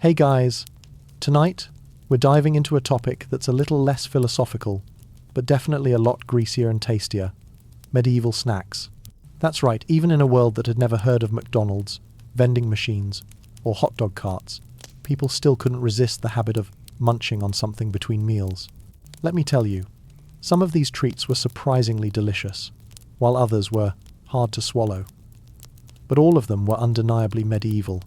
Hey guys, tonight we're diving into a topic that's a little less philosophical, but definitely a lot greasier and tastier: medieval snacks. That's right, even in a world that had never heard of McDonald's, vending machines, or hot dog carts, people still couldn't resist the habit of munching on something between meals. Let me tell you, some of these treats were surprisingly delicious, while others were hard to swallow. But all of them were undeniably medieval.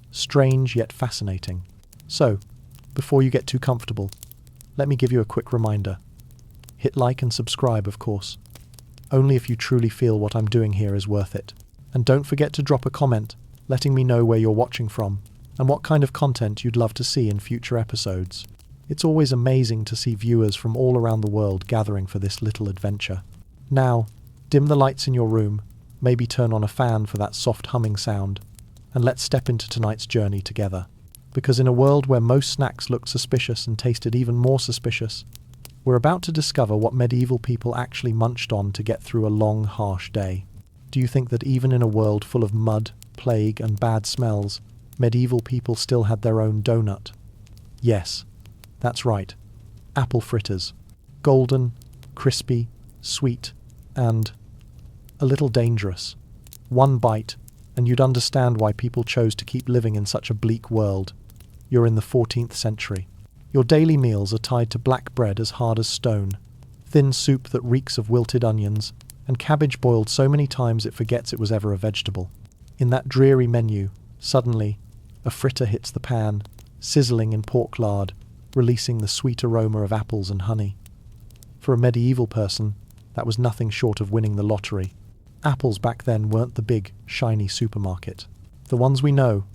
Strange yet fascinating. So, before you get too comfortable, let me give you a quick reminder. Hit like and subscribe, of course. Only if you truly feel what I'm doing here is worth it. And don't forget to drop a comment letting me know where you're watching from and what kind of content you'd love to see in future episodes. It's always amazing to see viewers from all around the world gathering for this little adventure. Now, dim the lights in your room, maybe turn on a fan for that soft humming sound, and let's step into tonight's journey together. Because in a world where most snacks looked suspicious and tasted even more suspicious, we're about to discover what medieval people actually munched on to get through a long, harsh day. Do you think that even in a world full of mud, plague, and bad smells, medieval people still had their own donut? Yes, that's right. Apple fritters. Golden, crispy, sweet, and a little dangerous. One bite, and you'd understand why people chose to keep living in such a bleak world. You're in the 14th century. Your daily meals are tied to black bread as hard as stone, thin soup that reeks of wilted onions, and cabbage boiled so many times it forgets it was ever a vegetable. In that dreary menu, suddenly, a fritter hits the pan, sizzling in pork lard, releasing the sweet aroma of apples and honey. For a medieval person, that was nothing short of winning the lottery. Apples back then weren't the big, shiny supermarket. The ones we know.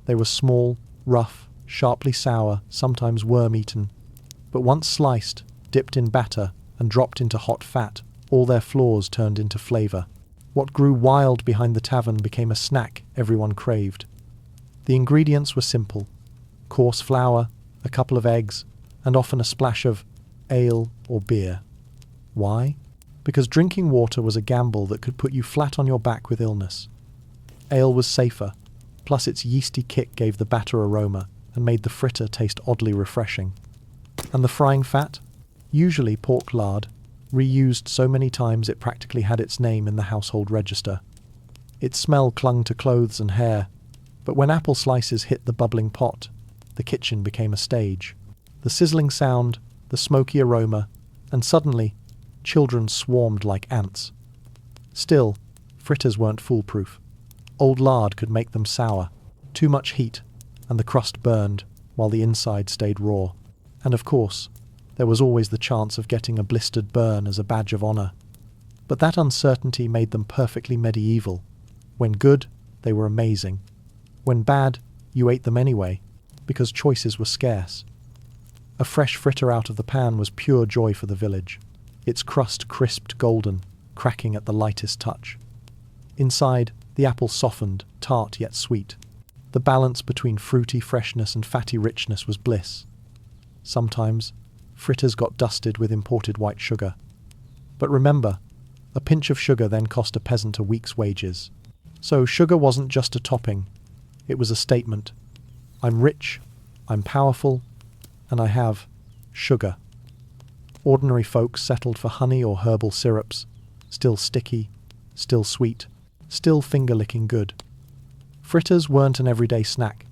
They were small, rough, sharply sour, sometimes worm-eaten. But once sliced, dipped in batter, and dropped into hot fat, all their flaws turned into flavor. What grew wild behind the tavern became a snack everyone craved. The ingredients were simple: coarse flour, a couple of eggs, and often a splash of ale or beer. Why? Because drinking water was a gamble that could put you flat on your back with illness. Ale was safer, plus its yeasty kick gave the batter aroma and made the fritter taste oddly refreshing. And the frying fat? Usually pork lard, reused so many times it practically had its name in the household register. Its smell clung to clothes and hair, but when apple slices hit the bubbling pot, the kitchen became a stage. The sizzling sound, the smoky aroma, and suddenly, children swarmed like ants. Still, fritters weren't foolproof. Old lard could make them sour. Too much heat, and the crust burned, while the inside stayed raw. And of course, there was always the chance of getting a blistered burn as a badge of honor. But that uncertainty made them perfectly medieval. When good, they were amazing. When bad, you ate them anyway, because choices were scarce. A fresh fritter out of the pan was pure joy for the village. Its crust crisped golden, cracking at the lightest touch. Inside, the apple softened, tart yet sweet. The balance between fruity freshness and fatty richness was bliss. Sometimes, fritters got dusted with imported white sugar. But remember, a pinch of sugar then cost a peasant a week's wages. So sugar wasn't just a topping, it was a statement. I'm rich, I'm powerful, and I have sugar. Ordinary folks settled for honey or herbal syrups, still sticky, still sweet, still finger-licking good. Fritters weren't an everyday snack.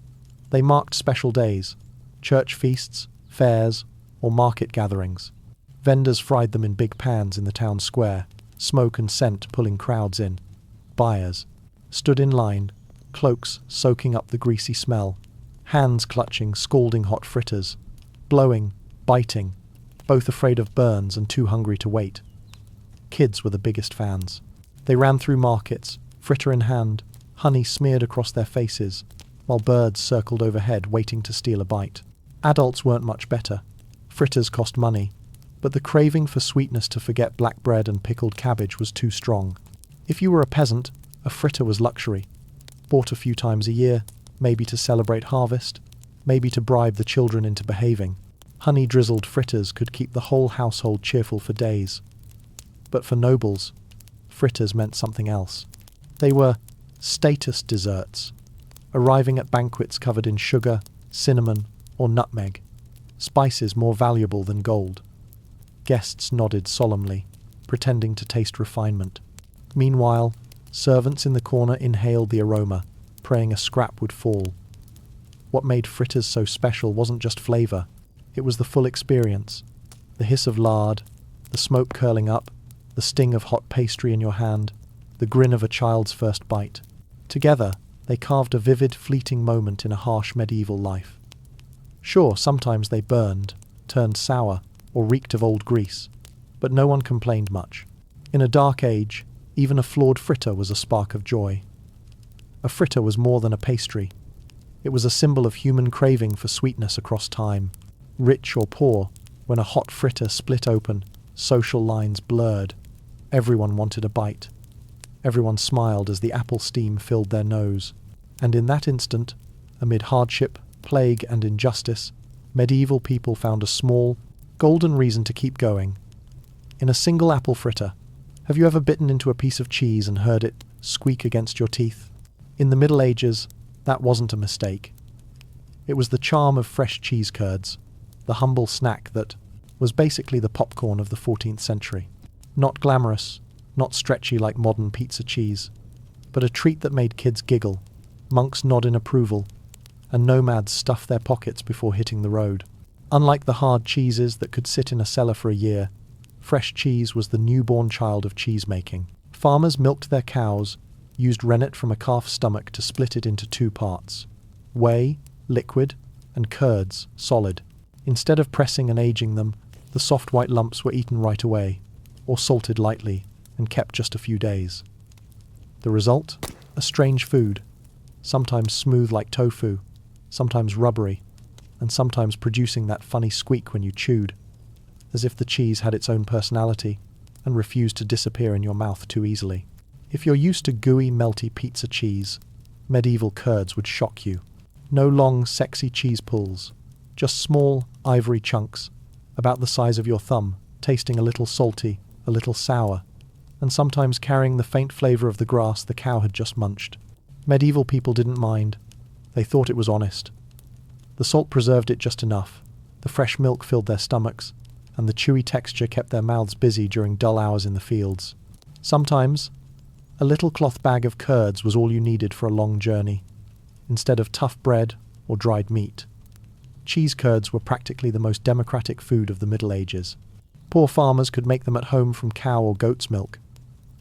They marked special days, church feasts, fairs, or market gatherings. Vendors fried them in big pans in the town square, smoke and scent pulling crowds in. Buyers stood in line, cloaks soaking up the greasy smell, hands clutching scalding hot fritters, blowing, biting, both afraid of burns and too hungry to wait. Kids were the biggest fans. They ran through markets, fritter in hand, honey smeared across their faces, while birds circled overhead waiting to steal a bite. Adults weren't much better. Fritters cost money, but the craving for sweetness to forget black bread and pickled cabbage was too strong. If you were a peasant, a fritter was luxury. Bought a few times a year, maybe to celebrate harvest, maybe to bribe the children into behaving. Honey-drizzled fritters could keep the whole household cheerful for days. But for nobles, fritters meant something else. They were status desserts, arriving at banquets covered in sugar, cinnamon, or nutmeg, spices more valuable than gold. Guests nodded solemnly, pretending to taste refinement. Meanwhile, servants in the corner inhaled the aroma, praying a scrap would fall. What made fritters so special wasn't just flavor, it was the full experience. The hiss of lard, the smoke curling up, the sting of hot pastry in your hand, the grin of a child's first bite. Together, they carved a vivid, fleeting moment in a harsh medieval life. Sure, sometimes they burned, turned sour, or reeked of old grease, but no one complained much. In a dark age, even a flawed fritter was a spark of joy. A fritter was more than a pastry. It was a symbol of human craving for sweetness across time. Rich or poor, when a hot fritter split open, social lines blurred. Everyone wanted a bite. Everyone smiled as the apple steam filled their nose. And in that instant, amid hardship, plague, and injustice, medieval people found a small, golden reason to keep going. In a single apple fritter, have you ever bitten into a piece of cheese and heard it squeak against your teeth? In the Middle Ages, that wasn't a mistake. It was the charm of fresh cheese curds, the humble snack that was basically the popcorn of the 14th century. Not glamorous, not stretchy like modern pizza cheese, but a treat that made kids giggle, monks nod in approval, and nomads stuff their pockets before hitting the road. Unlike the hard cheeses that could sit in a cellar for a year, fresh cheese was the newborn child of cheese-making. Farmers milked their cows, used rennet from a calf's stomach to split it into two parts: whey, liquid, and curds, solid. Instead of pressing and aging them, the soft white lumps were eaten right away, or salted lightly, and kept just a few days. The result? A strange food, sometimes smooth like tofu, sometimes rubbery, and sometimes producing that funny squeak when you chewed, as if the cheese had its own personality and refused to disappear in your mouth too easily. If you're used to gooey, melty pizza cheese, medieval curds would shock you. No long, sexy cheese pulls, just small, ivory chunks, about the size of your thumb, tasting a little salty, a little sour, and sometimes carrying the faint flavor of the grass the cow had just munched. Medieval people didn't mind. They thought it was honest. The salt preserved it just enough, the fresh milk filled their stomachs, and the chewy texture kept their mouths busy during dull hours in the fields. Sometimes, a little cloth bag of curds was all you needed for a long journey, instead of tough bread or dried meat. Cheese curds were practically the most democratic food of the Middle Ages. Poor farmers could make them at home from cow or goat's milk.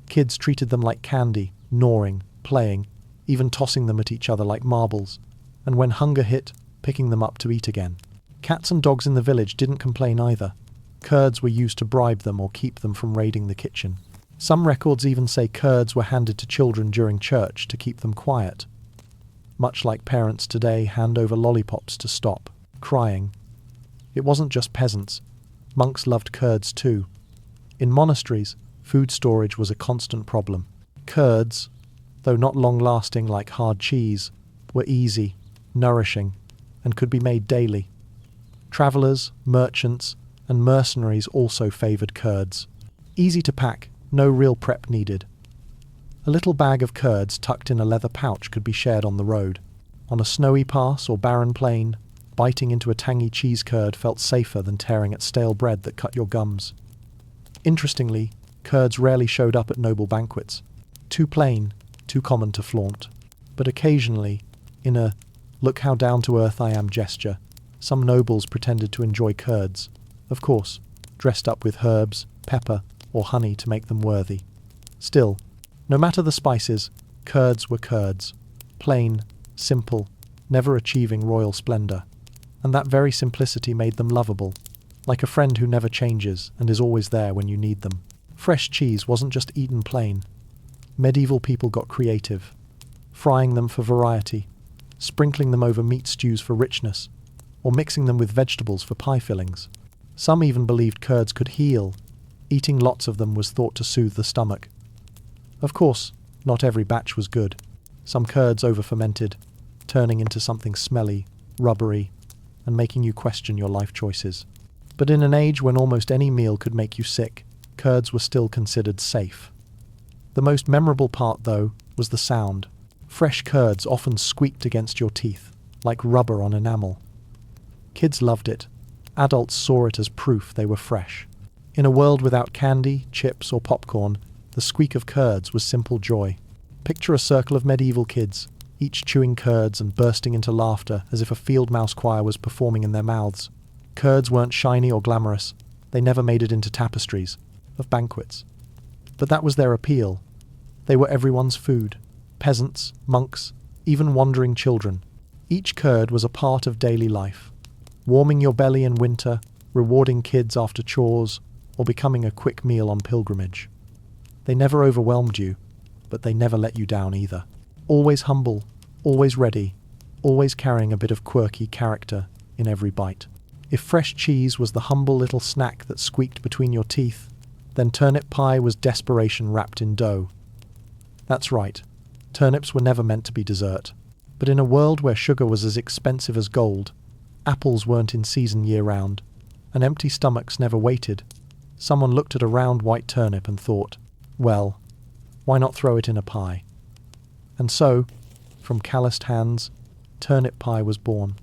Kids treated them like candy, gnawing, playing, even tossing them at each other like marbles, and when hunger hit, picking them up to eat again. Cats and dogs in the village didn't complain either. Curds were used to bribe them or keep them from raiding the kitchen. Some records even say curds were handed to children during church to keep them quiet, much like parents today hand over lollipops to stop crying. It wasn't just peasants. Monks loved curds too. In monasteries, food storage was a constant problem. Curds, though not long-lasting like hard cheese, were easy, nourishing, and could be made daily. Travellers, merchants, and mercenaries also favoured curds. Easy to pack, no real prep needed. A little bag of curds tucked in a leather pouch could be shared on the road. On a snowy pass or barren plain, biting into a tangy cheese curd felt safer than tearing at stale bread that cut your gums. Interestingly, curds rarely showed up at noble banquets. Too plain, too common to flaunt. But occasionally, in a "look how down-to-earth I am" gesture, some nobles pretended to enjoy curds, of course, dressed up with herbs, pepper, or honey to make them worthy. Still, no matter the spices, curds were curds. Plain, simple, never achieving royal splendor. And that very simplicity made them lovable, like a friend who never changes and is always there when you need them. Fresh cheese wasn't just eaten plain. Medieval people got creative, frying them for variety, sprinkling them over meat stews for richness, or mixing them with vegetables for pie fillings. Some even believed curds could heal. Eating lots of them was thought to soothe the stomach. Of course, not every batch was good. Some curds over-fermented, turning into something smelly, rubbery, and making you question your life choices. But in an age when almost any meal could make you sick, curds were still considered safe. The most memorable part, though, was the sound. Fresh curds often squeaked against your teeth, like rubber on enamel. Kids loved it. Adults saw it as proof they were fresh. In a world without candy, chips, or popcorn, the squeak of curds was simple joy. Picture a circle of medieval kids, each chewing curds and bursting into laughter as if a field mouse choir was performing in their mouths. Curds weren't shiny or glamorous. They never made it into tapestries of banquets. But that was their appeal. They were everyone's food. Peasants, monks, even wandering children. Each curd was a part of daily life. Warming your belly in winter, rewarding kids after chores, or becoming a quick meal on pilgrimage. They never overwhelmed you, but they never let you down either. Always humble, always ready, always carrying a bit of quirky character in every bite. If fresh cheese was the humble little snack that squeaked between your teeth, then turnip pie was desperation wrapped in dough. That's right, turnips were never meant to be dessert. But in a world where sugar was as expensive as gold, apples weren't in season year-round, and empty stomachs never waited, someone looked at a round white turnip and thought, well, why not throw it in a pie? And so, from calloused hands, turnip pie was born.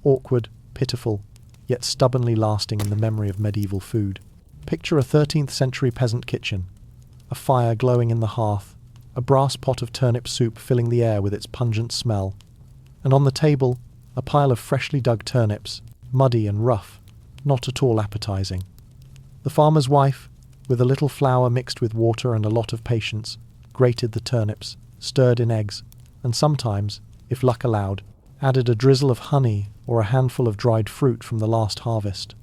Awkward, pitiful, yet stubbornly lasting in the memory of medieval food. Picture a 13th century peasant kitchen, a fire glowing in the hearth, a brass pot of turnip soup filling the air with its pungent smell, and on the table, a pile of freshly dug turnips, muddy and rough, not at all appetizing. The farmer's wife, with a little flour mixed with water and a lot of patience, grated the turnips, stirred in eggs, and sometimes, if luck allowed, added a drizzle of honey or a handful of dried fruit from the last harvest.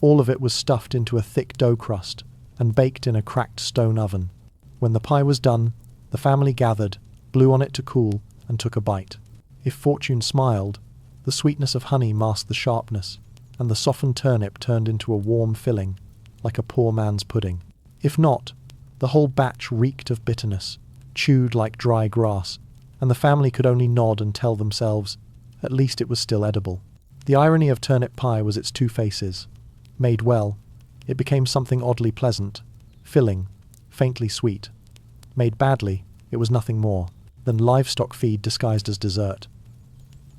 All of it was stuffed into a thick dough crust and baked in a cracked stone oven. When the pie was done, the family gathered, blew on it to cool, and took a bite. If fortune smiled, the sweetness of honey masked the sharpness, and the softened turnip turned into a warm filling, like a poor man's pudding. If not, the whole batch reeked of bitterness, chewed like dry grass, and the family could only nod and tell themselves, at least it was still edible. The irony of turnip pie was its two faces. Made well, it became something oddly pleasant, filling, faintly sweet. Made badly, it was nothing more than livestock feed disguised as dessert.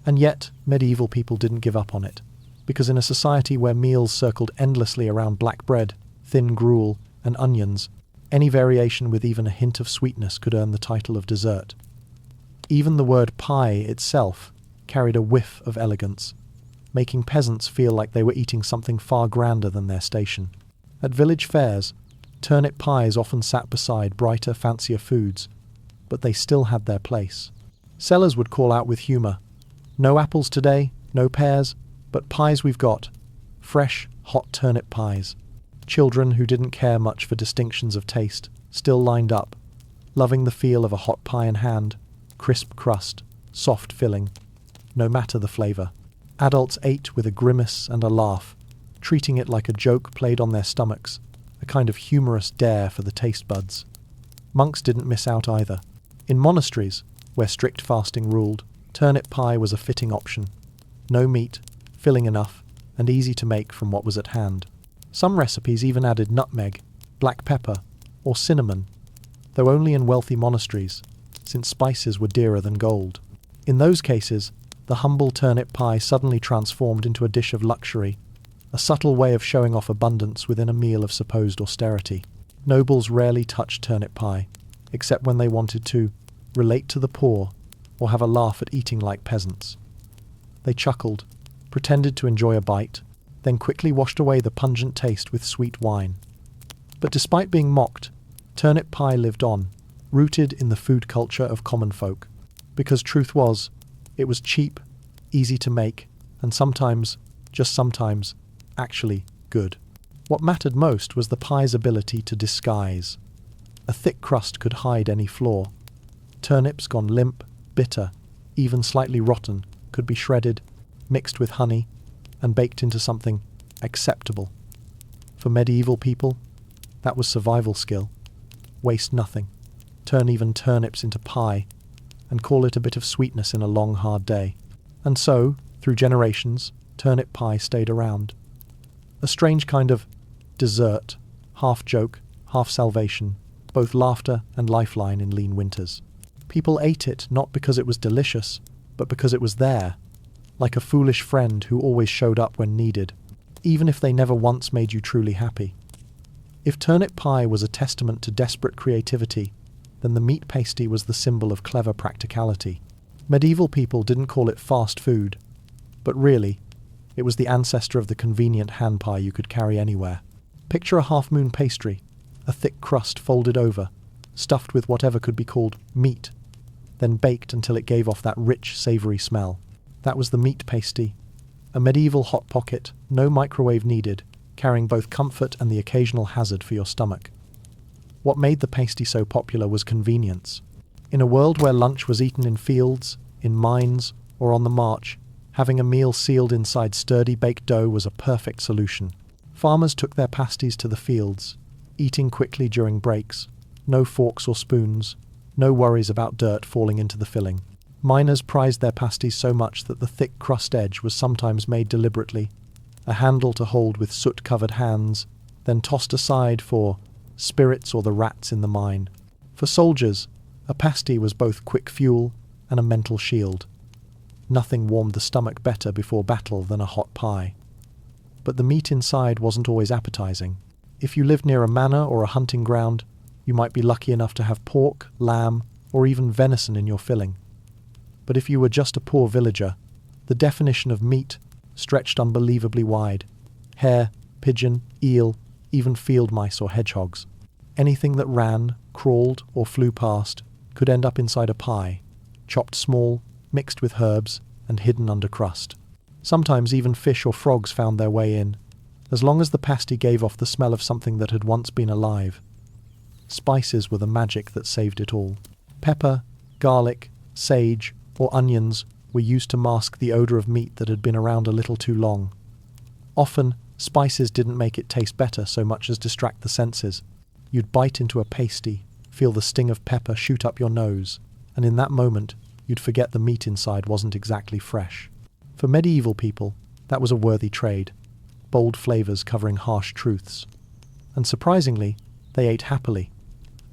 And yet, medieval people didn't give up on it, because in a society where meals circled endlessly around black bread, thin gruel, and onions, any variation with even a hint of sweetness could earn the title of dessert. Even the word pie itself carried a whiff of elegance, making peasants feel like they were eating something far grander than their station. At village fairs, turnip pies often sat beside brighter, fancier foods, but they still had their place. Sellers would call out with humour, "No apples today, no pears, but pies we've got. Fresh, hot turnip pies." Children who didn't care much for distinctions of taste still lined up, loving the feel of a hot pie in hand, crisp crust, soft filling, no matter the flavour. Adults ate with a grimace and a laugh, treating it like a joke played on their stomachs, a kind of humorous dare for the taste buds. Monks didn't miss out either. In monasteries, where strict fasting ruled, turnip pie was a fitting option. No meat, filling enough, and easy to make from what was at hand. Some recipes even added nutmeg, black pepper, or cinnamon, though only in wealthy monasteries, since spices were dearer than gold. In those cases, the humble turnip pie suddenly transformed into a dish of luxury, a subtle way of showing off abundance within a meal of supposed austerity. Nobles rarely touched turnip pie, except when they wanted to relate to the poor or have a laugh at eating like peasants. They chuckled, pretended to enjoy a bite, then quickly washed away the pungent taste with sweet wine. But despite being mocked, turnip pie lived on, rooted in the food culture of common folk. Because truth was, it was cheap, easy to make, and sometimes, just sometimes, actually good. What mattered most was the pie's ability to disguise. A thick crust could hide any flaw. Turnips gone limp, bitter, even slightly rotten, could be shredded, mixed with honey, and baked into something acceptable. For medieval people, that was survival skill. Waste nothing. Turn even turnips into pie, and call it a bit of sweetness in a long, hard day. And so, through generations, turnip pie stayed around. A strange kind of dessert, half joke, half salvation, both laughter and lifeline in lean winters. People ate it not because it was delicious, but because it was there, like a foolish friend who always showed up when needed, even if they never once made you truly happy. If turnip pie was a testament to desperate creativity, then the meat pasty was the symbol of clever practicality. Medieval people didn't call it fast food, but really, it was the ancestor of the convenient hand pie you could carry anywhere. Picture a half-moon pastry, a thick crust folded over, stuffed with whatever could be called meat, then baked until it gave off that rich, savoury smell. That was the meat pasty, a medieval hot pocket, no microwave needed, carrying both comfort and the occasional hazard for your stomach. What made the pasty so popular was convenience. In a world where lunch was eaten in fields, in mines, or on the march, having a meal sealed inside sturdy baked dough was a perfect solution. Farmers took their pasties to the fields, eating quickly during breaks, no forks or spoons, no worries about dirt falling into the filling. Miners prized their pasties so much that the thick crust edge was sometimes made deliberately, a handle to hold with soot-covered hands, then tossed aside for spirits or the rats in the mine. For soldiers, a pasty was both quick fuel and a mental shield. Nothing warmed the stomach better before battle than a hot pie. But the meat inside wasn't always appetizing. If you lived near a manor or a hunting ground, you might be lucky enough to have pork, lamb, or even venison in your filling. But if you were just a poor villager, the definition of meat stretched unbelievably wide. Hare, pigeon, eel, even field mice or hedgehogs. Anything that ran, crawled, or flew past could end up inside a pie, chopped small, mixed with herbs, and hidden under crust. Sometimes even fish or frogs found their way in, as long as the pasty gave off the smell of something that had once been alive. Spices were the magic that saved it all. Pepper, garlic, sage, or onions were used to mask the odor of meat that had been around a little too long. Often, spices didn't make it taste better so much as distract the senses. You'd bite into a pasty, feel the sting of pepper shoot up your nose, and in that moment, you'd forget the meat inside wasn't exactly fresh. For medieval people, that was a worthy trade, bold flavors covering harsh truths. And surprisingly, they ate happily,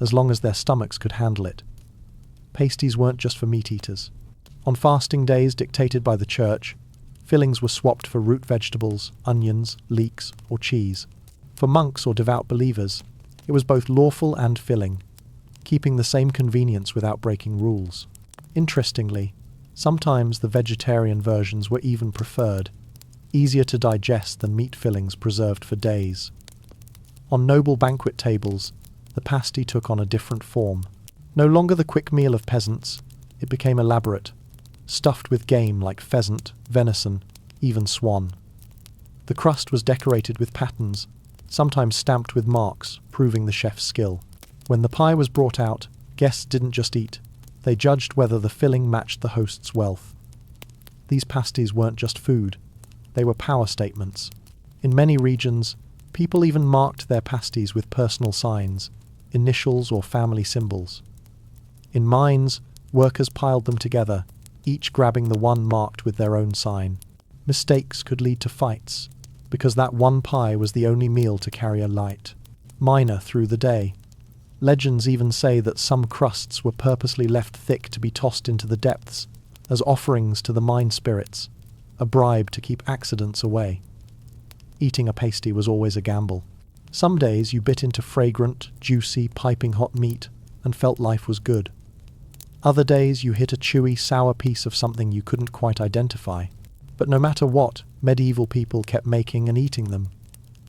as long as their stomachs could handle it. Pasties weren't just for meat eaters. On fasting days dictated by the church, fillings were swapped for root vegetables, onions, leeks, or cheese. For monks or devout believers, it was both lawful and filling, keeping the same convenience without breaking rules. Interestingly, sometimes the vegetarian versions were even preferred, easier to digest than meat fillings preserved for days. On noble banquet tables, the pasty took on a different form. No longer the quick meal of peasants, it became elaborate, stuffed with game like pheasant, venison, even swan. The crust was decorated with patterns, sometimes stamped with marks, proving the chef's skill. When the pie was brought out, guests didn't just eat, they judged whether the filling matched the host's wealth. These pasties weren't just food, they were power statements. In many regions, people even marked their pasties with personal signs, initials or family symbols. In mines, workers piled them together, each grabbing the one marked with their own sign. Mistakes could lead to fights, because that one pie was the only meal to carry a light miner through the day. Legends even say that some crusts were purposely left thick to be tossed into the depths, as offerings to the mine spirits, a bribe to keep accidents away. Eating a pasty was always a gamble. Some days you bit into fragrant, juicy, piping hot meat and felt life was good. Other days you hit a chewy, sour piece of something you couldn't quite identify. But no matter what, medieval people kept making and eating them,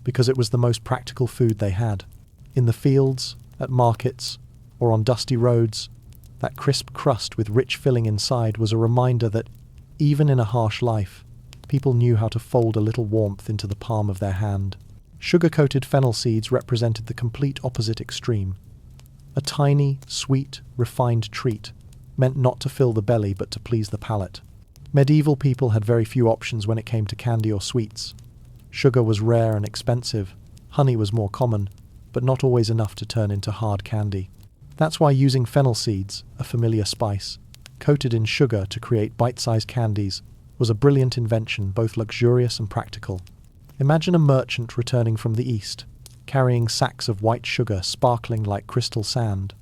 because it was the most practical food they had. In the fields, at markets, or on dusty roads, that crisp crust with rich filling inside was a reminder that, even in a harsh life, people knew how to fold a little warmth into the palm of their hand. Sugar-coated fennel seeds represented the complete opposite extreme. A tiny, sweet, refined treat, meant not to fill the belly but to please the palate. Medieval people had very few options when it came to candy or sweets. Sugar was rare and expensive, honey was more common, but not always enough to turn into hard candy. That's why using fennel seeds, a familiar spice, coated in sugar to create bite-sized candies, was a brilliant invention, both luxurious and practical. Imagine a merchant returning from the East, carrying sacks of white sugar sparkling like crystal sand.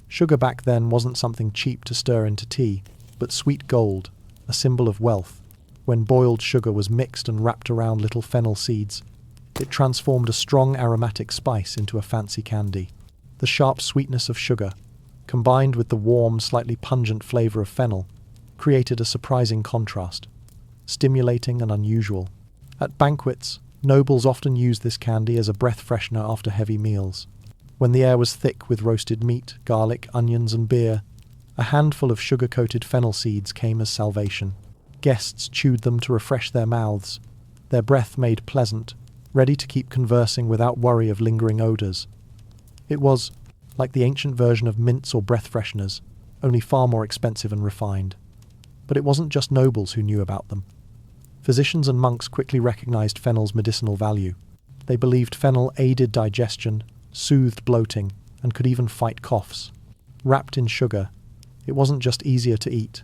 Sugar back then wasn't something cheap to stir into tea, but sweet gold, a symbol of wealth. When boiled sugar was mixed and wrapped around little fennel seeds, it transformed a strong aromatic spice into a fancy candy. The sharp sweetness of sugar, combined with the warm, slightly pungent flavor of fennel, created a surprising contrast, stimulating and unusual. At banquets, nobles often used this candy as a breath freshener after heavy meals. When the air was thick with roasted meat, garlic, onions, and beer, a handful of sugar-coated fennel seeds came as salvation. Guests chewed them to refresh their mouths, their breath made pleasant, ready to keep conversing without worry of lingering odors. It was like the ancient version of mints or breath fresheners, only far more expensive and refined. But it wasn't just nobles who knew about them. Physicians and monks quickly recognized fennel's medicinal value. They believed fennel aided digestion, soothed bloating, and could even fight coughs. Wrapped in sugar, it wasn't just easier to eat,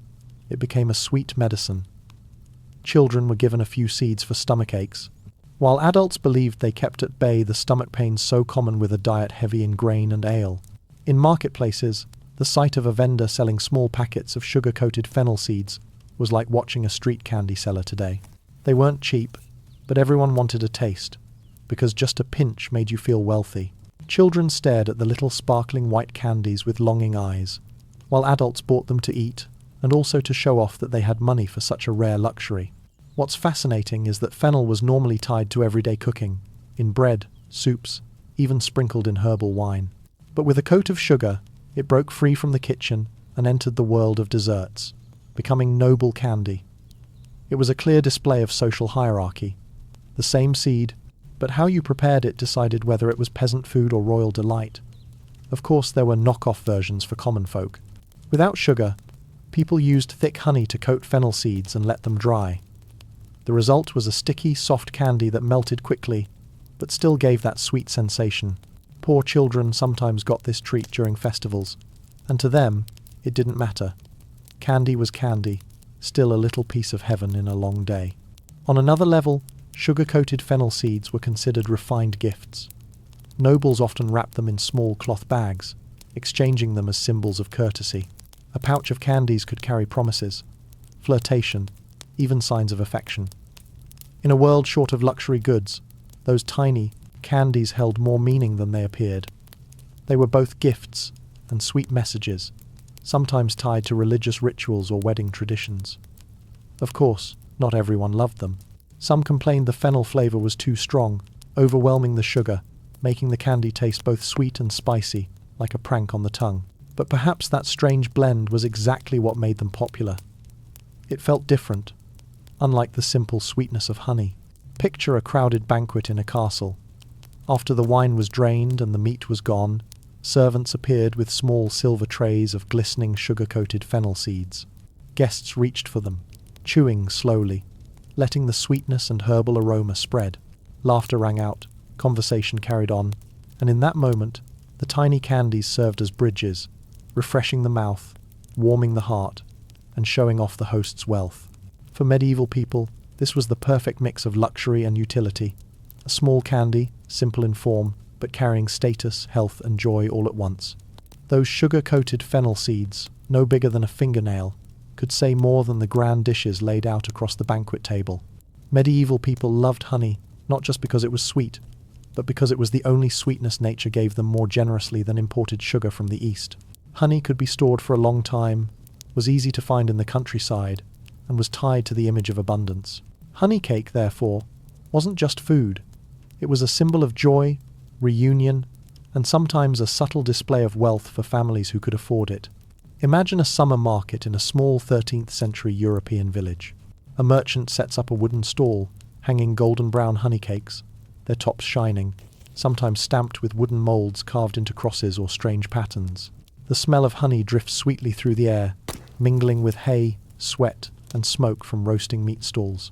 it became a sweet medicine. Children were given a few seeds for stomach aches, while adults believed they kept at bay the stomach pains so common with a diet heavy in grain and ale. In marketplaces, the sight of a vendor selling small packets of sugar-coated fennel seeds was like watching a street candy seller today. They weren't cheap, but everyone wanted a taste, because just a pinch made you feel wealthy. Children stared at the little sparkling white candies with longing eyes, while adults bought them to eat, and also to show off that they had money for such a rare luxury. What's fascinating is that fennel was normally tied to everyday cooking, in bread, soups, even sprinkled in herbal wine. But with a coat of sugar, it broke free from the kitchen and entered the world of desserts, becoming noble candy. It was a clear display of social hierarchy. The same seed, but how you prepared it decided whether it was peasant food or royal delight. Of course, there were knockoff versions for common folk. Without sugar, people used thick honey to coat fennel seeds and let them dry. The result was a sticky, soft candy that melted quickly, but still gave that sweet sensation. Poor children sometimes got this treat during festivals, and to them, it didn't matter. Candy was candy, still a little piece of heaven in a long day. On another level, sugar-coated fennel seeds were considered refined gifts. Nobles often wrapped them in small cloth bags, exchanging them as symbols of courtesy. A pouch of candies could carry promises, flirtation, even signs of affection. In a world short of luxury goods, those tiny candies held more meaning than they appeared. They were both gifts and sweet messages, sometimes tied to religious rituals or wedding traditions. Of course, not everyone loved them. Some complained the fennel flavor was too strong, overwhelming the sugar, making the candy taste both sweet and spicy, like a prank on the tongue. But perhaps that strange blend was exactly what made them popular. It felt different, unlike the simple sweetness of honey. Picture a crowded banquet in a castle. After the wine was drained and the meat was gone, servants appeared with small silver trays of glistening sugar-coated fennel seeds. Guests reached for them, chewing slowly, letting the sweetness and herbal aroma spread. Laughter rang out, conversation carried on, and in that moment, the tiny candies served as bridges, refreshing the mouth, warming the heart, and showing off the host's wealth. For medieval people, this was the perfect mix of luxury and utility. A small candy, simple in form, but carrying status, health, and joy all at once. Those sugar-coated fennel seeds, no bigger than a fingernail, could say more than the grand dishes laid out across the banquet table. Medieval people loved honey, not just because it was sweet, but because it was the only sweetness nature gave them more generously than imported sugar from the East. Honey could be stored for a long time, was easy to find in the countryside, and was tied to the image of abundance. Honey cake, therefore, wasn't just food. It was a symbol of joy, reunion, and sometimes a subtle display of wealth for families who could afford it. Imagine a summer market in a small 13th century European village. A merchant sets up a wooden stall, hanging golden brown honey cakes, their tops shining, sometimes stamped with wooden molds carved into crosses or strange patterns. The smell of honey drifts sweetly through the air, mingling with hay, sweat, and smoke from roasting meat stalls.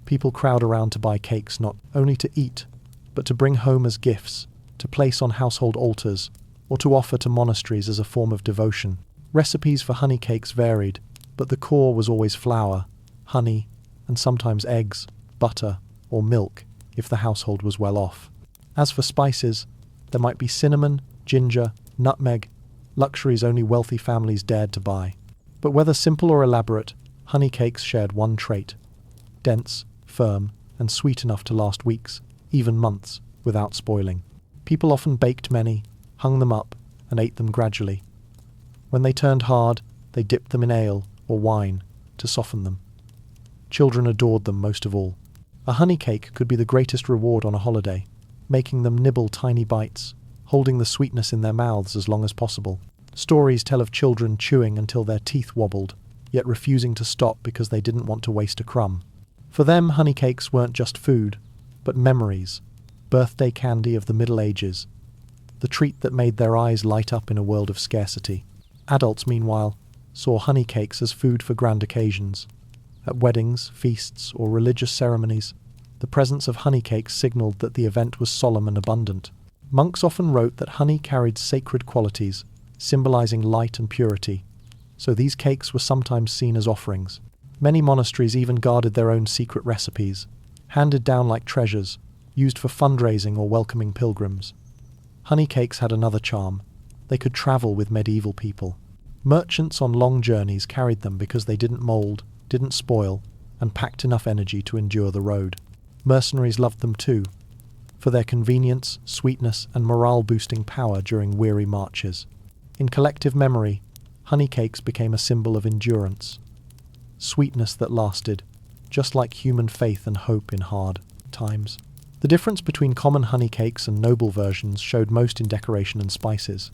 People crowd around to buy cakes not only to eat, but to bring home as gifts, to place on household altars, or to offer to monasteries as a form of devotion. Recipes for honey cakes varied, but the core was always flour, honey, and sometimes eggs, butter, or milk, if the household was well off. As for spices, there might be cinnamon, ginger, nutmeg, luxuries only wealthy families dared to buy. But whether simple or elaborate, honey cakes shared one trait. dense, firm, and sweet enough to last weeks, even months, without spoiling. People often baked many, hung them up, and ate them gradually. When they turned hard, they dipped them in ale or wine to soften them. Children adored them most of all. A honey cake could be the greatest reward on a holiday, making them nibble tiny bites, holding the sweetness in their mouths as long as possible. Stories tell of children chewing until their teeth wobbled, yet refusing to stop because they didn't want to waste a crumb. For them, honey cakes weren't just food, but memories, birthday candy of the Middle Ages, the treat that made their eyes light up in a world of scarcity. Adults, meanwhile, saw honey cakes as food for grand occasions. At weddings, feasts, or religious ceremonies, the presence of honey cakes signaled that the event was solemn and abundant. Monks often wrote that honey carried sacred qualities, symbolizing light and purity, so these cakes were sometimes seen as offerings. Many monasteries even guarded their own secret recipes, handed down like treasures, used for fundraising or welcoming pilgrims. Honey cakes had another charm. They could travel with medieval people. Merchants on long journeys carried them because they didn't mold, didn't spoil, and packed enough energy to endure the road. Mercenaries loved them too, for their convenience, sweetness, and morale-boosting power during weary marches. In collective memory, honey cakes became a symbol of endurance, sweetness that lasted, just like human faith and hope in hard times. The difference between common honey cakes and noble versions showed most in decoration and spices.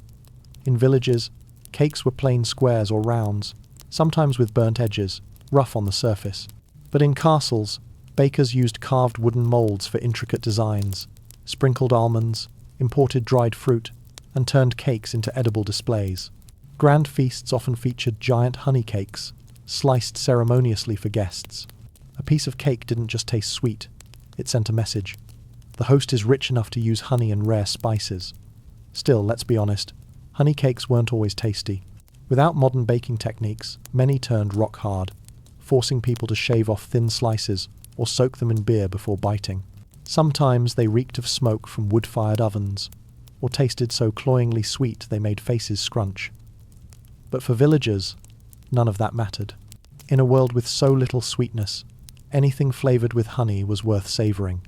In villages, cakes were plain squares or rounds, sometimes with burnt edges, rough on the surface. But in castles, bakers used carved wooden molds for intricate designs, sprinkled almonds, imported dried fruit, and turned cakes into edible displays. Grand feasts often featured giant honey cakes, sliced ceremoniously for guests. A piece of cake didn't just taste sweet, it sent a message. The host is rich enough to use honey and rare spices. Still, let's be honest, honey cakes weren't always tasty. Without modern baking techniques, many turned rock hard, forcing people to shave off thin slices or soak them in beer before biting. Sometimes they reeked of smoke from wood-fired ovens, or tasted so cloyingly sweet they made faces scrunch. But for villagers, none of that mattered. In a world with so little sweetness, anything flavored with honey was worth savoring.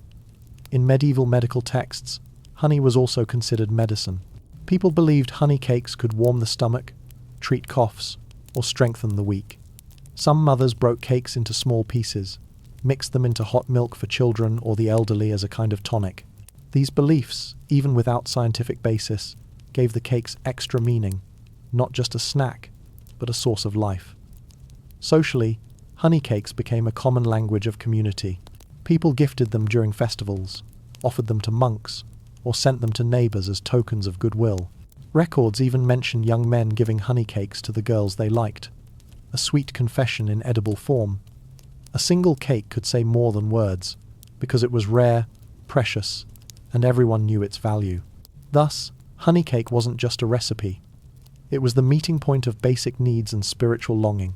In medieval medical texts, honey was also considered medicine. People believed honey cakes could warm the stomach, treat coughs, or strengthen the weak. Some mothers broke cakes into small pieces, mixed them into hot milk for children or the elderly as a kind of tonic. These beliefs, even without scientific basis, gave the cakes extra meaning, not just a snack, but a source of life. Socially, honey cakes became a common language of community. People gifted them during festivals, offered them to monks, or sent them to neighbors as tokens of goodwill. Records even mention young men giving honey cakes to the girls they liked, a sweet confession in edible form. A single cake could say more than words, because it was rare, precious, and everyone knew its value. Thus, honey cake wasn't just a recipe. It was the meeting point of basic needs and spiritual longing.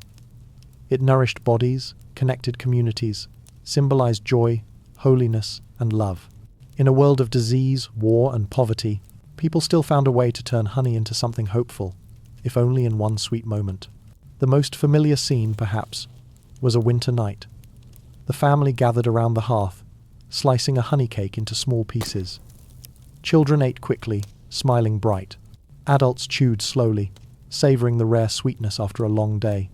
It nourished bodies, connected communities, symbolized joy, holiness, and love. In a world of disease, war, and poverty, people still found a way to turn honey into something hopeful, if only in one sweet moment. The most familiar scene, perhaps, was a winter night. The family gathered around the hearth, slicing a honey cake into small pieces. Children ate quickly, smiling bright. Adults chewed slowly, savoring the rare sweetness after a long day.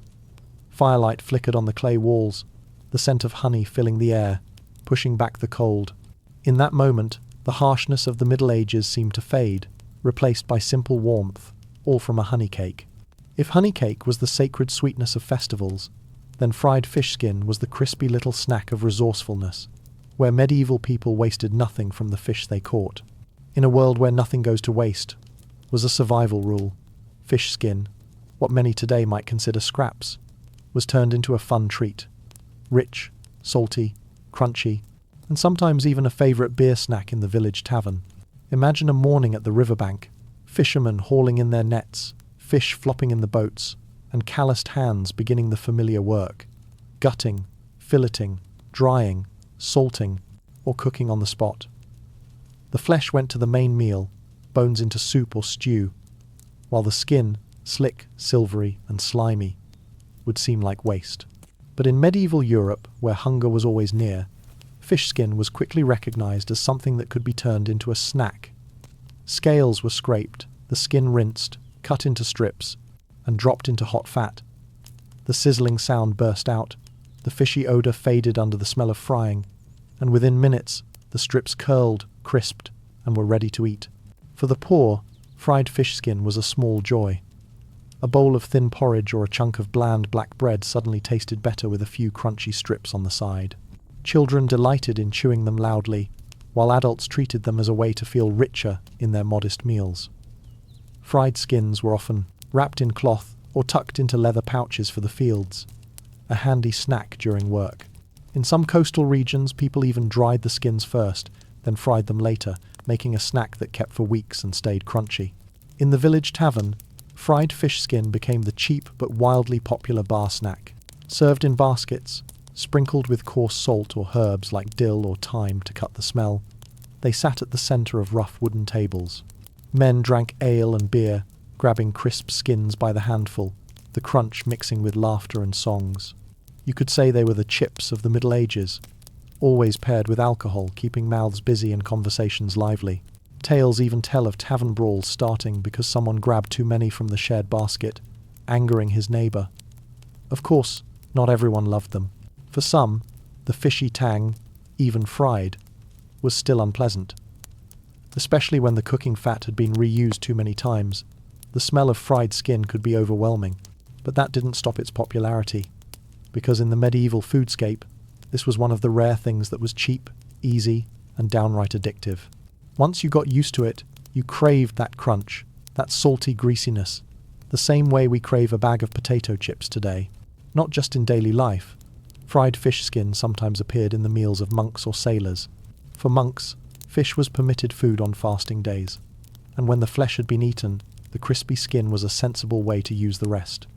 Firelight flickered on the clay walls, the scent of honey filling the air, pushing back the cold. In that moment, the harshness of the Middle Ages seemed to fade, replaced by simple warmth, all from a honey cake. If honey cake was the sacred sweetness of festivals, then fried fish skin was the crispy little snack of resourcefulness, where medieval people wasted nothing from the fish they caught. In a world where nothing goes to waste, was a survival rule. Fish skin, what many today might consider scraps, was turned into a fun treat. Rich, salty, crunchy, and sometimes even a favourite beer snack in the village tavern. Imagine a morning at the riverbank, fishermen hauling in their nets, fish flopping in the boats, and calloused hands beginning the familiar work, gutting, filleting, drying, salting, or cooking on the spot. The flesh went to the main meal, bones into soup or stew, while the skin, slick, silvery, and slimy, would seem like waste. But in medieval Europe, where hunger was always near, fish skin was quickly recognized as something that could be turned into a snack. Scales were scraped, the skin rinsed, cut into strips, and dropped into hot fat. The sizzling sound burst out, the fishy odor faded under the smell of frying, and within minutes the strips curled, crisped, and were ready to eat. For the poor, fried fish skin was a small joy. A bowl of thin porridge or a chunk of bland black bread suddenly tasted better with a few crunchy strips on the side. Children delighted in chewing them loudly, while adults treated them as a way to feel richer in their modest meals. Fried skins were often wrapped in cloth or tucked into leather pouches for the fields, a handy snack during work. In some coastal regions, people even dried the skins first, then fried them later, making a snack that kept for weeks and stayed crunchy. In the village tavern, fried fish skin became the cheap but wildly popular bar snack. Served in baskets, sprinkled with coarse salt or herbs like dill or thyme to cut the smell, they sat at the center of rough wooden tables. Men drank ale and beer, grabbing crisp skins by the handful, the crunch mixing with laughter and songs. You could say they were the chips of the Middle Ages, always paired with alcohol, keeping mouths busy and conversations lively. Tales even tell of tavern brawls starting because someone grabbed too many from the shared basket, angering his neighbor. Of course, not everyone loved them. For some, the fishy tang, even fried, was still unpleasant. Especially when the cooking fat had been reused too many times, the smell of fried skin could be overwhelming. But that didn't stop its popularity, because in the medieval foodscape, this was one of the rare things that was cheap, easy, and downright addictive. Once you got used to it, you craved that crunch, that salty greasiness, the same way we crave a bag of potato chips today. Not just in daily life. Fried fish skin sometimes appeared in the meals of monks or sailors. For monks, fish was permitted food on fasting days, and when the flesh had been eaten, the crispy skin was a sensible way to use the rest.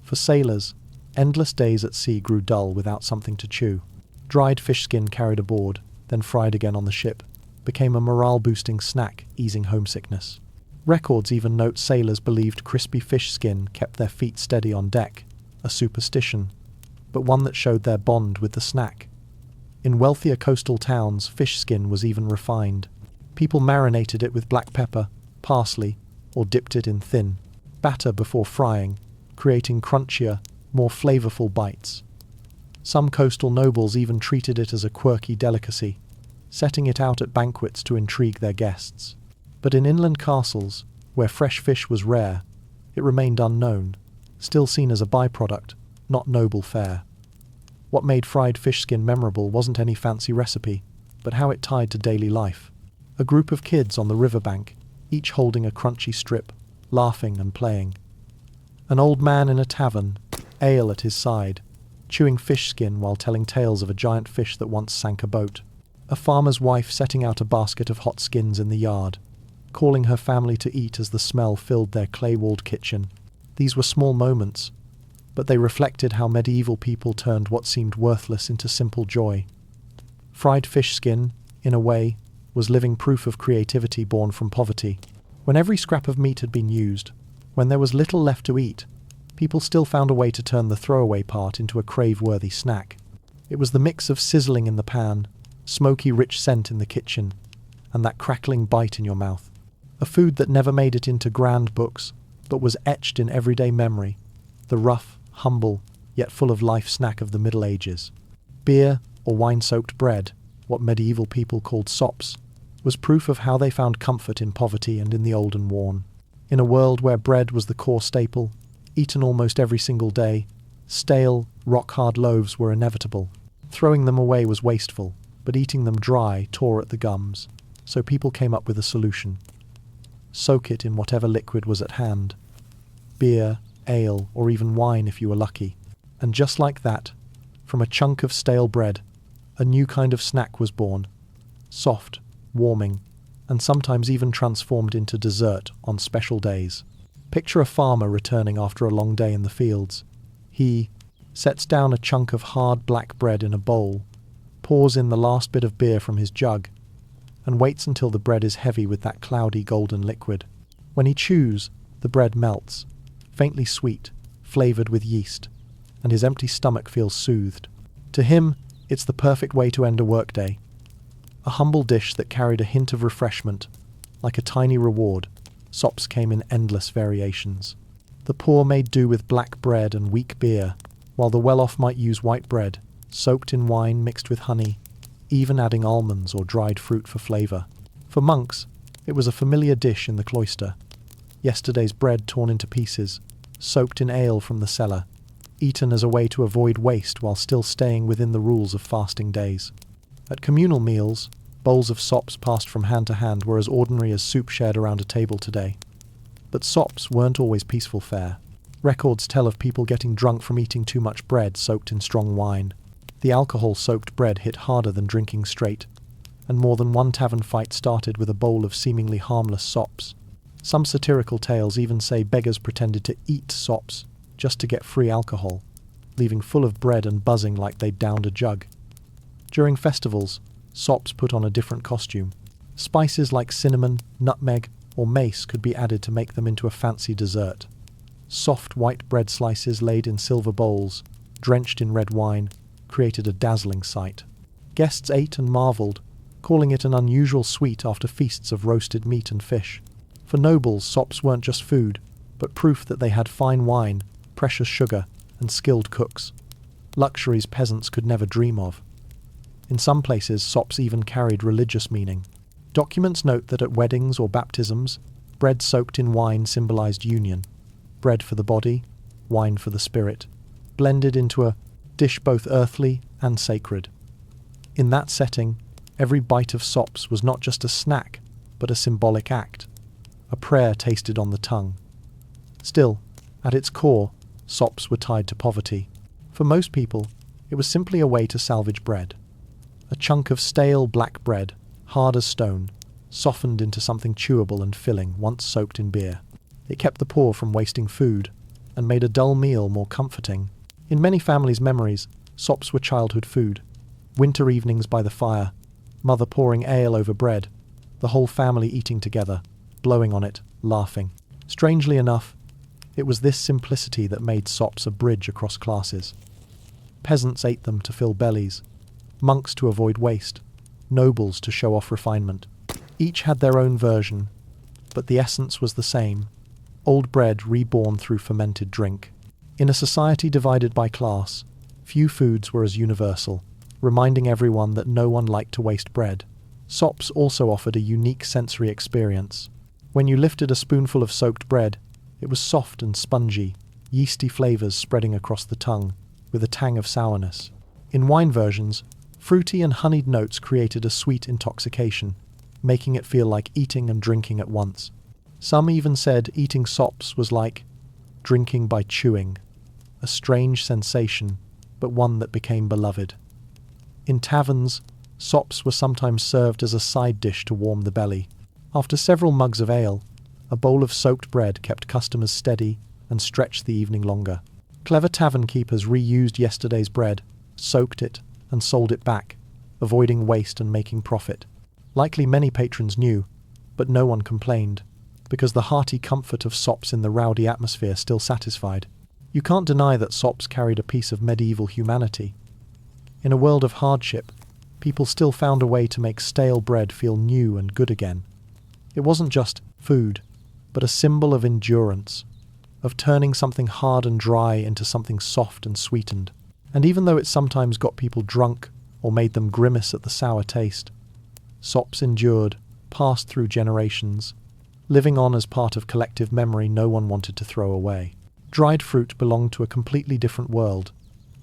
For sailors, endless days at sea grew dull without something to chew. Dried fish skin carried aboard, then fried again on the ship, became a morale-boosting snack, easing homesickness. Records even note sailors believed crispy fish skin kept their feet steady on deck, a superstition, but one that showed their bond with the snack. In wealthier coastal towns, fish skin was even refined. People marinated it with black pepper, parsley, or dipped it in thin batter before frying, creating crunchier, more flavorful bites. Some coastal nobles even treated it as a quirky delicacy, setting it out at banquets to intrigue their guests. But in inland castles, where fresh fish was rare, it remained unknown, still seen as a byproduct, not noble fare. What made fried fish skin memorable wasn't any fancy recipe, but how it tied to daily life. A group of kids on the riverbank, each holding a crunchy strip, laughing and playing. An old man in a tavern, ale at his side, chewing fish skin while telling tales of a giant fish that once sank a boat. A farmer's wife setting out a basket of hot skins in the yard, calling her family to eat as the smell filled their clay-walled kitchen. These were small moments, but they reflected how medieval people turned what seemed worthless into simple joy. Fried fish skin, in a way, was living proof of creativity born from poverty. When every scrap of meat had been used, when there was little left to eat, people still found a way to turn the throwaway part into a crave-worthy snack. It was the mix of sizzling in the pan, smoky rich scent in the kitchen, and that crackling bite in your mouth. A food that never made it into grand books, but was etched in everyday memory, the rough, humble, yet full of life snack of the Middle Ages. Beer, or wine-soaked bread, what medieval people called sops, was proof of how they found comfort in poverty and in the old and worn. In a world where bread was the core staple, eaten almost every single day, stale, rock-hard loaves were inevitable. Throwing them away was wasteful, but eating them dry tore at the gums, so people came up with a solution. Soak it in whatever liquid was at hand. Beer, ale, or even wine if you were lucky. And just like that, from a chunk of stale bread, a new kind of snack was born. Soft, warming, and sometimes even transformed into dessert on special days. Picture a farmer returning after a long day in the fields. He sets down a chunk of hard black bread in a bowl, pours in the last bit of beer from his jug, and waits until the bread is heavy with that cloudy golden liquid. When he chews, the bread melts, faintly sweet, flavoured with yeast, and his empty stomach feels soothed. To him, it's the perfect way to end a workday. A humble dish that carried a hint of refreshment, like a tiny reward, sops came in endless variations. The poor made do with black bread and weak beer, while the well-off might use white bread, soaked in wine mixed with honey, even adding almonds or dried fruit for flavour. For monks, it was a familiar dish in the cloister. Yesterday's bread torn into pieces, soaked in ale from the cellar, eaten as a way to avoid waste while still staying within the rules of fasting days. At communal meals, bowls of sops passed from hand to hand were as ordinary as soup shared around a table today. But sops weren't always peaceful fare. Records tell of people getting drunk from eating too much bread soaked in strong wine. The alcohol-soaked bread hit harder than drinking straight, and more than one tavern fight started with a bowl of seemingly harmless sops. Some satirical tales even say beggars pretended to eat sops just to get free alcohol, leaving full of bread and buzzing like they'd downed a jug. During festivals, sops put on a different costume. Spices like cinnamon, nutmeg, or mace could be added to make them into a fancy dessert. Soft white bread slices laid in silver bowls, drenched in red wine, created a dazzling sight. Guests ate and marvelled, calling it an unusual sweet after feasts of roasted meat and fish. For nobles, sops weren't just food, but proof that they had fine wine, precious sugar, and skilled cooks. Luxuries peasants could never dream of. In some places, sops even carried religious meaning. Documents note that at weddings or baptisms, bread soaked in wine symbolized union. Bread for the body, wine for the spirit, blended into a dish both earthly and sacred. In that setting, every bite of sops was not just a snack, but a symbolic act, a prayer tasted on the tongue. Still, at its core, sops were tied to poverty. For most people, it was simply a way to salvage bread. A chunk of stale black bread, hard as stone, softened into something chewable and filling once soaked in beer. It kept the poor from wasting food, and made a dull meal more comforting. In many families' memories, sops were childhood food. Winter evenings by the fire, mother pouring ale over bread, the whole family eating together, blowing on it, laughing. Strangely enough, it was this simplicity that made sops a bridge across classes. Peasants ate them to fill bellies, monks to avoid waste, nobles to show off refinement. Each had their own version, but the essence was the same: old bread reborn through fermented drink. In a society divided by class, few foods were as universal, reminding everyone that no one liked to waste bread. Sops also offered a unique sensory experience. When you lifted a spoonful of soaked bread, it was soft and spongy, yeasty flavors spreading across the tongue, with a tang of sourness. In wine versions, fruity and honeyed notes created a sweet intoxication, making it feel like eating and drinking at once. Some even said eating sops was like drinking by chewing, a strange sensation, but one that became beloved. In taverns, sops were sometimes served as a side dish to warm the belly. After several mugs of ale, a bowl of soaked bread kept customers steady and stretched the evening longer. Clever tavern keepers reused yesterday's bread, soaked it, and sold it back, avoiding waste and making profit. Likely many patrons knew, but no one complained, because the hearty comfort of sops in the rowdy atmosphere still satisfied. You can't deny that sops carried a piece of medieval humanity. In a world of hardship, people still found a way to make stale bread feel new and good again. It wasn't just food, but a symbol of endurance, of turning something hard and dry into something soft and sweetened. And even though it sometimes got people drunk or made them grimace at the sour taste, sops endured, passed through generations, living on as part of collective memory no one wanted to throw away. Dried fruit belonged to a completely different world,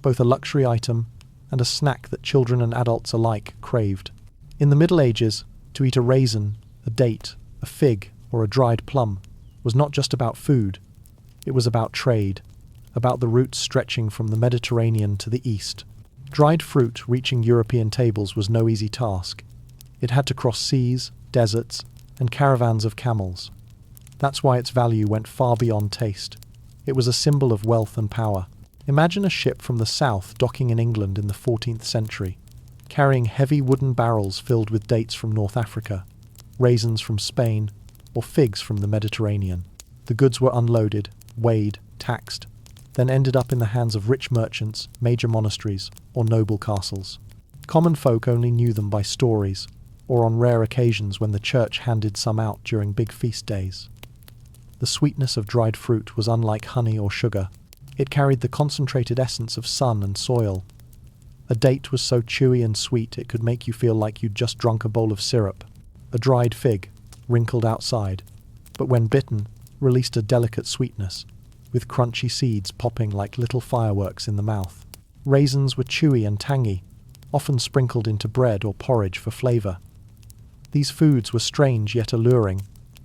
both a luxury item and a snack that children and adults alike craved. In the Middle Ages, to eat a raisin, a date, a fig, or a dried plum was not just about food. It was about trade, about the routes stretching from the Mediterranean to the east. Dried fruit reaching European tables was no easy task. It had to cross seas, deserts, and caravans of camels. That's why its value went far beyond taste. It was a symbol of wealth and power. Imagine a ship from the south docking in England in the 14th century, carrying heavy wooden barrels filled with dates from North Africa, raisins from Spain, or figs from the Mediterranean. The goods were unloaded, weighed, taxed, then ended up in the hands of rich merchants, major monasteries, or noble castles. Common folk only knew them by stories, or on rare occasions when the church handed some out during big feast days. The sweetness of dried fruit was unlike honey or sugar. It carried the concentrated essence of sun and soil. A date was so chewy and sweet it could make you feel like you'd just drunk a bowl of syrup. A dried fig, wrinkled outside, but when bitten, released a delicate sweetness, with crunchy seeds popping like little fireworks in the mouth. Raisins were chewy and tangy, often sprinkled into bread or porridge for flavor. These foods were strange yet alluring,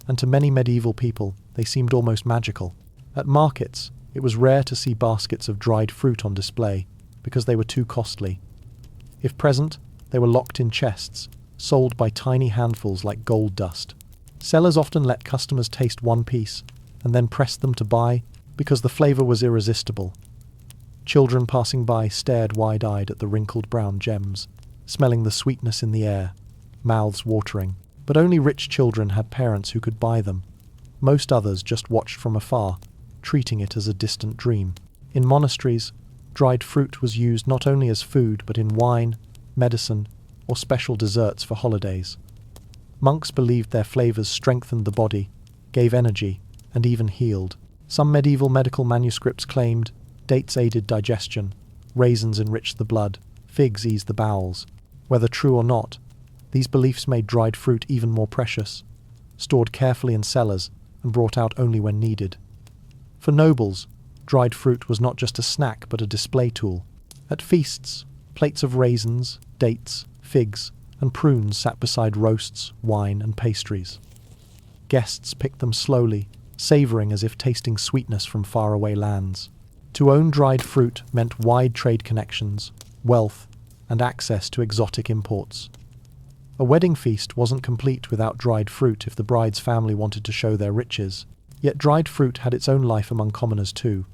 and to many medieval people they seemed almost magical. At markets, it was rare to see baskets of dried fruit on display, because they were too costly. If present, they were locked in chests, sold by tiny handfuls like gold dust. Sellers often let customers taste one piece, and then pressed them to buy, because the flavor was irresistible. Children passing by stared wide-eyed at the wrinkled brown gems, smelling the sweetness in the air, mouths watering. But only rich children had parents who could buy them. Most others just watched from afar, treating it as a distant dream. In monasteries, dried fruit was used not only as food but in wine, medicine, or special desserts for holidays. Monks believed their flavors strengthened the body, gave energy, and even healed. Some medieval medical manuscripts claimed dates aided digestion, raisins enriched the blood, figs eased the bowels. Whether true or not, these beliefs made dried fruit even more precious, stored carefully in cellars and brought out only when needed. For nobles, dried fruit was not just a snack but a display tool. At feasts, plates of raisins, dates, figs, and prunes sat beside roasts, wine, and pastries. Guests picked them slowly, savoring as if tasting sweetness from faraway lands. To own dried fruit meant wide trade connections, wealth, and access to exotic imports. A wedding feast wasn't complete without dried fruit if the bride's family wanted to show their riches. Yet dried fruit had its own life among commoners too.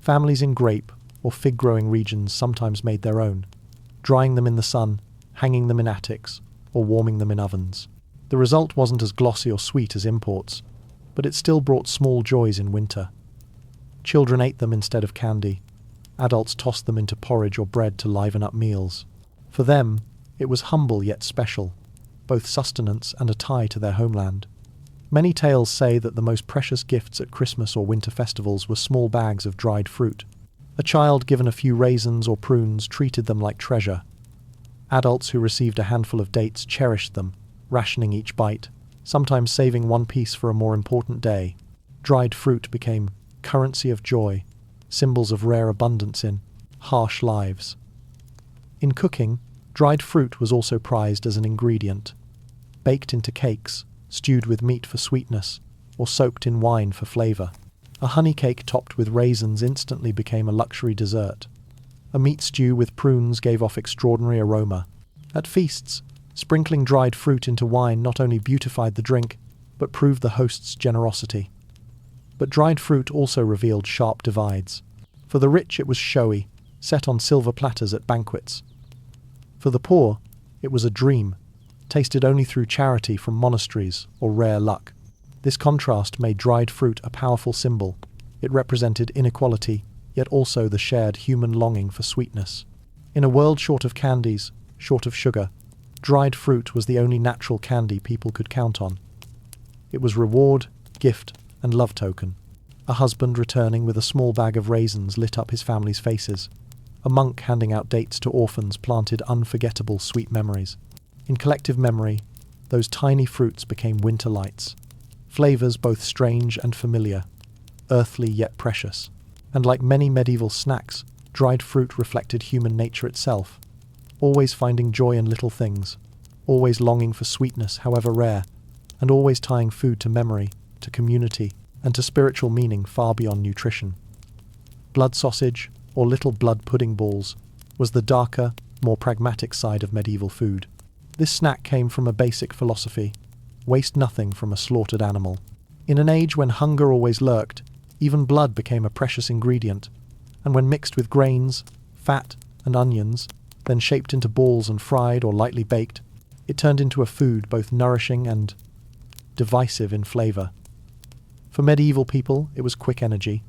Families in grape or fig-growing regions sometimes made their own, drying them in the sun, hanging them in attics, or warming them in ovens. The result wasn't as glossy or sweet as imports, but it still brought small joys in winter. Children ate them instead of candy. Adults tossed them into porridge or bread to liven up meals. For them, it was humble yet special, both sustenance and a tie to their homeland. Many tales say that the most precious gifts at Christmas or winter festivals were small bags of dried fruit. A child given a few raisins or prunes treated them like treasure. Adults who received a handful of dates cherished them, rationing each bite, sometimes saving one piece for a more important day. Dried fruit became currency of joy, symbols of rare abundance in harsh lives. In cooking, dried fruit was also prized as an ingredient. Baked into cakes, stewed with meat for sweetness, or soaked in wine for flavor. A honey cake topped with raisins instantly became a luxury dessert. A meat stew with prunes gave off extraordinary aroma. At feasts, sprinkling dried fruit into wine not only beautified the drink, but proved the host's generosity. But dried fruit also revealed sharp divides. For the rich it was showy, set on silver platters at banquets. For the poor, it was a dream, tasted only through charity from monasteries or rare luck. This contrast made dried fruit a powerful symbol. It represented inequality, yet also the shared human longing for sweetness. In a world short of candies, short of sugar, dried fruit was the only natural candy people could count on. It was reward, gift, and love token. A husband returning with a small bag of raisins lit up his family's faces. A monk handing out dates to orphans planted unforgettable sweet memories. In collective memory, those tiny fruits became winter lights. Flavors both strange and familiar, earthly yet precious. And like many medieval snacks, dried fruit reflected human nature itself, always finding joy in little things, always longing for sweetness however rare, and always tying food to memory, to community, and to spiritual meaning far beyond nutrition. Blood sausage, or little blood pudding balls, was the darker, more pragmatic side of medieval food. This snack came from a basic philosophy: waste nothing from a slaughtered animal. In an age when hunger always lurked, even blood became a precious ingredient, and when mixed with grains, fat, and onions, then shaped into balls and fried or lightly baked, it turned into a food both nourishing and divisive in flavor. For medieval people, it was quick energy.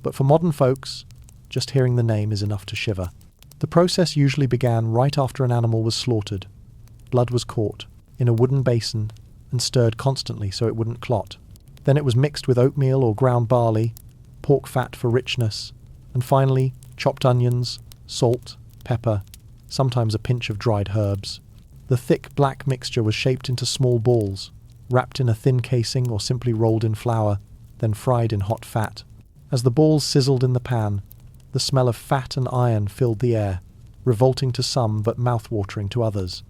But for modern folks, just hearing the name is enough to shiver. The process usually began right after an animal was slaughtered. Blood was caught in a wooden basin and stirred constantly so it wouldn't clot. Then it was mixed with oatmeal or ground barley, pork fat for richness, and finally chopped onions, salt, pepper, sometimes a pinch of dried herbs. The thick black mixture was shaped into small balls, wrapped in a thin casing or simply rolled in flour, then fried in hot fat. As the balls sizzled in the pan, the smell of fat and iron filled the air, revolting to some but mouth-watering to others.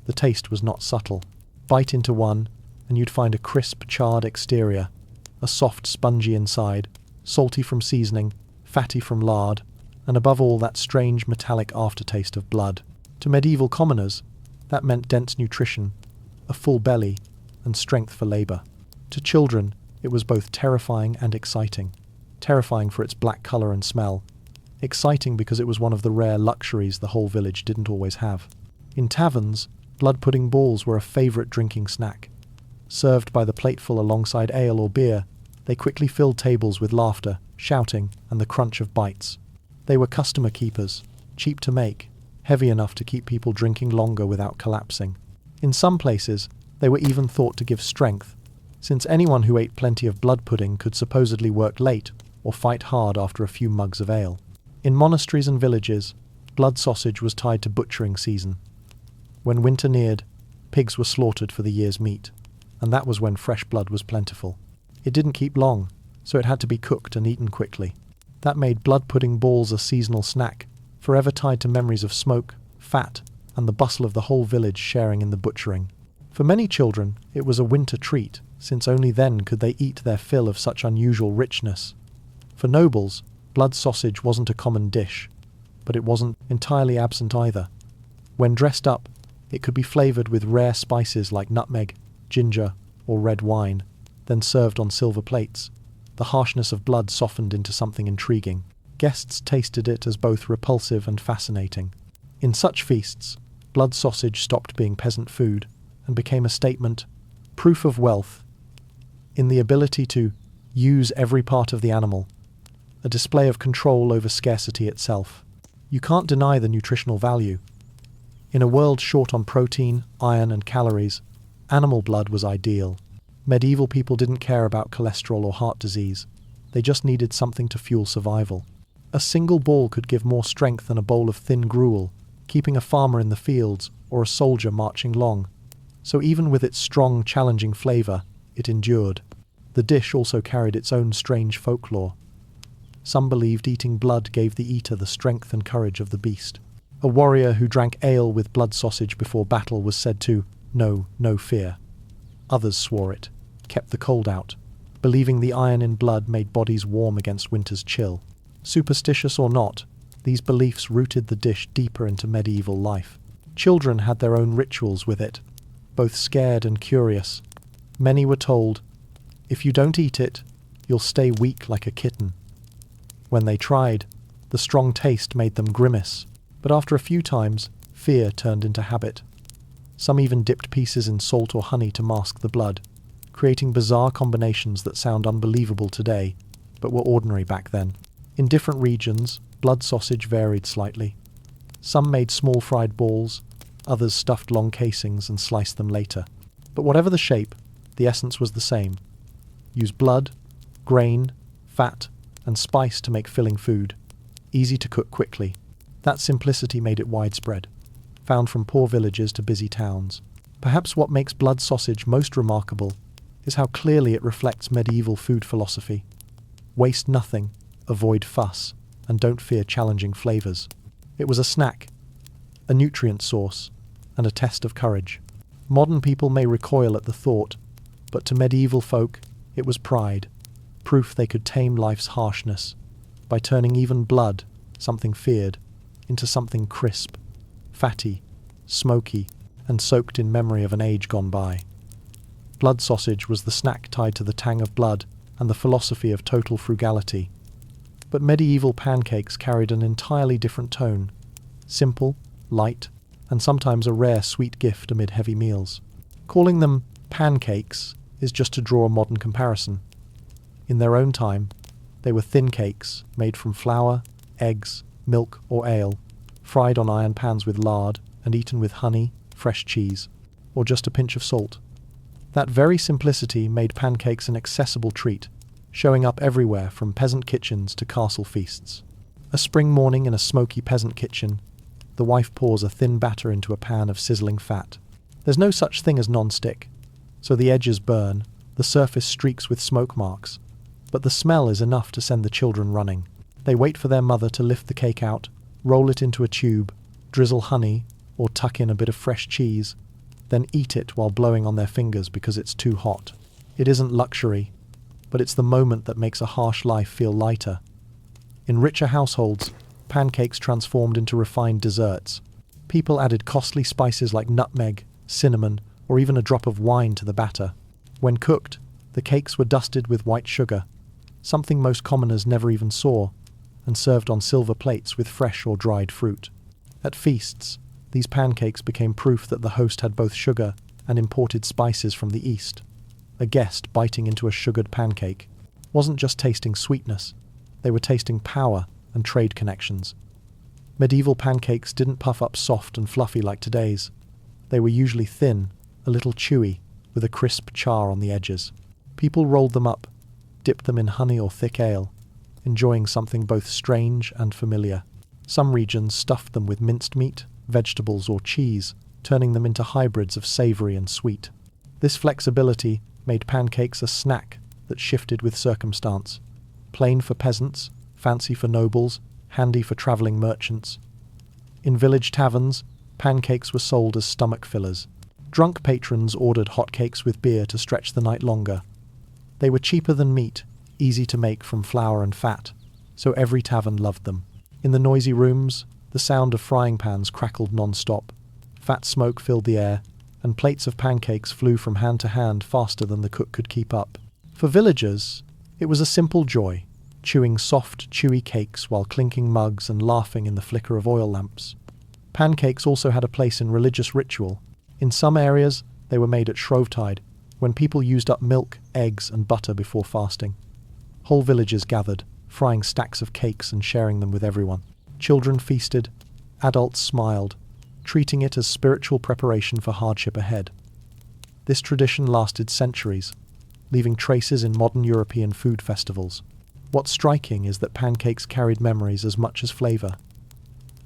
The taste was not subtle. Bite into one, and you'd find a crisp, charred exterior, a soft, spongy inside, salty from seasoning, fatty from lard, and above all that strange metallic aftertaste of blood. To medieval commoners, that meant dense nutrition, a full belly, and strength for labour. To children, it was both terrifying and exciting. Terrifying for its black colour and smell. Exciting because it was one of the rare luxuries the whole village didn't always have. In taverns, blood pudding balls were a favourite drinking snack. Served by the plateful alongside ale or beer, they quickly filled tables with laughter, shouting, and the crunch of bites. They were customer keepers, cheap to make, heavy enough to keep people drinking longer without collapsing. In some places, they were even thought to give strength, since anyone who ate plenty of blood pudding could supposedly work late or fight hard after a few mugs of ale. In monasteries and villages, blood sausage was tied to butchering season. When winter neared, pigs were slaughtered for the year's meat, and that was when fresh blood was plentiful. It didn't keep long, so it had to be cooked and eaten quickly. That made blood pudding balls a seasonal snack, forever tied to memories of smoke, fat, and the bustle of the whole village sharing in the butchering. For many children, it was a winter treat, since only then could they eat their fill of such unusual richness. For nobles, blood sausage wasn't a common dish, but it wasn't entirely absent either. When dressed up, it could be flavoured with rare spices like nutmeg, ginger, or red wine, then served on silver plates. The harshness of blood softened into something intriguing. Guests tasted it as both repulsive and fascinating. In such feasts, blood sausage stopped being peasant food and became a statement, proof of wealth, in the ability to use every part of the animal, a display of control over scarcity itself. You can't deny the nutritional value. In a world short on protein, iron, and calories, animal blood was ideal. Medieval people didn't care about cholesterol or heart disease. They just needed something to fuel survival. A single ball could give more strength than a bowl of thin gruel, keeping a farmer in the fields or a soldier marching long. So even with its strong, challenging flavour, it endured. The dish also carried its own strange folklore. Some believed eating blood gave the eater the strength and courage of the beast. A warrior who drank ale with blood sausage before battle was said to know no fear. Others swore it, kept the cold out, believing the iron in blood made bodies warm against winter's chill. Superstitious or not, these beliefs rooted the dish deeper into medieval life. Children had their own rituals with it, both scared and curious. Many were told, if you don't eat it, you'll stay weak like a kitten. When they tried, the strong taste made them grimace, but after a few times, fear turned into habit. Some even dipped pieces in salt or honey to mask the blood, creating bizarre combinations that sound unbelievable today, but were ordinary back then. In different regions, blood sausage varied slightly. Some made small fried balls, others stuffed long casings and sliced them later. But whatever the shape, the essence was the same. Use blood, grain, fat, and spice to make filling food, easy to cook quickly. That simplicity made it widespread, found from poor villages to busy towns. Perhaps what makes blood sausage most remarkable is how clearly it reflects medieval food philosophy. Waste nothing, avoid fuss, and don't fear challenging flavours. It was a snack, a nutrient source, and a test of courage. Modern people may recoil at the thought, but to medieval folk, it was pride, proof they could tame life's harshness by turning even blood, something feared, into something crisp, fatty, smoky, and soaked in memory of an age gone by. Blood sausage was the snack tied to the tang of blood and the philosophy of total frugality. But medieval pancakes carried an entirely different tone, simple, light, and sometimes a rare sweet gift amid heavy meals. Calling them pancakes is just to draw a modern comparison. In their own time, They were thin cakes, made from flour, eggs, milk, or ale, fried on iron pans with lard, and eaten with honey, fresh cheese, or just a pinch of salt. That very simplicity made pancakes an accessible treat, showing up everywhere from peasant kitchens to castle feasts. A spring morning in a smoky peasant kitchen, the wife pours a thin batter into a pan of sizzling fat. There's no such thing as non-stick, so the edges burn, the surface streaks with smoke marks, but the smell is enough to send the children running. They wait for their mother to lift the cake out, roll it into a tube, drizzle honey, or tuck in a bit of fresh cheese, then eat it while blowing on their fingers because it's too hot. It isn't luxury, but it's the moment that makes a harsh life feel lighter. In richer households, pancakes transformed into refined desserts. People added costly spices like nutmeg, cinnamon, or even a drop of wine to the batter. When cooked, the cakes were dusted with white sugar, something most commoners never even saw, and served on silver plates with fresh or dried fruit. At feasts, these pancakes became proof that the host had both sugar and imported spices from the East. A guest biting into a sugared pancake wasn't just tasting sweetness, they were tasting power and trade connections. Medieval pancakes didn't puff up soft and fluffy like today's. They were usually thin, a little chewy, with a crisp char on the edges. People rolled them up, dipped them in honey or thick ale, enjoying something both strange and familiar. Some regions stuffed them with minced meat, vegetables, or cheese, turning them into hybrids of savory and sweet. This flexibility made pancakes a snack that shifted with circumstance. Plain for peasants, fancy for nobles, handy for travelling merchants. In village taverns, pancakes were sold as stomach fillers. Drunk patrons ordered hotcakes with beer to stretch the night longer. They were cheaper than meat, easy to make from flour and fat, so every tavern loved them. In the noisy rooms, the sound of frying pans crackled non-stop. Fat smoke filled the air, and plates of pancakes flew from hand to hand faster than the cook could keep up. For villagers, it was a simple joy, chewing soft, chewy cakes while clinking mugs and laughing in the flicker of oil lamps. Pancakes also had a place in religious ritual. In some areas, they were made at Shrovetide, when people used up milk, eggs, and butter before fasting. Whole villages gathered, frying stacks of cakes and sharing them with everyone. Children feasted, adults smiled, treating it as spiritual preparation for hardship ahead. This tradition lasted centuries, leaving traces in modern European food festivals. What's striking is that pancakes carried memories as much as flavour.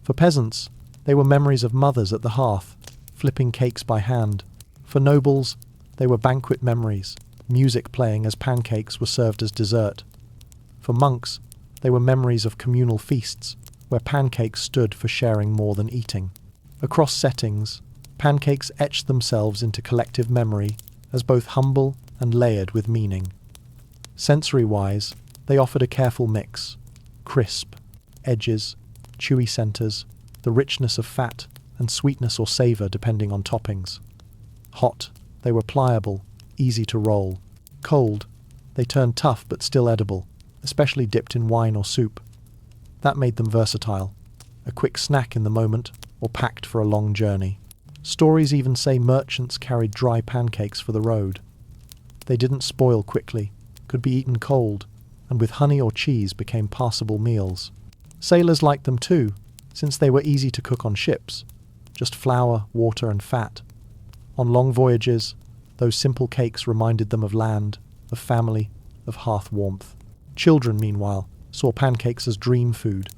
For peasants, they were memories of mothers at the hearth, flipping cakes by hand. For nobles, they were banquet memories, music playing as pancakes were served as dessert. For monks, they were memories of communal feasts, where pancakes stood for sharing more than eating. Across settings, pancakes etched themselves into collective memory as both humble and layered with meaning. Sensory-wise, they offered a careful mix: crisp, edges, chewy centers, the richness of fat, and sweetness or savor depending on toppings. Hot, they were pliable, easy to roll. Cold, they turned tough but still edible, especially dipped in wine or soup. That made them versatile, a quick snack in the moment or packed for a long journey. Stories even say merchants carried dry pancakes for the road. They didn't spoil quickly, could be eaten cold, and with honey or cheese became passable meals. Sailors liked them too, since they were easy to cook on ships, just flour, water, and fat. On long voyages, those simple cakes reminded them of land, of family, of hearth warmth. Children, meanwhile, saw pancakes as dream food.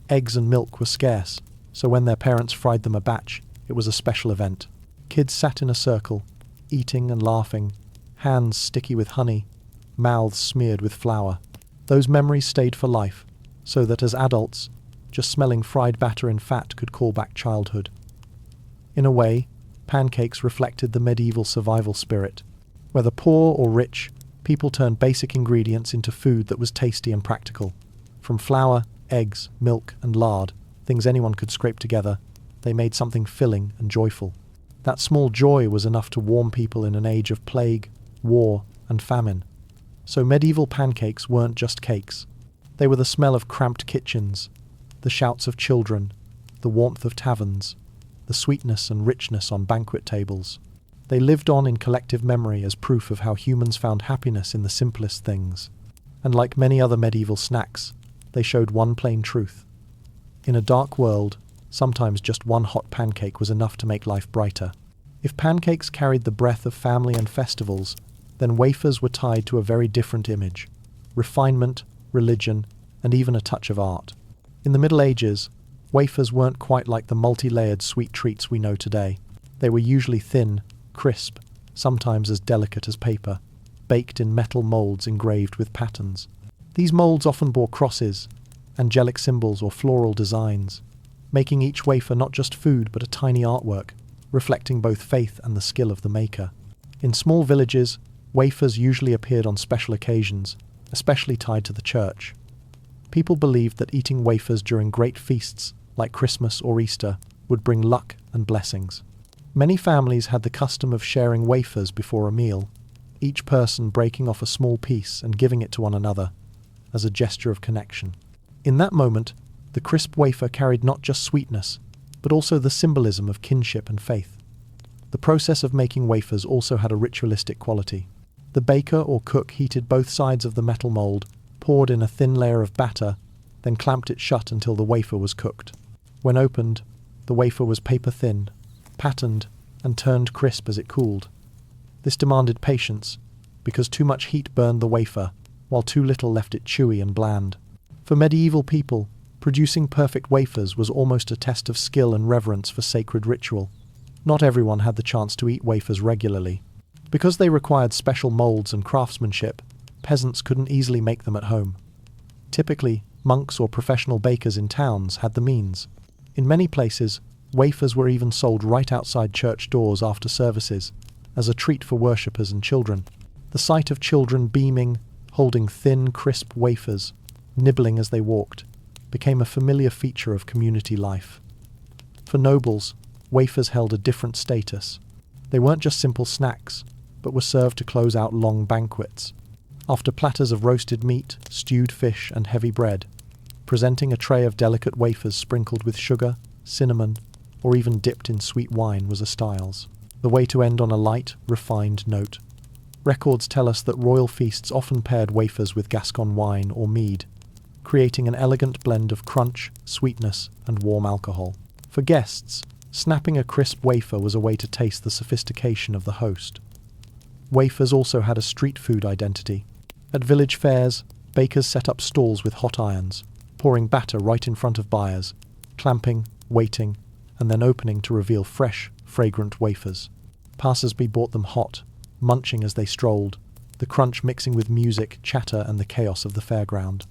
Eggs and milk were scarce, so when their parents fried them a batch, it was a special event. Kids sat in a circle, eating and laughing, hands sticky with honey, mouths smeared with flour. Those memories stayed for life, so that as adults, just smelling fried batter in fat could call back childhood. In a way, pancakes reflected the medieval survival spirit. Whether poor or rich, people turned basic ingredients into food that was tasty and practical. From flour, eggs, milk, and lard, things anyone could scrape together, they made something filling and joyful. That small joy was enough to warm people in an age of plague, war, and famine. So medieval pancakes weren't just cakes. They were the smell of cramped kitchens, the shouts of children, the warmth of taverns, the sweetness and richness on banquet tables. They lived on in collective memory as proof of how humans found happiness in the simplest things. And like many other medieval snacks, they showed one plain truth. In a dark world, sometimes just one hot pancake was enough to make life brighter. If pancakes carried the breath of family and festivals, then wafers were tied to a very different image: refinement, religion, and even a touch of art. In the Middle Ages, wafers weren't quite like the multi-layered sweet treats we know today. They were usually thin, crisp, sometimes as delicate as paper, baked in metal molds engraved with patterns. These molds often bore crosses, angelic symbols or floral designs, making each wafer not just food but a tiny artwork, reflecting both faith and the skill of the maker. In small villages, wafers usually appeared on special occasions, especially tied to the church. People believed that eating wafers during great feasts, like Christmas or Easter, would bring luck and blessings. Many families had the custom of sharing wafers before a meal, each person breaking off a small piece and giving it to one another, as a gesture of connection. In that moment, the crisp wafer carried not just sweetness, but also the symbolism of kinship and faith. The process of making wafers also had a ritualistic quality. The baker or cook heated both sides of the metal mold, poured in a thin layer of batter, then clamped it shut until the wafer was cooked. When opened, the wafer was paper thin, patterned, and turned crisp as it cooled. This demanded patience, because too much heat burned the wafer, while too little left it chewy and bland. For medieval people, producing perfect wafers was almost a test of skill and reverence for sacred ritual. Not everyone had the chance to eat wafers regularly. Because they required special molds and craftsmanship, peasants couldn't easily make them at home. Typically, monks or professional bakers in towns had the means. In many places, wafers were even sold right outside church doors after services, as a treat for worshippers and children. The sight of children beaming, holding thin, crisp wafers, nibbling as they walked, became a familiar feature of community life. For nobles, wafers held a different status. They weren't just simple snacks, but were served to close out long banquets. After platters of roasted meat, stewed fish, and heavy bread, presenting a tray of delicate wafers sprinkled with sugar, cinnamon, or even dipped in sweet wine was a styles. The way to end on a light, refined note. Records tell us that royal feasts often paired wafers with Gascon wine or mead, creating an elegant blend of crunch, sweetness, and warm alcohol. For guests, snapping a crisp wafer was a way to taste the sophistication of the host. Wafers also had a street food identity. At village fairs, bakers set up stalls with hot irons, pouring batter right in front of buyers, clamping, waiting, and then opening to reveal fresh, fragrant wafers. Passers-by bought them hot, munching as they strolled, the crunch mixing with music, chatter, and the chaos of the fairground.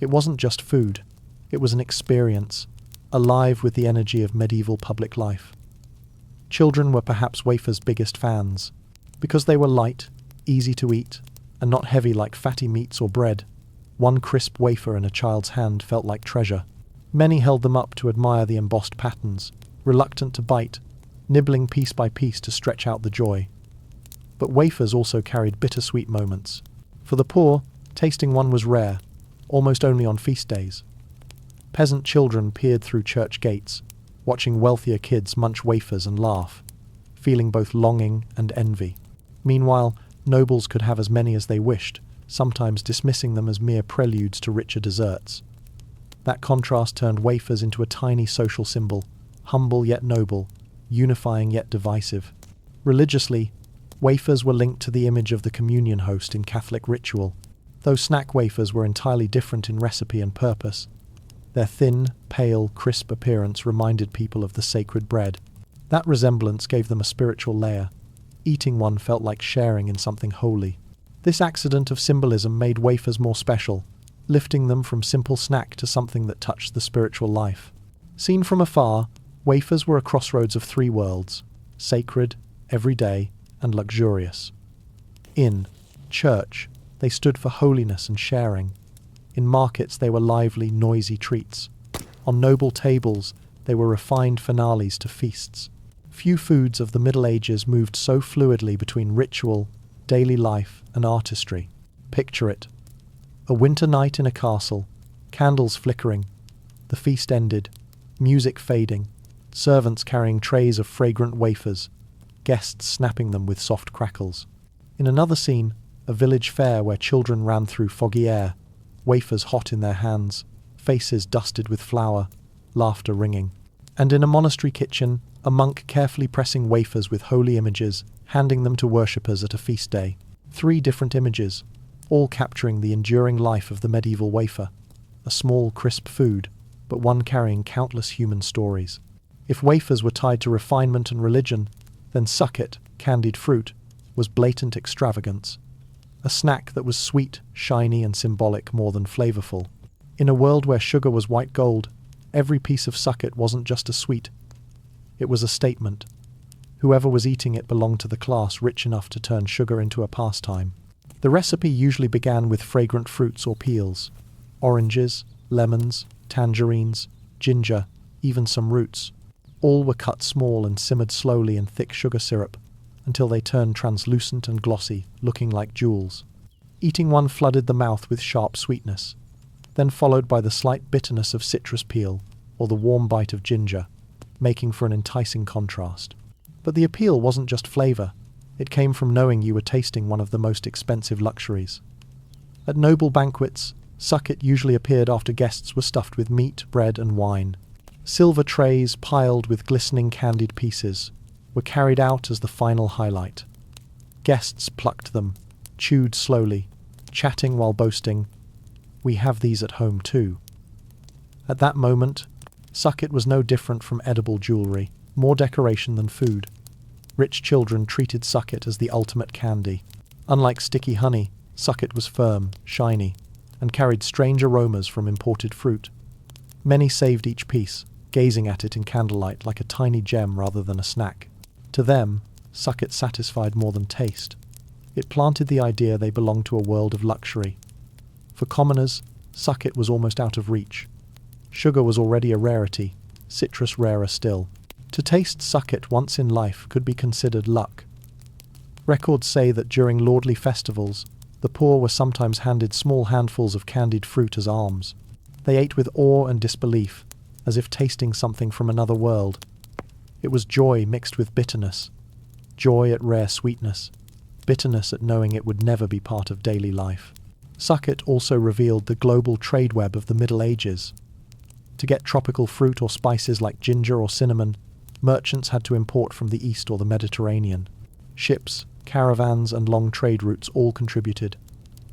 It wasn't just food, it was an experience, alive with the energy of medieval public life. Children were perhaps wafers' biggest fans, because they were light, easy to eat, and not heavy like fatty meats or bread. One crisp wafer in a child's hand felt like treasure. Many held them up to admire the embossed patterns, reluctant to bite, nibbling piece by piece to stretch out the joy. But wafers also carried bittersweet moments. For the poor, tasting one was rare, almost only on feast days. Peasant children peered through church gates, watching wealthier kids munch wafers and laugh, feeling both longing and envy. Meanwhile, nobles could have as many as they wished, sometimes dismissing them as mere preludes to richer desserts. That contrast turned wafers into a tiny social symbol, humble yet noble, unifying yet divisive. Religiously, wafers were linked to the image of the communion host in Catholic ritual, though snack wafers were entirely different in recipe and purpose. Their thin, pale, crisp appearance reminded people of the sacred bread. That resemblance gave them a spiritual layer. Eating one felt like sharing in something holy. This accident of symbolism made wafers more special, lifting them from simple snack to something that touched the spiritual life. Seen from afar, wafers were a crossroads of three worlds: sacred, everyday, and luxurious. In church, they stood for holiness and sharing. In markets, they were lively, noisy treats. On noble tables, they were refined finales to feasts. Few foods of the Middle Ages moved so fluidly between ritual, daily life, and artistry. Picture it. A winter night in a castle, candles flickering, the feast ended, music fading, servants carrying trays of fragrant wafers, guests snapping them with soft crackles. In another scene, a village fair where children ran through foggy air, wafers hot in their hands, faces dusted with flour, laughter ringing. And in a monastery kitchen, a monk carefully pressing wafers with holy images, handing them to worshippers at a feast day. 3 different images, all capturing the enduring life of the medieval wafer. A small, crisp food, but one carrying countless human stories. If wafers were tied to refinement and religion, then succoth, candied fruit, was blatant extravagance. A snack that was sweet, shiny, and symbolic more than flavorful. In a world where sugar was white gold, every piece of succoth wasn't just a sweet. It was a statement. Whoever was eating it belonged to the class rich enough to turn sugar into a pastime. The recipe usually began with fragrant fruits or peels. Oranges, lemons, tangerines, ginger, even some roots. All were cut small and simmered slowly in thick sugar syrup until they turned translucent and glossy, looking like jewels. Eating one flooded the mouth with sharp sweetness, then followed by the slight bitterness of citrus peel or the warm bite of ginger, making for an enticing contrast. But the appeal wasn't just flavor. It came from knowing you were tasting one of the most expensive luxuries. At noble banquets, succoth usually appeared after guests were stuffed with meat, bread, and wine. Silver trays piled with glistening candied pieces were carried out as the final highlight. Guests plucked them, chewed slowly, chatting while boasting, "We have these at home too." At that moment, succoth was no different from edible jewelry, more decoration than food. Rich children treated succoth as the ultimate candy. Unlike sticky honey, succoth was firm, shiny, and carried strange aromas from imported fruit. Many saved each piece, gazing at it in candlelight like a tiny gem rather than a snack. To them, succoth satisfied more than taste. It planted the idea they belonged to a world of luxury. For commoners, succoth was almost out of reach. Sugar was already a rarity, citrus rarer still. To taste succoth once in life could be considered luck. Records say that during lordly festivals, the poor were sometimes handed small handfuls of candied fruit as alms. They ate with awe and disbelief, as if tasting something from another world. It was joy mixed with bitterness. Joy at rare sweetness. Bitterness at knowing it would never be part of daily life. Succoth also revealed the global trade web of the Middle Ages. To get tropical fruit or spices like ginger or cinnamon, merchants had to import from the East or the Mediterranean. Ships, caravans, and long trade routes all contributed.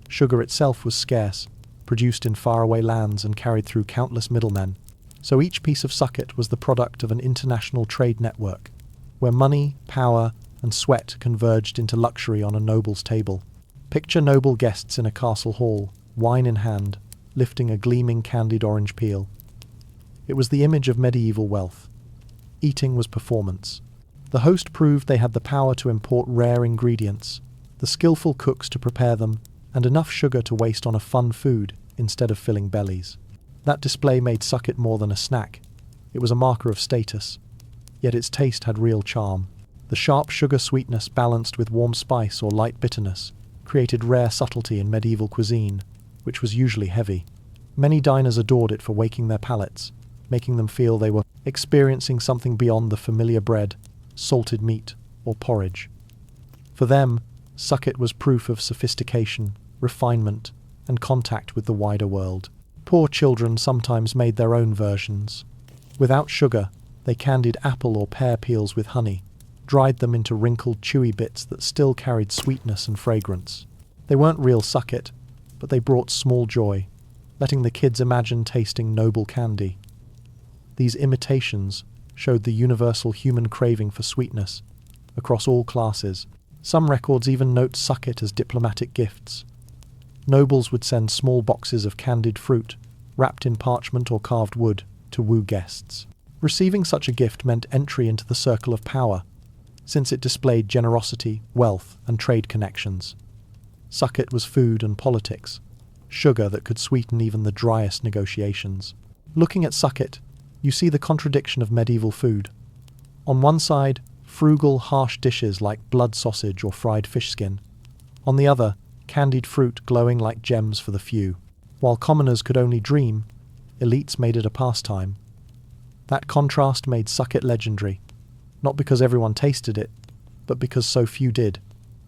Sugar itself was scarce, produced in faraway lands and carried through countless middlemen. So each piece of succoth was the product of an international trade network, where money, power, and sweat converged into luxury on a noble's table. Picture noble guests in a castle hall, wine in hand, lifting a gleaming candied orange peel. It was the image of medieval wealth. Eating was performance. The host proved they had the power to import rare ingredients, the skillful cooks to prepare them, and enough sugar to waste on a fun food instead of filling bellies. That display made succoth more than a snack. It was a marker of status. Yet its taste had real charm. The sharp sugar sweetness balanced with warm spice or light bitterness created rare subtlety in medieval cuisine, which was usually heavy. Many diners adored it for waking their palates, making them feel they were experiencing something beyond the familiar bread, salted meat, or porridge. For them, succoth was proof of sophistication, refinement, and contact with the wider world. Poor children sometimes made their own versions. Without sugar, they candied apple or pear peels with honey, dried them into wrinkled, chewy bits that still carried sweetness and fragrance. They weren't real succoth, but they brought small joy, letting the kids imagine tasting noble candy. These imitations showed the universal human craving for sweetness across all classes. Some records even note succoth as diplomatic gifts. Nobles would send small boxes of candied fruit, wrapped in parchment or carved wood, to woo guests. Receiving such a gift meant entry into the circle of power, since it displayed generosity, wealth, and trade connections. Succoth was food and politics, sugar that could sweeten even the driest negotiations. Looking at succoth, you see the contradiction of medieval food. On one side, frugal, harsh dishes like blood sausage or fried fish skin. On the other, candied fruit glowing like gems for the few. While commoners could only dream, elites made it a pastime. That contrast made succoth legendary, not because everyone tasted it, but because so few did.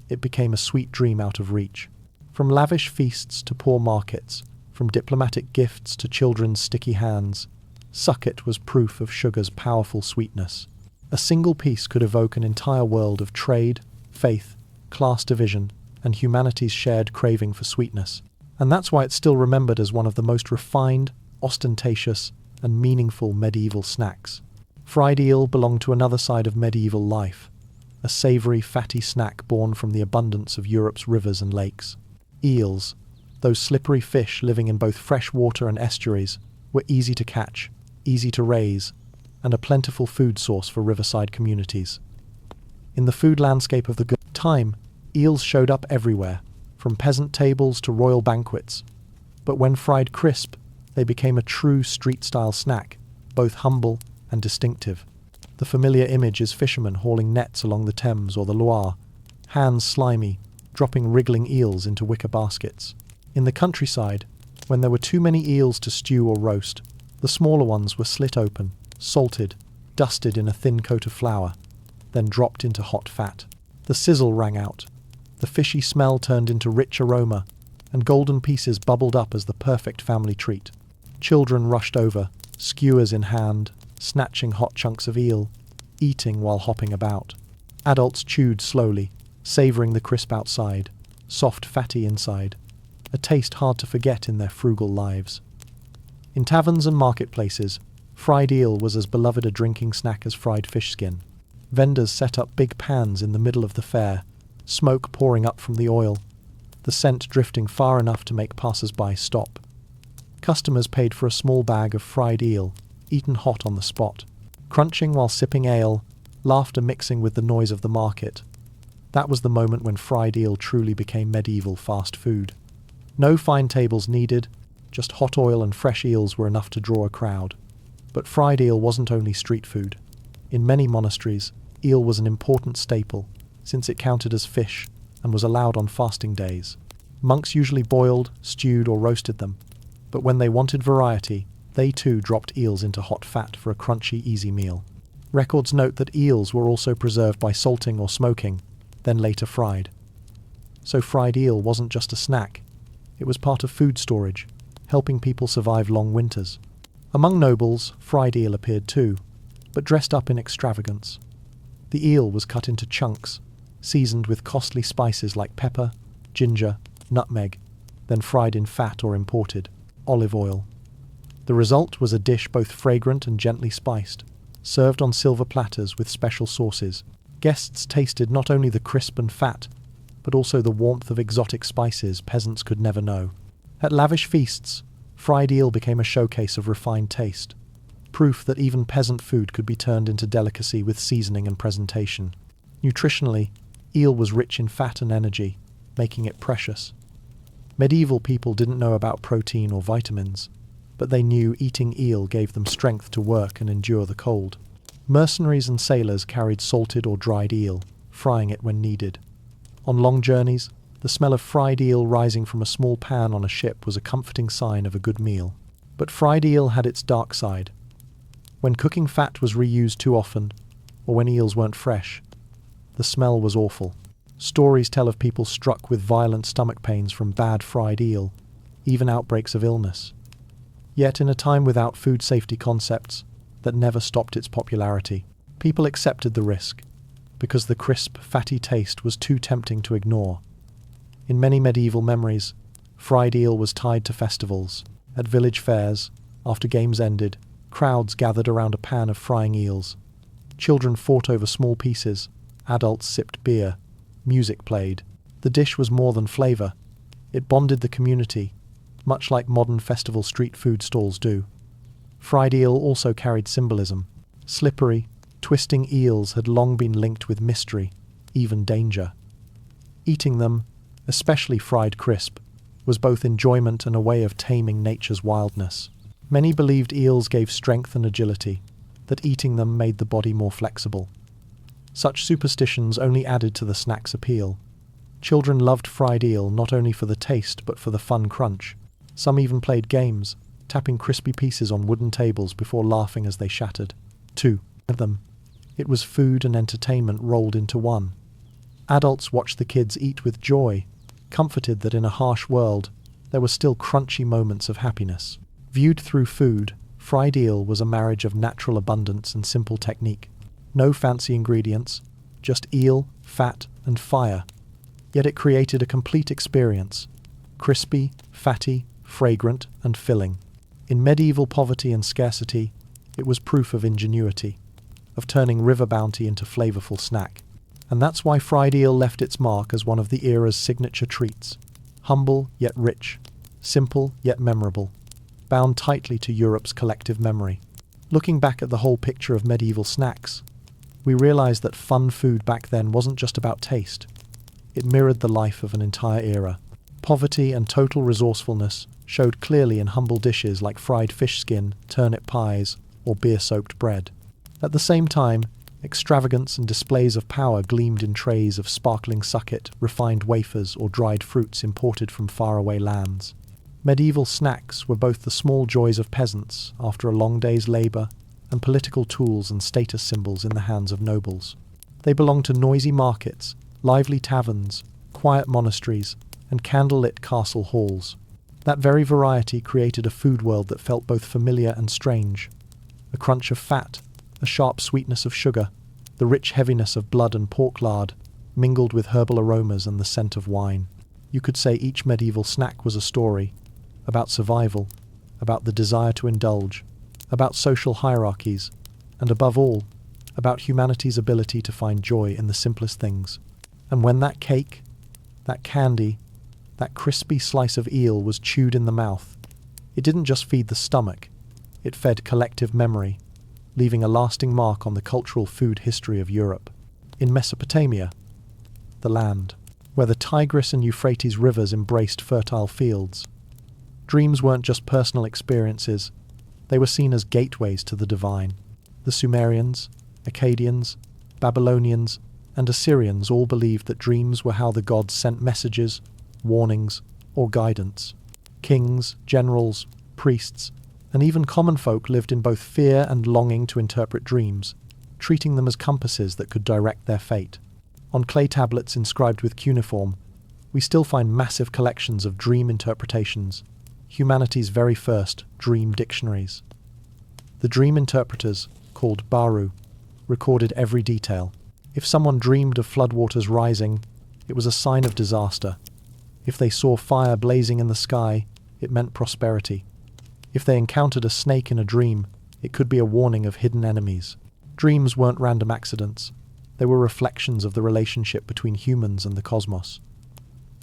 It became a sweet dream out of reach. From lavish feasts to poor markets, From diplomatic gifts to children's sticky hands, succoth was proof of sugar's powerful sweetness. A single piece could evoke an entire world of trade, faith, class division, and humanity's shared craving for sweetness. And that's why it's still remembered as one of the most refined, ostentatious, and meaningful medieval snacks. Fried eel belonged to another side of medieval life, a savoury, fatty snack born from the abundance of Europe's rivers and lakes. Eels, those slippery fish living in both fresh water and estuaries, were easy to catch, easy to raise, and a plentiful food source for riverside communities. In the food landscape of the good time, eels showed up everywhere, from peasant tables to royal banquets. But when fried crisp, they became a true street-style snack, both humble and distinctive. The familiar image is fishermen hauling nets along the Thames or the Loire, hands slimy, dropping wriggling eels into wicker baskets. In the countryside, when there were too many eels to stew or roast, the smaller ones were slit open, salted, dusted in a thin coat of flour, then dropped into hot fat. The sizzle rang out, the fishy smell turned into rich aroma, and golden pieces bubbled up as the perfect family treat. Children rushed over, skewers in hand, snatching hot chunks of eel, eating while hopping about. Adults chewed slowly, savouring the crisp outside, soft fatty inside, a taste hard to forget in their frugal lives. In taverns and marketplaces, fried eel was as beloved a drinking snack as fried fish skin. Vendors set up big pans in the middle of the fair, smoke pouring up from the oil, the scent drifting far enough to make passers-by stop. Customers paid for a small bag of fried eel, eaten hot on the spot. Crunching while sipping ale, laughter mixing with the noise of the market. That was the moment when fried eel truly became medieval fast food. No fine tables needed, just hot oil and fresh eels were enough to draw a crowd. But fried eel wasn't only street food. In many monasteries, eel was an important staple, since it counted as fish and was allowed on fasting days. Monks usually boiled, stewed, or roasted them, but when they wanted variety, they too dropped eels into hot fat for a crunchy, easy meal. Records note that eels were also preserved by salting or smoking, then later fried. So fried eel wasn't just a snack, it was part of food storage, helping people survive long winters. Among nobles, fried eel appeared too, but dressed up in extravagance. The eel was cut into chunks, seasoned with costly spices like pepper, ginger, nutmeg, then fried in fat or imported olive oil. The result was a dish both fragrant and gently spiced, served on silver platters with special sauces. Guests tasted not only the crisp and fat, but also the warmth of exotic spices peasants could never know. At lavish feasts, fried eel became a showcase of refined taste, proof that even peasant food could be turned into delicacy with seasoning and presentation. Nutritionally, eel was rich in fat and energy, making it precious. Medieval people didn't know about protein or vitamins, but they knew eating eel gave them strength to work and endure the cold. Mercenaries and sailors carried salted or dried eel, frying it when needed. On long journeys, the smell of fried eel rising from a small pan on a ship was a comforting sign of a good meal. But fried eel had its dark side. When cooking fat was reused too often, or when eels weren't fresh, the smell was awful. Stories tell of people struck with violent stomach pains from bad fried eel, even outbreaks of illness. Yet in a time without food safety concepts that never stopped its popularity, people accepted the risk, because the crisp, fatty taste was too tempting to ignore. In many medieval memories, fried eel was tied to festivals. At village fairs, after games ended, crowds gathered around a pan of frying eels. Children fought over small pieces, adults sipped beer, music played. The dish was more than flavour. It bonded the community, much like modern festival street food stalls do. Fried eel also carried symbolism. Slippery, twisting eels had long been linked with mystery, even danger. Eating them, especially fried crisp, was both enjoyment and a way of taming nature's wildness. Many believed eels gave strength and agility, that eating them made the body more flexible. Such superstitions only added to the snack's appeal. Children loved fried eel not only for the taste but for the fun crunch. Some even played games, tapping crispy pieces on wooden tables before laughing as they shattered. Two of them. It was food and entertainment rolled into one. Adults watched the kids eat with joy, comforted that in a harsh world, there were still crunchy moments of happiness. Viewed through food, fried eel was a marriage of natural abundance and simple technique. No fancy ingredients, just eel, fat, and fire. Yet it created a complete experience. Crispy, fatty, fragrant, and filling. In medieval poverty and scarcity, it was proof of ingenuity, of turning river bounty into flavorful snack. And that's why fried eel left its mark as one of the era's signature treats. Humble yet rich, simple yet memorable, bound tightly to Europe's collective memory. Looking back at the whole picture of medieval snacks, we realize that fun food back then wasn't just about taste. It mirrored the life of an entire era. Poverty and total resourcefulness showed clearly in humble dishes like fried fish skin, turnip pies, or beer-soaked bread. At the same time, extravagance and displays of power gleamed in trays of sparkling succoot, refined wafers, or dried fruits imported from faraway lands. Medieval snacks were both the small joys of peasants after a long day's labour and political tools and status symbols in the hands of nobles. They belonged to noisy markets, lively taverns, quiet monasteries, and candlelit castle halls. That very variety created a food world that felt both familiar and strange. A crunch of fat, a sharp sweetness of sugar, the rich heaviness of blood and pork lard, mingled with herbal aromas and the scent of wine. You could say each medieval snack was a story, about survival, about the desire to indulge, about social hierarchies, and above all, about humanity's ability to find joy in the simplest things. And when that cake, that candy, that crispy slice of eel was chewed in the mouth, it didn't just feed the stomach, it fed collective memory, leaving a lasting mark on the cultural food history of Europe. In Mesopotamia, the land, where the Tigris and Euphrates rivers embraced fertile fields, dreams weren't just personal experiences, they were seen as gateways to the divine. The Sumerians, Akkadians, Babylonians, and Assyrians all believed that dreams were how the gods sent messages, warnings, or guidance. Kings, generals, priests, and even common folk lived in both fear and longing to interpret dreams, treating them as compasses that could direct their fate. On clay tablets inscribed with cuneiform, we still find massive collections of dream interpretations, humanity's very first dream dictionaries. The dream interpreters, called Baru, recorded every detail. If someone dreamed of floodwaters rising, it was a sign of disaster. If they saw fire blazing in the sky, it meant prosperity. If they encountered a snake in a dream, it could be a warning of hidden enemies. Dreams weren't random accidents. They were reflections of the relationship between humans and the cosmos.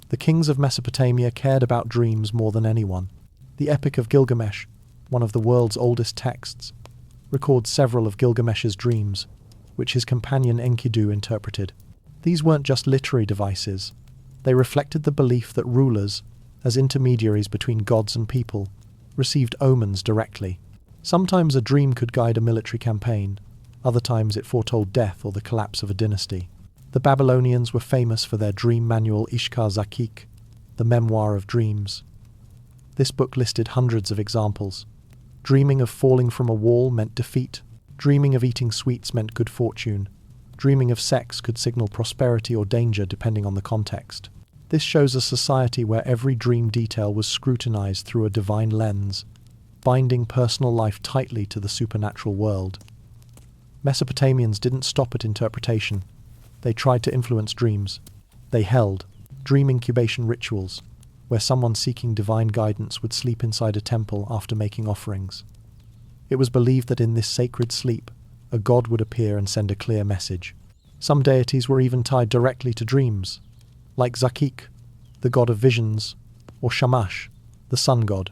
The kings of Mesopotamia cared about dreams more than anyone. The Epic of Gilgamesh, one of the world's oldest texts, records several of Gilgamesh's dreams, which his companion Enkidu interpreted. These weren't just literary devices. They reflected the belief that rulers, as intermediaries between gods and people, received omens directly. Sometimes a dream could guide a military campaign, other times it foretold death or the collapse of a dynasty. The Babylonians were famous for their dream manual Ishkar Zakik, the Memoir of Dreams. This book listed hundreds of examples. Dreaming of falling from a wall meant defeat. Dreaming of eating sweets meant good fortune. Dreaming of sex could signal prosperity or danger depending on the context. This shows a society where every dream detail was scrutinized through a divine lens, binding personal life tightly to the supernatural world. Mesopotamians didn't stop at interpretation. They tried to influence dreams. They held dream incubation rituals, where someone seeking divine guidance would sleep inside a temple after making offerings. It was believed that in this sacred sleep, a god would appear and send a clear message. Some deities were even tied directly to dreams, like Zakik, the god of visions, or Shamash, the sun god,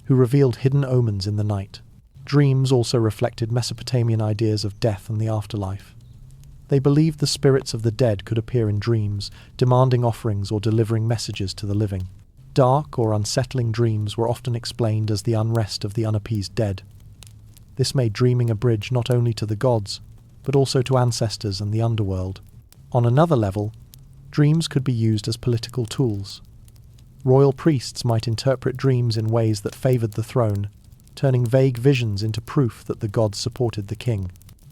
who revealed hidden omens in the night. Dreams also reflected Mesopotamian ideas of death and the afterlife. They believed the spirits of the dead could appear in dreams, demanding offerings or delivering messages to the living. Dark or unsettling dreams were often explained as the unrest of the unappeased dead. This made dreaming a bridge not only to the gods, but also to ancestors and the underworld. On another level, dreams could be used as political tools. Royal priests might interpret dreams in ways that favored the throne, turning vague visions into proof that the gods supported the king.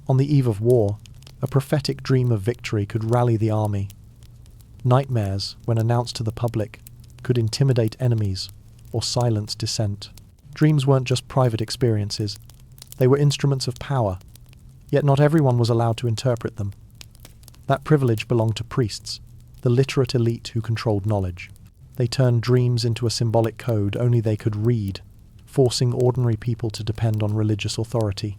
On the eve of war, a prophetic dream of victory could rally the army. Nightmares, when announced to the public, could intimidate enemies or silence dissent. Dreams weren't just private experiences, they were instruments of power, yet not everyone was allowed to interpret them. That privilege belonged to priests, the literate elite who controlled knowledge. They turned dreams into a symbolic code only they could read, forcing ordinary people to depend on religious authority.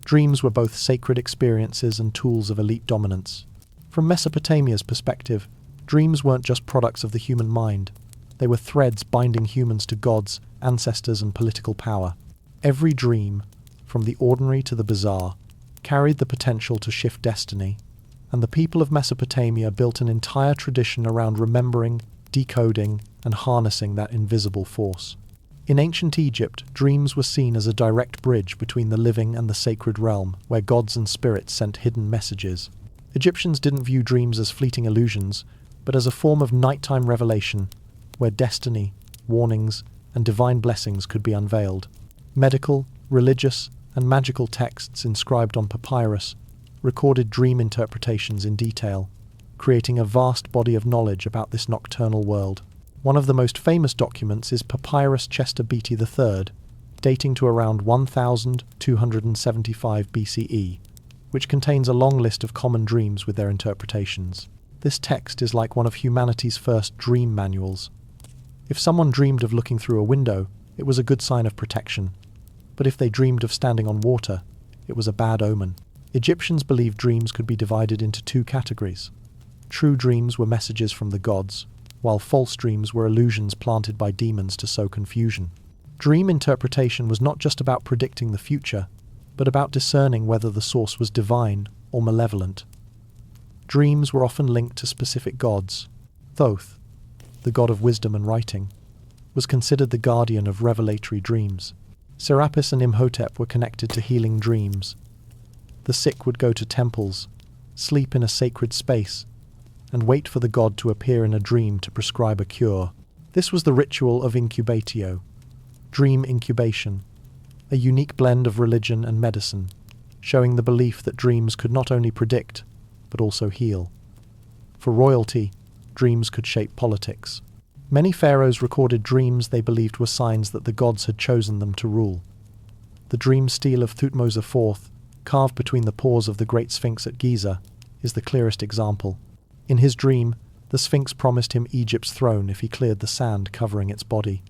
Dreams were both sacred experiences and tools of elite dominance. From Mesopotamia's perspective, dreams weren't just products of the human mind. They were threads binding humans to gods, ancestors, and political power. Every dream, from the ordinary to the bizarre, carried the potential to shift destiny, and the people of Mesopotamia built an entire tradition around remembering, decoding, and harnessing that invisible force. In ancient Egypt, dreams were seen as a direct bridge between the living and the sacred realm, where gods and spirits sent hidden messages. Egyptians didn't view dreams as fleeting illusions, but as a form of nighttime revelation, where destiny, warnings, and divine blessings could be unveiled. Medical, religious, and magical texts inscribed on papyrus recorded dream interpretations in detail, creating a vast body of knowledge about this nocturnal world. One of the most famous documents is Papyrus Chester Beatty III, dating to around 1275 BCE, which contains a long list of common dreams with their interpretations. This text is like one of humanity's first dream manuals. If someone dreamed of looking through a window, it was a good sign of protection. But if they dreamed of standing on water, it was a bad omen. Egyptians believed dreams could be divided into two categories. True dreams were messages from the gods, while false dreams were illusions planted by demons to sow confusion. Dream interpretation was not just about predicting the future, but about discerning whether the source was divine or malevolent. Dreams were often linked to specific gods. Thoth, the god of wisdom and writing, was considered the guardian of revelatory dreams. Serapis and Imhotep were connected to healing dreams. The sick would go to temples, sleep in a sacred space, and wait for the god to appear in a dream to prescribe a cure. This was the ritual of incubatio, dream incubation, a unique blend of religion and medicine, showing the belief that dreams could not only predict, but also heal. For royalty, dreams could shape politics. Many pharaohs recorded dreams they believed were signs that the gods had chosen them to rule. The dream stele of Thutmose IV, carved between the paws of the Great Sphinx at Giza, is the clearest example. In his dream, the Sphinx promised him Egypt's throne if he cleared the sand covering its body.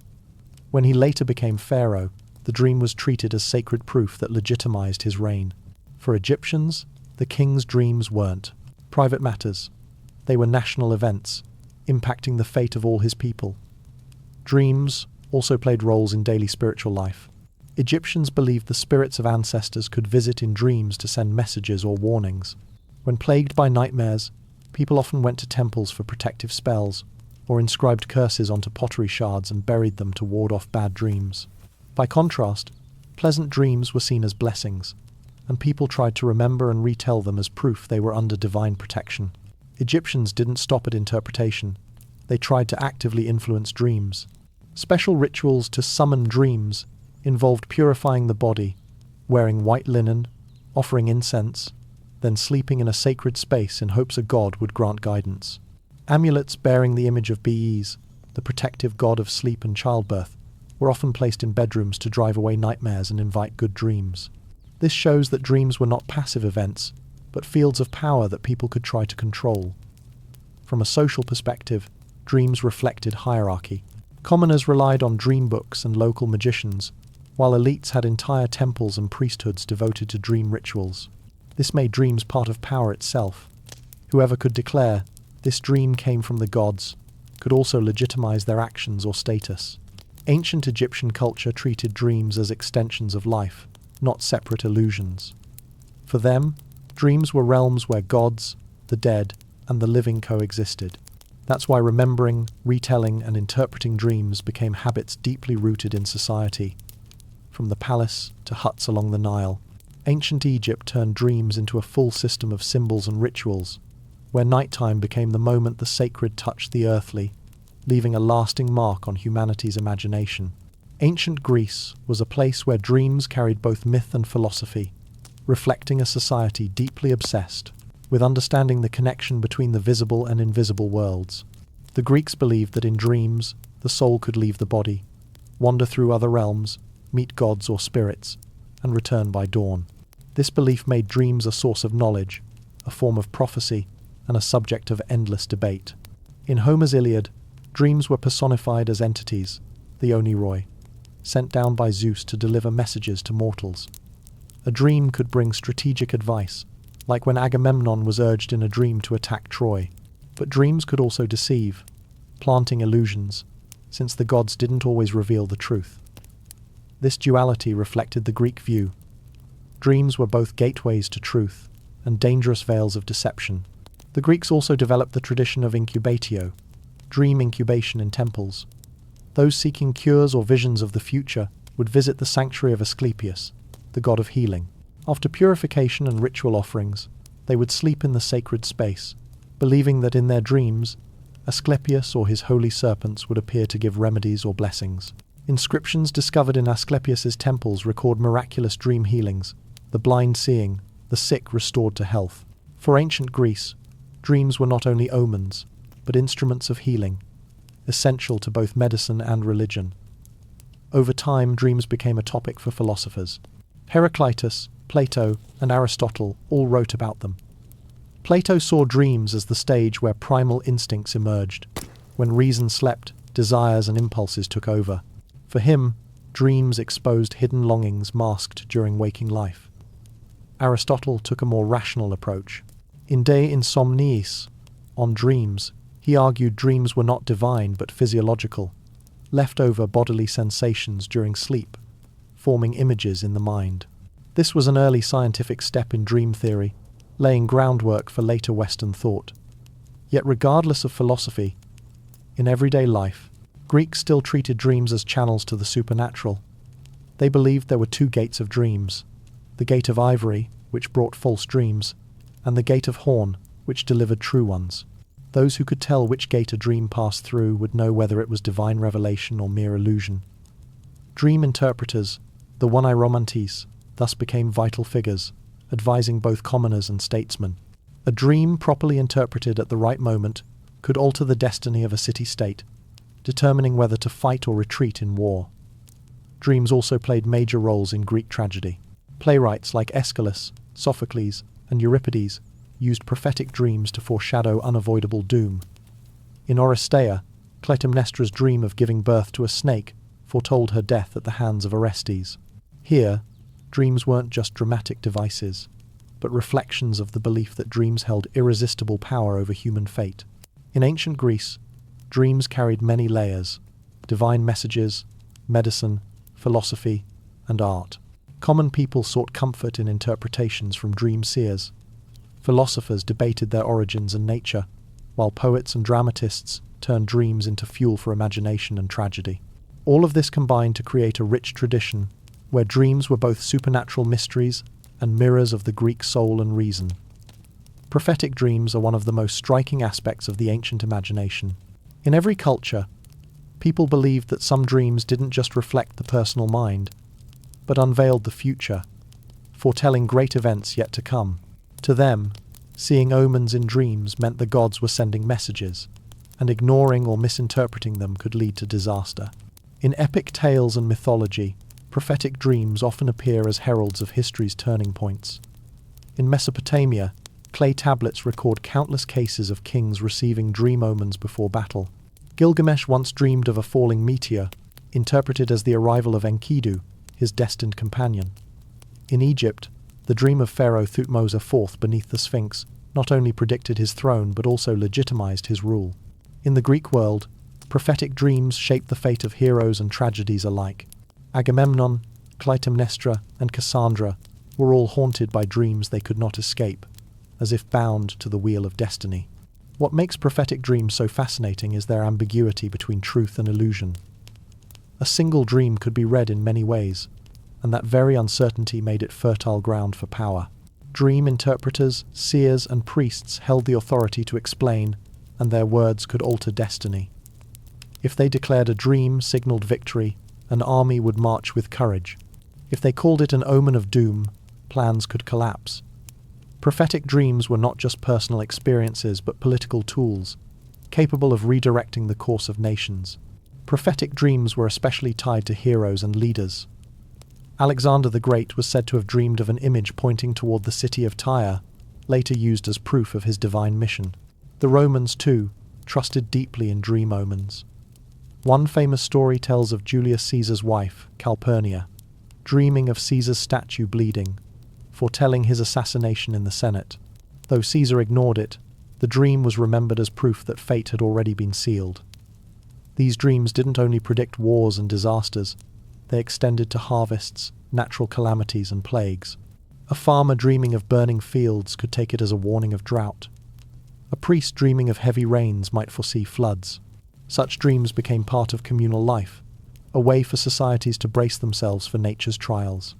When he later became pharaoh, the dream was treated as sacred proof that legitimized his reign. For Egyptians, the king's dreams weren't private matters. They were national events, impacting the fate of all his people. Dreams also played roles in daily spiritual life. Egyptians believed the spirits of ancestors could visit in dreams to send messages or warnings. When plagued by nightmares, people often went to temples for protective spells, or inscribed curses onto pottery shards and buried them to ward off bad dreams. By contrast, pleasant dreams were seen as blessings, and people tried to remember and retell them as proof they were under divine protection. Egyptians didn't stop at interpretation. They tried to actively influence dreams. Special rituals to summon dreams involved purifying the body, wearing white linen, offering incense, then sleeping in a sacred space in hopes a god would grant guidance. Amulets bearing the image of Bes, the protective god of sleep and childbirth, were often placed in bedrooms to drive away nightmares and invite good dreams. This shows that dreams were not passive events, but fields of power that people could try to control. From a social perspective, dreams reflected hierarchy. Commoners relied on dream books and local magicians, while elites had entire temples and priesthoods devoted to dream rituals. This made dreams part of power itself. Whoever could declare, "This dream came from the gods," could also legitimize their actions or status. Ancient Egyptian culture treated dreams as extensions of life, not separate illusions. For them, dreams were realms where gods, the dead, and the living coexisted. That's why remembering, retelling, and interpreting dreams became habits deeply rooted in society. From the palace to huts along the Nile, ancient Egypt turned dreams into a full system of symbols and rituals, where nighttime became the moment the sacred touched the earthly, leaving a lasting mark on humanity's imagination. Ancient Greece was a place where dreams carried both myth and philosophy, reflecting a society deeply obsessed with understanding the connection between the visible and invisible worlds. The Greeks believed that in dreams, the soul could leave the body, wander through other realms, meet gods or spirits, and return by dawn. This belief made dreams a source of knowledge, a form of prophecy, and a subject of endless debate. In Homer's Iliad, dreams were personified as entities, the Oniroi, sent down by Zeus to deliver messages to mortals. A dream could bring strategic advice, like when Agamemnon was urged in a dream to attack Troy. But dreams could also deceive, planting illusions, since the gods didn't always reveal the truth. This duality reflected the Greek view. Dreams were both gateways to truth and dangerous veils of deception. The Greeks also developed the tradition of incubatio, dream incubation in temples. Those seeking cures or visions of the future would visit the sanctuary of Asclepius, the god of healing. After purification and ritual offerings, they would sleep in the sacred space, believing that in their dreams, Asclepius or his holy serpents would appear to give remedies or blessings. Inscriptions discovered in Asclepius's temples record miraculous dream healings, the blind seeing, the sick restored to health. For ancient Greece, dreams were not only omens, but instruments of healing, essential to both medicine and religion. Over time, dreams became a topic for philosophers. Heraclitus, Plato, and Aristotle all wrote about them. Plato saw dreams as the stage where primal instincts emerged. When reason slept, desires and impulses took over. For him, dreams exposed hidden longings masked during waking life. Aristotle took a more rational approach. In De Insomniis, on dreams, he argued dreams were not divine but physiological, leftover bodily sensations during sleep, forming images in the mind. This was an early scientific step in dream theory, laying groundwork for later Western thought. Yet regardless of philosophy, in everyday life, Greeks still treated dreams as channels to the supernatural. They believed there were two gates of dreams, the gate of ivory, which brought false dreams, and the gate of horn, which delivered true ones. Those who could tell which gate a dream passed through would know whether it was divine revelation or mere illusion. Dream interpreters, the oneiromantes, thus became vital figures, advising both commoners and statesmen. A dream properly interpreted at the right moment could alter the destiny of a city-state, determining whether to fight or retreat in war. Dreams also played major roles in Greek tragedy. Playwrights like Aeschylus, Sophocles, and Euripides used prophetic dreams to foreshadow unavoidable doom. In Oresteia, Clytemnestra's dream of giving birth to a snake foretold her death at the hands of Orestes. Here, dreams weren't just dramatic devices, but reflections of the belief that dreams held irresistible power over human fate. In ancient Greece, dreams carried many layers: divine messages, medicine, philosophy, and art. Common people sought comfort in interpretations from dream seers. Philosophers debated their origins and nature, while poets and dramatists turned dreams into fuel for imagination and tragedy. All of this combined to create a rich tradition where dreams were both supernatural mysteries and mirrors of the Greek soul and reason. Prophetic dreams are one of the most striking aspects of the ancient imagination. In every culture, people believed that some dreams didn't just reflect the personal mind, but unveiled the future, foretelling great events yet to come. To them, seeing omens in dreams meant the gods were sending messages, and ignoring or misinterpreting them could lead to disaster. In epic tales and mythology, prophetic dreams often appear as heralds of history's turning points. In Mesopotamia, clay tablets record countless cases of kings receiving dream omens before battle. Gilgamesh once dreamed of a falling meteor, interpreted as the arrival of Enkidu, his destined companion. In Egypt, the dream of Pharaoh Thutmose IV beneath the Sphinx not only predicted his throne but also legitimized his rule. In the Greek world, prophetic dreams shaped the fate of heroes and tragedies alike. Agamemnon, Clytemnestra, and Cassandra were all haunted by dreams they could not escape, as if bound to the wheel of destiny. What makes prophetic dreams so fascinating is their ambiguity between truth and illusion. A single dream could be read in many ways, and that very uncertainty made it fertile ground for power. Dream interpreters, seers, and priests held the authority to explain, and their words could alter destiny. If they declared a dream signaled victory, an army would march with courage. If they called it an omen of doom, plans could collapse. Prophetic dreams were not just personal experiences but political tools, capable of redirecting the course of nations. Prophetic dreams were especially tied to heroes and leaders. Alexander the Great was said to have dreamed of an image pointing toward the city of Tyre, later used as proof of his divine mission. The Romans, too, trusted deeply in dream omens. One famous story tells of Julius Caesar's wife, Calpurnia, dreaming of Caesar's statue bleeding, foretelling his assassination in the Senate. Though Caesar ignored it, the dream was remembered as proof that fate had already been sealed. These dreams didn't only predict wars and disasters, they extended to harvests, natural calamities, and plagues. A farmer dreaming of burning fields could take it as a warning of drought. A priest dreaming of heavy rains might foresee floods. Such dreams became part of communal life, a way for societies to brace themselves for nature's trials.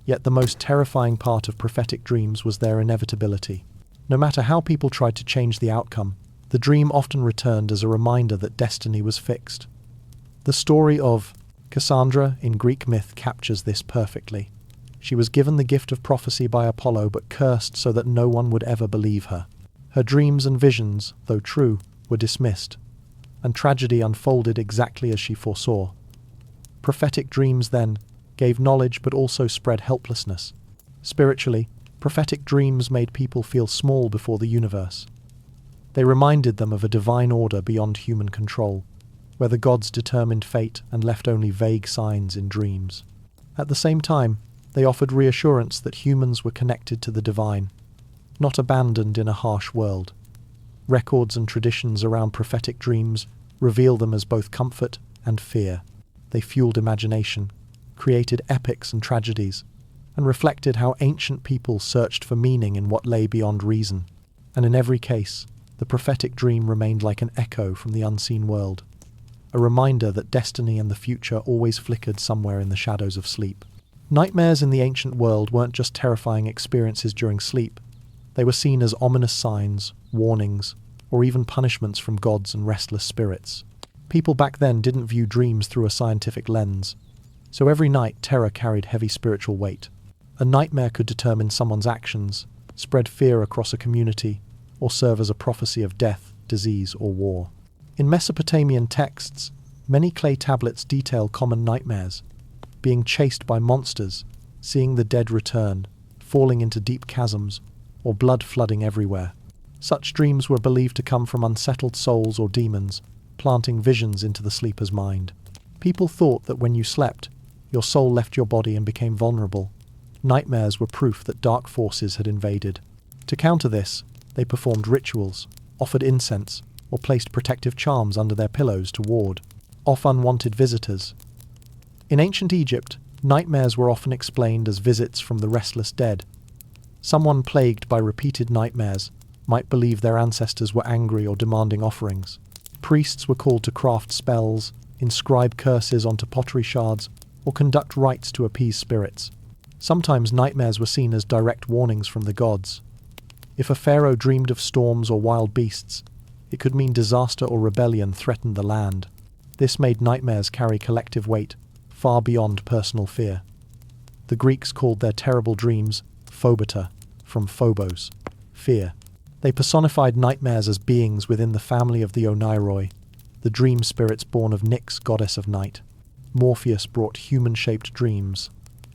Yet the most terrifying part of prophetic dreams was their inevitability. No matter how people tried to change the outcome, the dream often returned as a reminder that destiny was fixed. The story of Cassandra in Greek myth captures this perfectly. She was given the gift of prophecy by Apollo but cursed so that no one would ever believe her. Her dreams and visions, though true, were dismissed, and tragedy unfolded exactly as she foresaw. Prophetic dreams, then, gave knowledge but also spread helplessness. Spiritually, prophetic dreams made people feel small before the universe. They reminded them of a divine order beyond human control, where the gods determined fate and left only vague signs in dreams. At the same time, they offered reassurance that humans were connected to the divine, not abandoned in a harsh world. Records and traditions around prophetic dreams reveal them as both comfort and fear. They fueled imagination, created epics and tragedies, and reflected how ancient people searched for meaning in what lay beyond reason. And in every case, the prophetic dream remained like an echo from the unseen world, a reminder that destiny and the future always flickered somewhere in the shadows of sleep. Nightmares in the ancient world weren't just terrifying experiences during sleep. They were seen as ominous signs, warnings, or even punishments from gods and restless spirits. People back then didn't view dreams through a scientific lens, so every night terror carried heavy spiritual weight. A nightmare could determine someone's actions, spread fear across a community, or serve as a prophecy of death, disease, or war. In Mesopotamian texts, many clay tablets detail common nightmares: being chased by monsters, seeing the dead return, falling into deep chasms, or blood flooding everywhere. Such dreams were believed to come from unsettled souls or demons, planting visions into the sleeper's mind. People thought that when you slept, your soul left your body and became vulnerable. Nightmares were proof that dark forces had invaded. To counter this, they performed rituals, offered incense, or placed protective charms under their pillows to ward off unwanted visitors. In ancient Egypt, nightmares were often explained as visits from the restless dead. Someone plagued by repeated nightmares might believe their ancestors were angry or demanding offerings. Priests were called to craft spells, inscribe curses onto pottery shards, or conduct rites to appease spirits. Sometimes nightmares were seen as direct warnings from the gods. If a pharaoh dreamed of storms or wild beasts, it could mean disaster or rebellion threatened the land. This made nightmares carry collective weight, far beyond personal fear. The Greeks called their terrible dreams phobata, from phobos, fear. They personified nightmares as beings within the family of the Oneiroi, the dream spirits born of Nyx, goddess of night. Morpheus brought human-shaped dreams.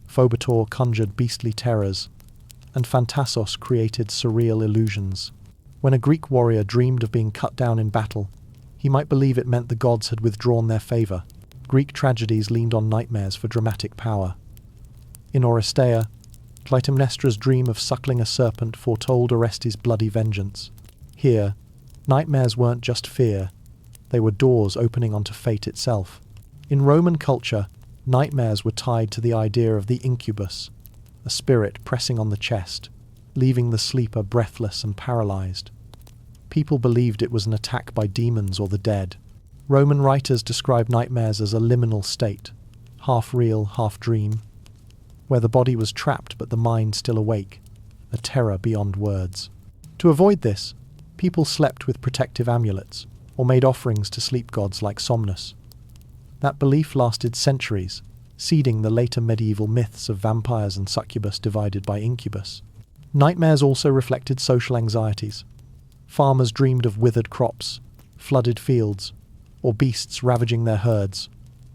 Phobator conjured beastly terrors, and Phantassos created surreal illusions. When a Greek warrior dreamed of being cut down in battle, he might believe it meant the gods had withdrawn their favour. Greek tragedies leaned on nightmares for dramatic power. In Oresteia, Clytemnestra's dream of suckling a serpent foretold Orestes' bloody vengeance. Here, nightmares weren't just fear, they were doors opening onto fate itself. In Roman culture, nightmares were tied to the idea of the incubus, a spirit pressing on the chest, leaving the sleeper breathless and paralyzed. People believed it was an attack by demons or the dead. Roman writers describe nightmares as a liminal state, half real, half dream, where the body was trapped but the mind still awake, a terror beyond words. To avoid this, people slept with protective amulets, or made offerings to sleep gods like Somnus. That belief lasted centuries, seeding the later medieval myths of vampires and succubus divided by incubus. Nightmares also reflected social anxieties. Farmers dreamed of withered crops, flooded fields, or beasts ravaging their herds,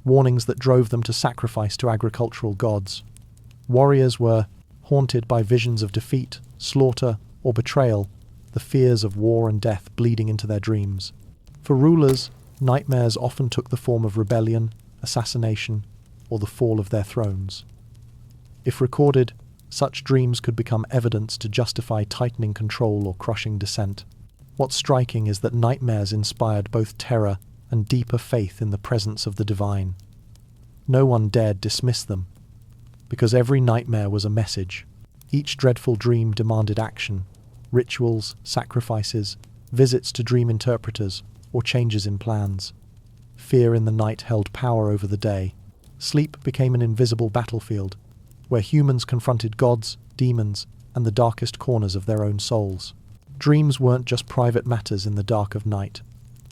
warnings that drove them to sacrifice to agricultural gods. Warriors were haunted by visions of defeat, slaughter, or betrayal, the fears of war and death bleeding into their dreams. For rulers, nightmares often took the form of rebellion, assassination, or the fall of their thrones. If recorded, such dreams could become evidence to justify tightening control or crushing dissent. What's striking is that nightmares inspired both terror and deeper faith in the presence of the divine. No one dared dismiss them, because every nightmare was a message. Each dreadful dream demanded action, rituals, sacrifices, visits to dream interpreters, or changes in plans. Fear in the night held power over the day. Sleep became an invisible battlefield, where humans confronted gods, demons, and the darkest corners of their own souls. Dreams weren't just private matters in the dark of night.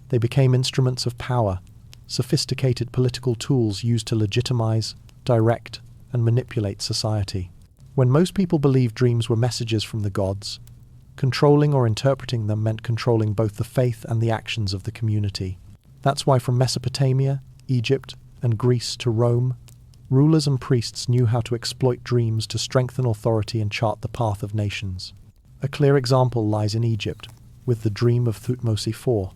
They became instruments of power, sophisticated political tools used to legitimize, direct, and manipulate society. When most people believed dreams were messages from the gods, controlling or interpreting them meant controlling both the faith and the actions of the community. That's why from Mesopotamia, Egypt, and Greece to Rome, rulers and priests knew how to exploit dreams to strengthen authority and chart the path of nations. A clear example lies in Egypt, with the dream of Thutmose IV.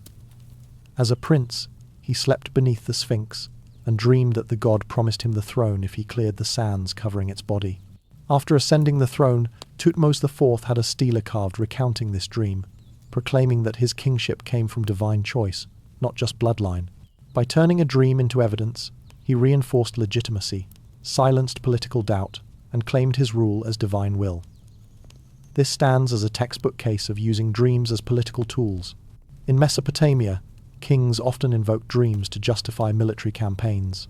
As a prince, he slept beneath the Sphinx and dreamed that the god promised him the throne if he cleared the sands covering its body. After ascending the throne, Thutmose IV had a stela carved recounting this dream, proclaiming that his kingship came from divine choice, not just bloodline. By turning a dream into evidence, he reinforced legitimacy, silenced political doubt, and claimed his rule as divine will. This stands as a textbook case of using dreams as political tools. In Mesopotamia, kings often invoked dreams to justify military campaigns.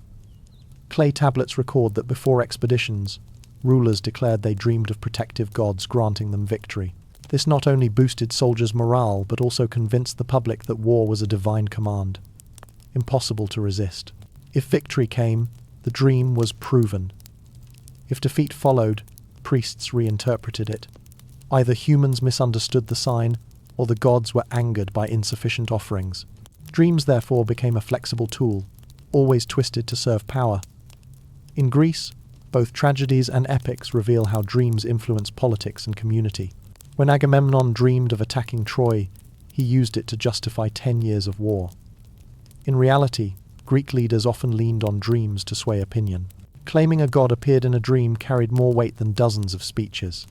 Clay tablets record that before expeditions, rulers declared they dreamed of protective gods granting them victory. This not only boosted soldiers' morale, but also convinced the public that war was a divine command, impossible to resist. If victory came, the dream was proven. If defeat followed, priests reinterpreted it. Either humans misunderstood the sign, or the gods were angered by insufficient offerings. Dreams therefore became a flexible tool, always twisted to serve power. In Greece, both tragedies and epics reveal how dreams influence politics and community. When Agamemnon dreamed of attacking Troy, he used it to justify 10 years of war. In reality, Greek leaders often leaned on dreams to sway opinion. Claiming a god appeared in a dream carried more weight than dozens of speeches.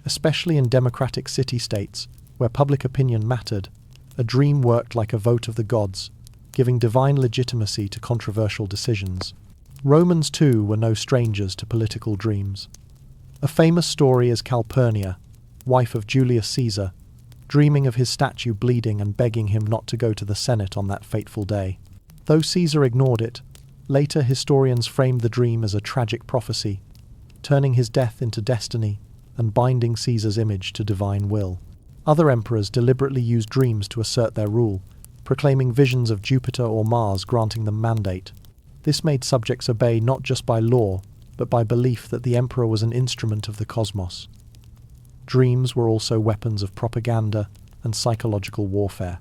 Especially in democratic city-states, where public opinion mattered, a dream worked like a vote of the gods, giving divine legitimacy to controversial decisions. Romans too were no strangers to political dreams. A famous story is Calpurnia, wife of Julius Caesar, dreaming of his statue bleeding and begging him not to go to the Senate on that fateful day. Though Caesar ignored it, later historians framed the dream as a tragic prophecy, turning his death into destiny and binding Caesar's image to divine will. Other emperors deliberately used dreams to assert their rule, proclaiming visions of Jupiter or Mars granting them mandate. This made subjects obey not just by law, but by belief that the emperor was an instrument of the cosmos. Dreams were also weapons of propaganda and psychological warfare.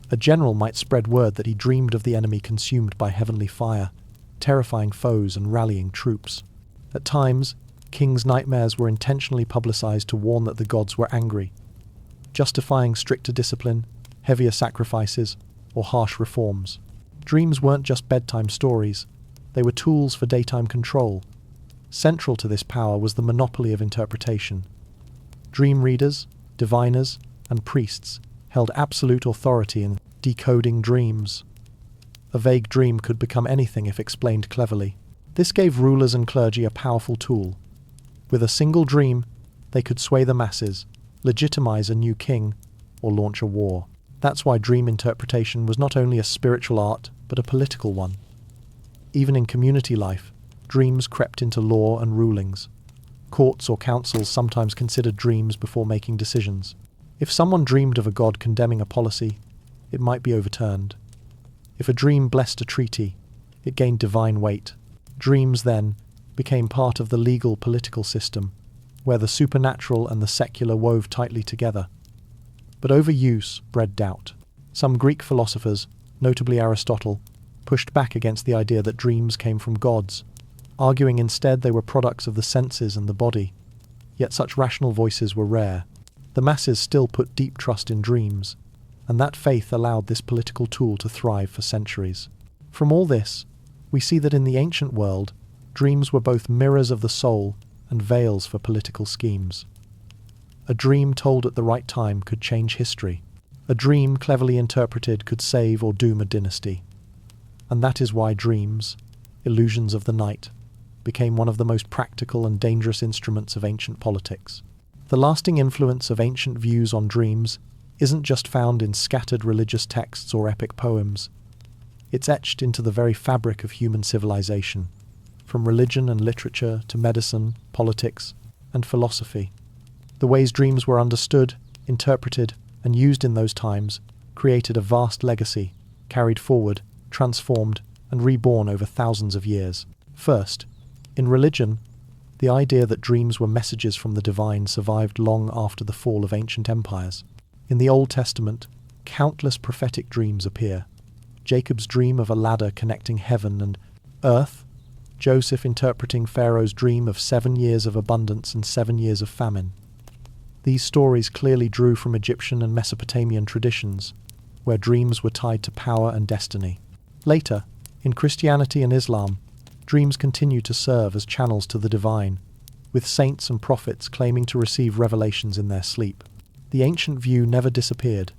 A general might spread word that he dreamed of the enemy consumed by heavenly fire, terrifying foes and rallying troops. At times, kings' nightmares were intentionally publicized to warn that the gods were angry, justifying stricter discipline, heavier sacrifices, or harsh reforms. Dreams weren't just bedtime stories, they were tools for daytime control. Central to this power was the monopoly of interpretation. Dream readers, diviners, and priests held absolute authority in decoding dreams. A vague dream could become anything if explained cleverly. This gave rulers and clergy a powerful tool. With a single dream, they could sway the masses, legitimize a new king, or launch a war. That's why dream interpretation was not only a spiritual art, but a political one. Even in community life, dreams crept into law and rulings. Courts or councils sometimes considered dreams before making decisions. If someone dreamed of a god condemning a policy, it might be overturned. If a dream blessed a treaty, it gained divine weight. Dreams, then, became part of the legal political system, where the supernatural and the secular wove tightly together. But overuse bred doubt. Some Greek philosophers, notably Aristotle, pushed back against the idea that dreams came from gods, arguing instead they were products of the senses and the body. Yet such rational voices were rare. The masses still put deep trust in dreams, and that faith allowed this political tool to thrive for centuries. From all this, we see that in the ancient world, dreams were both mirrors of the soul and veils for political schemes. A dream told at the right time could change history. A dream cleverly interpreted could save or doom a dynasty. And that is why dreams, illusions of the night, became one of the most practical and dangerous instruments of ancient politics. The lasting influence of ancient views on dreams isn't just found in scattered religious texts or epic poems. It's etched into the very fabric of human civilization, from religion and literature to medicine, politics, and philosophy. The ways dreams were understood, interpreted, and used in those times created a vast legacy, carried forward, transformed, and reborn over thousands of years. First, in religion, the idea that dreams were messages from the divine survived long after the fall of ancient empires. In the Old Testament, countless prophetic dreams appear. Jacob's dream of a ladder connecting heaven and earth, Joseph interpreting Pharaoh's dream of 7 years of abundance and 7 years of famine. These stories clearly drew from Egyptian and Mesopotamian traditions, where dreams were tied to power and destiny. Later, in Christianity and Islam, dreams continue to serve as channels to the divine, with saints and prophets claiming to receive revelations in their sleep. The ancient view never disappeared.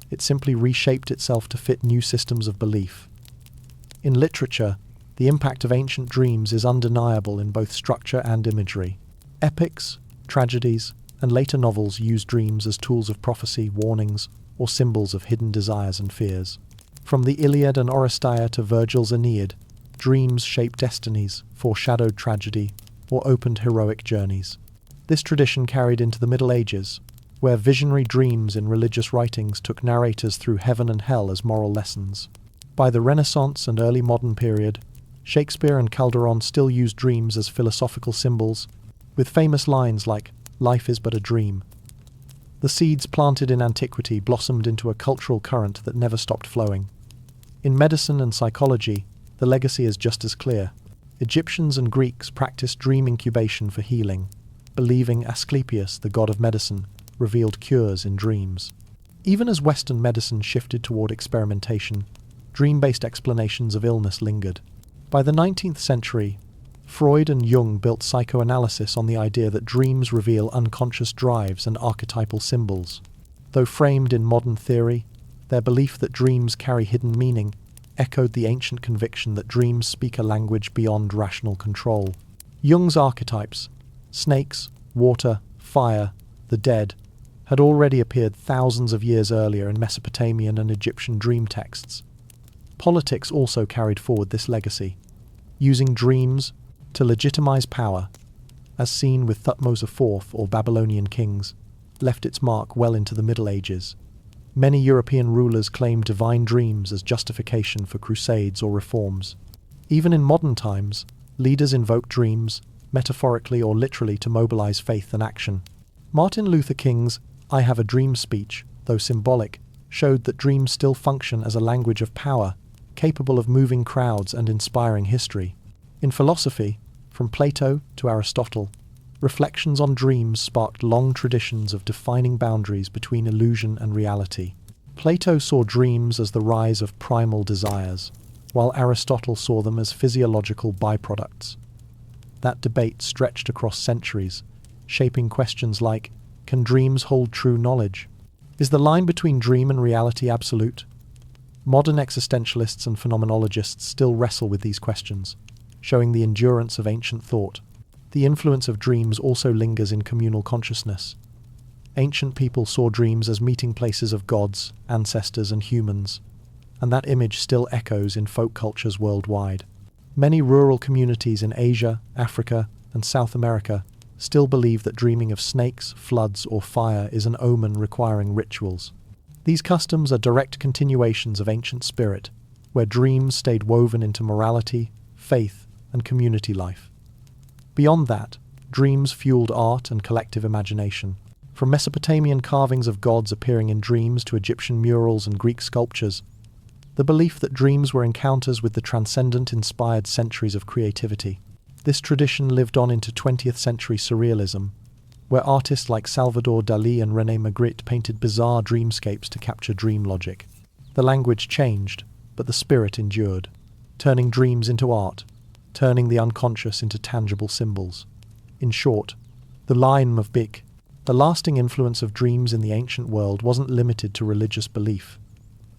It simply reshaped itself to fit new systems of belief. In literature, the impact of ancient dreams is undeniable in both structure and imagery. Epics, tragedies, and later novels use dreams as tools of prophecy, warnings, or symbols of hidden desires and fears. From the Iliad and Oresteia to Virgil's Aeneid, dreams shaped destinies, foreshadowed tragedy, or opened heroic journeys. This tradition carried into the Middle Ages, where visionary dreams in religious writings took narrators through heaven and hell as moral lessons. By the Renaissance and early modern period, Shakespeare and Calderon still used dreams as philosophical symbols, with famous lines like, "Life is but a dream." The seeds planted in antiquity blossomed into a cultural current that never stopped flowing. In medicine and psychology, the legacy is just as clear. Egyptians and Greeks practiced dream incubation for healing, believing Asclepius, the god of medicine, revealed cures in dreams. Even as Western medicine shifted toward experimentation, dream-based explanations of illness lingered. By the 19th century, Freud and Jung built psychoanalysis on the idea that dreams reveal unconscious drives and archetypal symbols. Though framed in modern theory, their belief that dreams carry hidden meaning echoed the ancient conviction that dreams speak a language beyond rational control. Jung's archetypes, snakes, water, fire, the dead, had already appeared thousands of years earlier in Mesopotamian and Egyptian dream texts. Politics also carried forward this legacy, using dreams to legitimize power, as seen with Thutmose IV or Babylonian kings, left its mark well into the Middle Ages. Many European rulers claimed divine dreams as justification for crusades or reforms. Even in modern times, leaders invoke dreams, metaphorically or literally, to mobilize faith and action. Martin Luther King's "I Have a Dream" speech, though symbolic, showed that dreams still function as a language of power, capable of moving crowds and inspiring history. In philosophy, from Plato to Aristotle, reflections on dreams sparked long traditions of defining boundaries between illusion and reality. Plato saw dreams as the rise of primal desires, while Aristotle saw them as physiological byproducts. That debate stretched across centuries, shaping questions like, can dreams hold true knowledge? Is the line between dream and reality absolute? Modern existentialists and phenomenologists still wrestle with these questions, showing the endurance of ancient thought. The influence of dreams also lingers in communal consciousness. Ancient people saw dreams as meeting places of gods, ancestors, and humans, and that image still echoes in folk cultures worldwide. Many rural communities in Asia, Africa, and South America still believe that dreaming of snakes, floods, or fire is an omen requiring rituals. These customs are direct continuations of ancient spirit, where dreams stayed woven into morality, faith, and community life. Beyond that, dreams fueled art and collective imagination. From Mesopotamian carvings of gods appearing in dreams to Egyptian murals and Greek sculptures, the belief that dreams were encounters with the transcendent inspired centuries of creativity. This tradition lived on into 20th century surrealism, where artists like Salvador Dalí and René Magritte painted bizarre dreamscapes to capture dream logic. The language changed, but the spirit endured, turning dreams into art, turning the unconscious into tangible symbols. In short, the line of Bik, the lasting influence of dreams in the ancient world, wasn't limited to religious belief.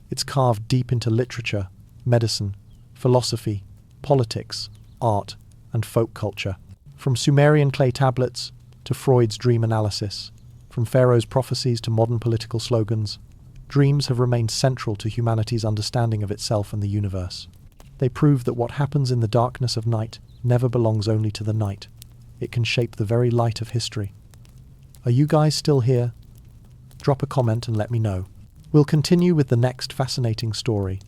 It's carved deep into literature, medicine, philosophy, politics, art, and folk culture. From Sumerian clay tablets to Freud's dream analysis, from Pharaoh's prophecies to modern political slogans, dreams have remained central to humanity's understanding of itself and the universe. They prove that what happens in the darkness of night never belongs only to the night. It can shape the very light of history. Are you guys still here? Drop a comment and let me know. We'll continue with the next fascinating story.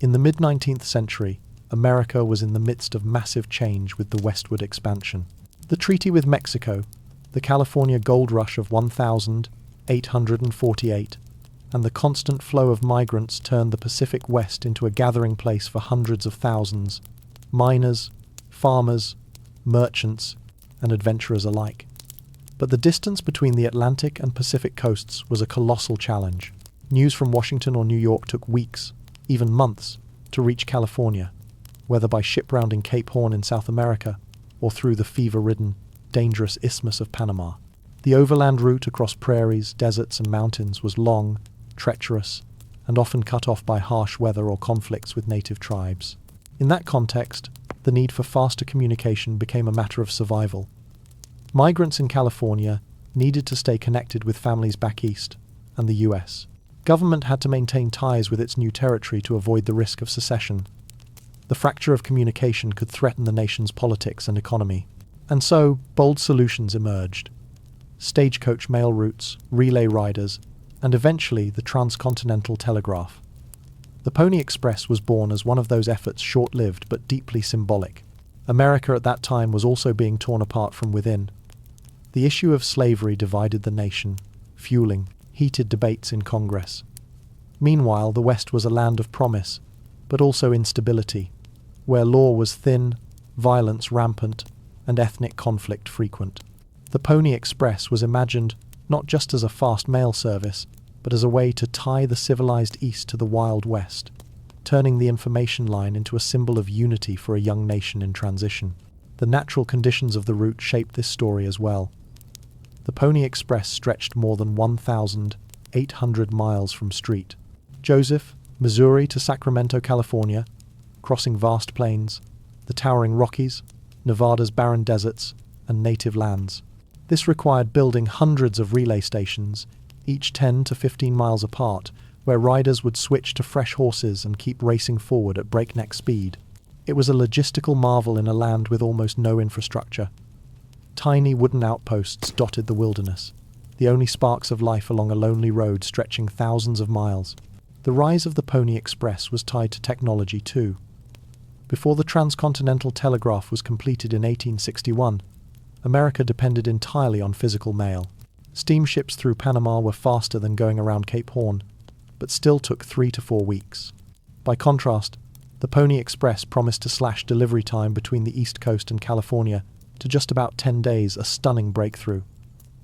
In the mid-19th century, America was in the midst of massive change with the westward expansion. The treaty with Mexico, the California gold rush of 1848, and the constant flow of migrants turned the Pacific West into a gathering place for hundreds of thousands, miners, farmers, merchants, and adventurers alike. But the distance between the Atlantic and Pacific coasts was a colossal challenge. News from Washington or New York took weeks, even months, to reach California, whether by ship rounding Cape Horn in South America or through the fever-ridden, dangerous Isthmus of Panama. The overland route across prairies, deserts, and mountains was long, treacherous, and often cut off by harsh weather or conflicts with native tribes. In that context, the need for faster communication became a matter of survival. Migrants in California needed to stay connected with families back east and the US. Government had to maintain ties with its new territory to avoid the risk of secession. The fracture of communication could threaten the nation's politics and economy. And so, bold solutions emerged. Stagecoach mail routes, relay riders, and eventually the transcontinental telegraph. The Pony Express was born as one of those efforts, short-lived but deeply symbolic. America at that time was also being torn apart from within. The issue of slavery divided the nation, fueling heated debates in Congress. Meanwhile, the West was a land of promise, but also instability, where law was thin, violence rampant, and ethnic conflict frequent. The Pony Express was imagined not just as a fast mail service, but as a way to tie the civilized East to the Wild West, turning the information line into a symbol of unity for a young nation in transition. The natural conditions of the route shaped this story as well. The Pony Express stretched more than 1,800 miles from St. Joseph, Missouri to Sacramento, California, crossing vast plains, the towering Rockies, Nevada's barren deserts, and native lands. This required building hundreds of relay stations, each 10 to 15 miles apart, where riders would switch to fresh horses and keep racing forward at breakneck speed. It was a logistical marvel in a land with almost no infrastructure. Tiny wooden outposts dotted the wilderness, the only sparks of life along a lonely road stretching thousands of miles. The rise of the Pony Express was tied to technology too. Before the transcontinental telegraph was completed in 1861, America depended entirely on physical mail. Steamships through Panama were faster than going around Cape Horn, but still took 3 to 4 weeks. By contrast, the Pony Express promised to slash delivery time between the East Coast and California to just about 10 days, a stunning breakthrough.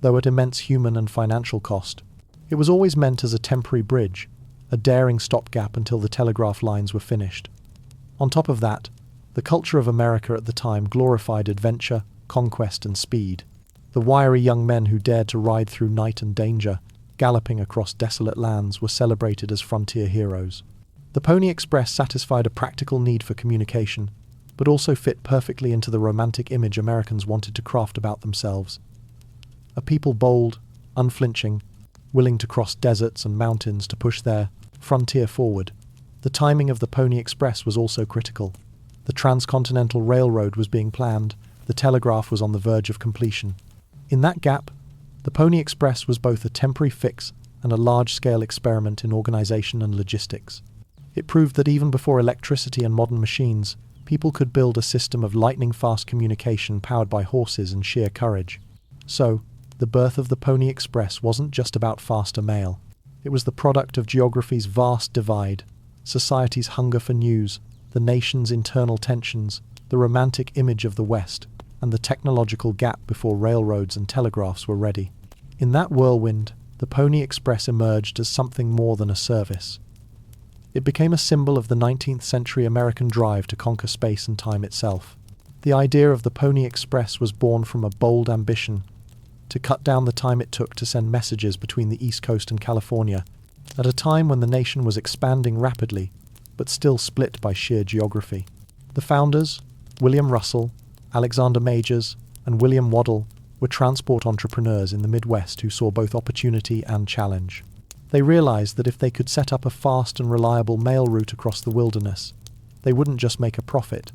Though at immense human and financial cost, it was always meant as a temporary bridge, a daring stopgap until the telegraph lines were finished. On top of that, the culture of America at the time glorified adventure, conquest, and speed. The wiry young men who dared to ride through night and danger, galloping across desolate lands, were celebrated as frontier heroes. The Pony Express satisfied a practical need for communication, but also fit perfectly into the romantic image Americans wanted to craft about themselves. A people bold, unflinching, willing to cross deserts and mountains to push their frontier forward. The timing of the Pony Express was also critical. The Transcontinental Railroad was being planned, the telegraph was on the verge of completion. In that gap, the Pony Express was both a temporary fix and a large-scale experiment in organization and logistics. It proved that even before electricity and modern machines, people could build a system of lightning-fast communication powered by horses and sheer courage. So, the birth of the Pony Express wasn't just about faster mail. It was the product of geography's vast divide, society's hunger for news, the nation's internal tensions, the romantic image of the West, and the technological gap before railroads and telegraphs were ready. In that whirlwind, the Pony Express emerged as something more than a service. It became a symbol of the 19th century American drive to conquer space and time itself. The idea of the Pony Express was born from a bold ambition to cut down the time it took to send messages between the East Coast and California, at a time when the nation was expanding rapidly, but still split by sheer geography. The founders, William Russell, Alexander Majors, and William Waddell, were transport entrepreneurs in the Midwest who saw both opportunity and challenge. They realized that if they could set up a fast and reliable mail route across the wilderness, they wouldn't just make a profit,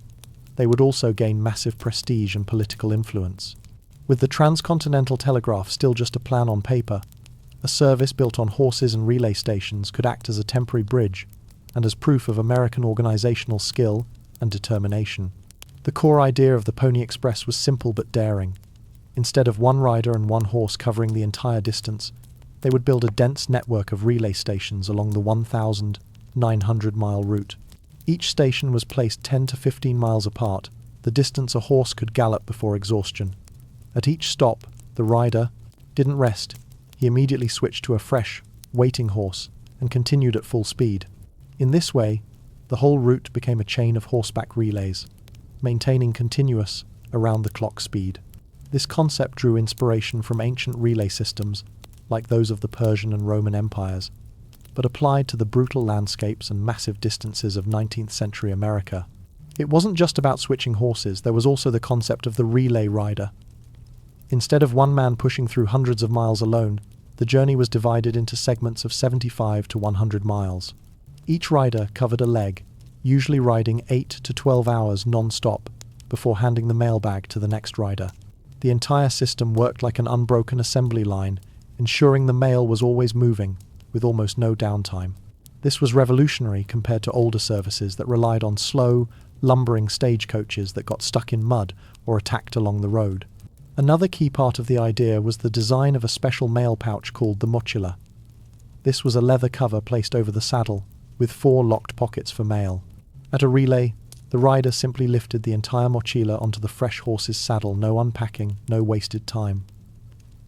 they would also gain massive prestige and political influence. With the transcontinental telegraph still just a plan on paper, a service built on horses and relay stations could act as a temporary bridge and as proof of American organizational skill and determination. The core idea of the Pony Express was simple but daring. Instead of one rider and one horse covering the entire distance, they would build a dense network of relay stations along the 1,900-mile route. Each station was placed 10 to 15 miles apart, the distance a horse could gallop before exhaustion. At each stop, the rider didn't rest. He immediately switched to a fresh, waiting horse and continued at full speed. In this way, the whole route became a chain of horseback relays, maintaining continuous, around-the-clock speed. This concept drew inspiration from ancient relay systems like those of the Persian and Roman empires, but applied to the brutal landscapes and massive distances of 19th century America. It wasn't just about switching horses, there was also the concept of the relay rider. Instead of one man pushing through hundreds of miles alone, the journey was divided into segments of 75 to 100 miles. Each rider covered a leg, usually riding 8 to 12 hours non-stop, before handing the mailbag to the next rider. The entire system worked like an unbroken assembly line, ensuring the mail was always moving, with almost no downtime. This was revolutionary compared to older services that relied on slow, lumbering stagecoaches that got stuck in mud or attacked along the road. Another key part of the idea was the design of a special mail pouch called the mochila. This was a leather cover placed over the saddle, with 4 locked pockets for mail. At a relay, the rider simply lifted the entire mochila onto the fresh horse's saddle, no unpacking, no wasted time.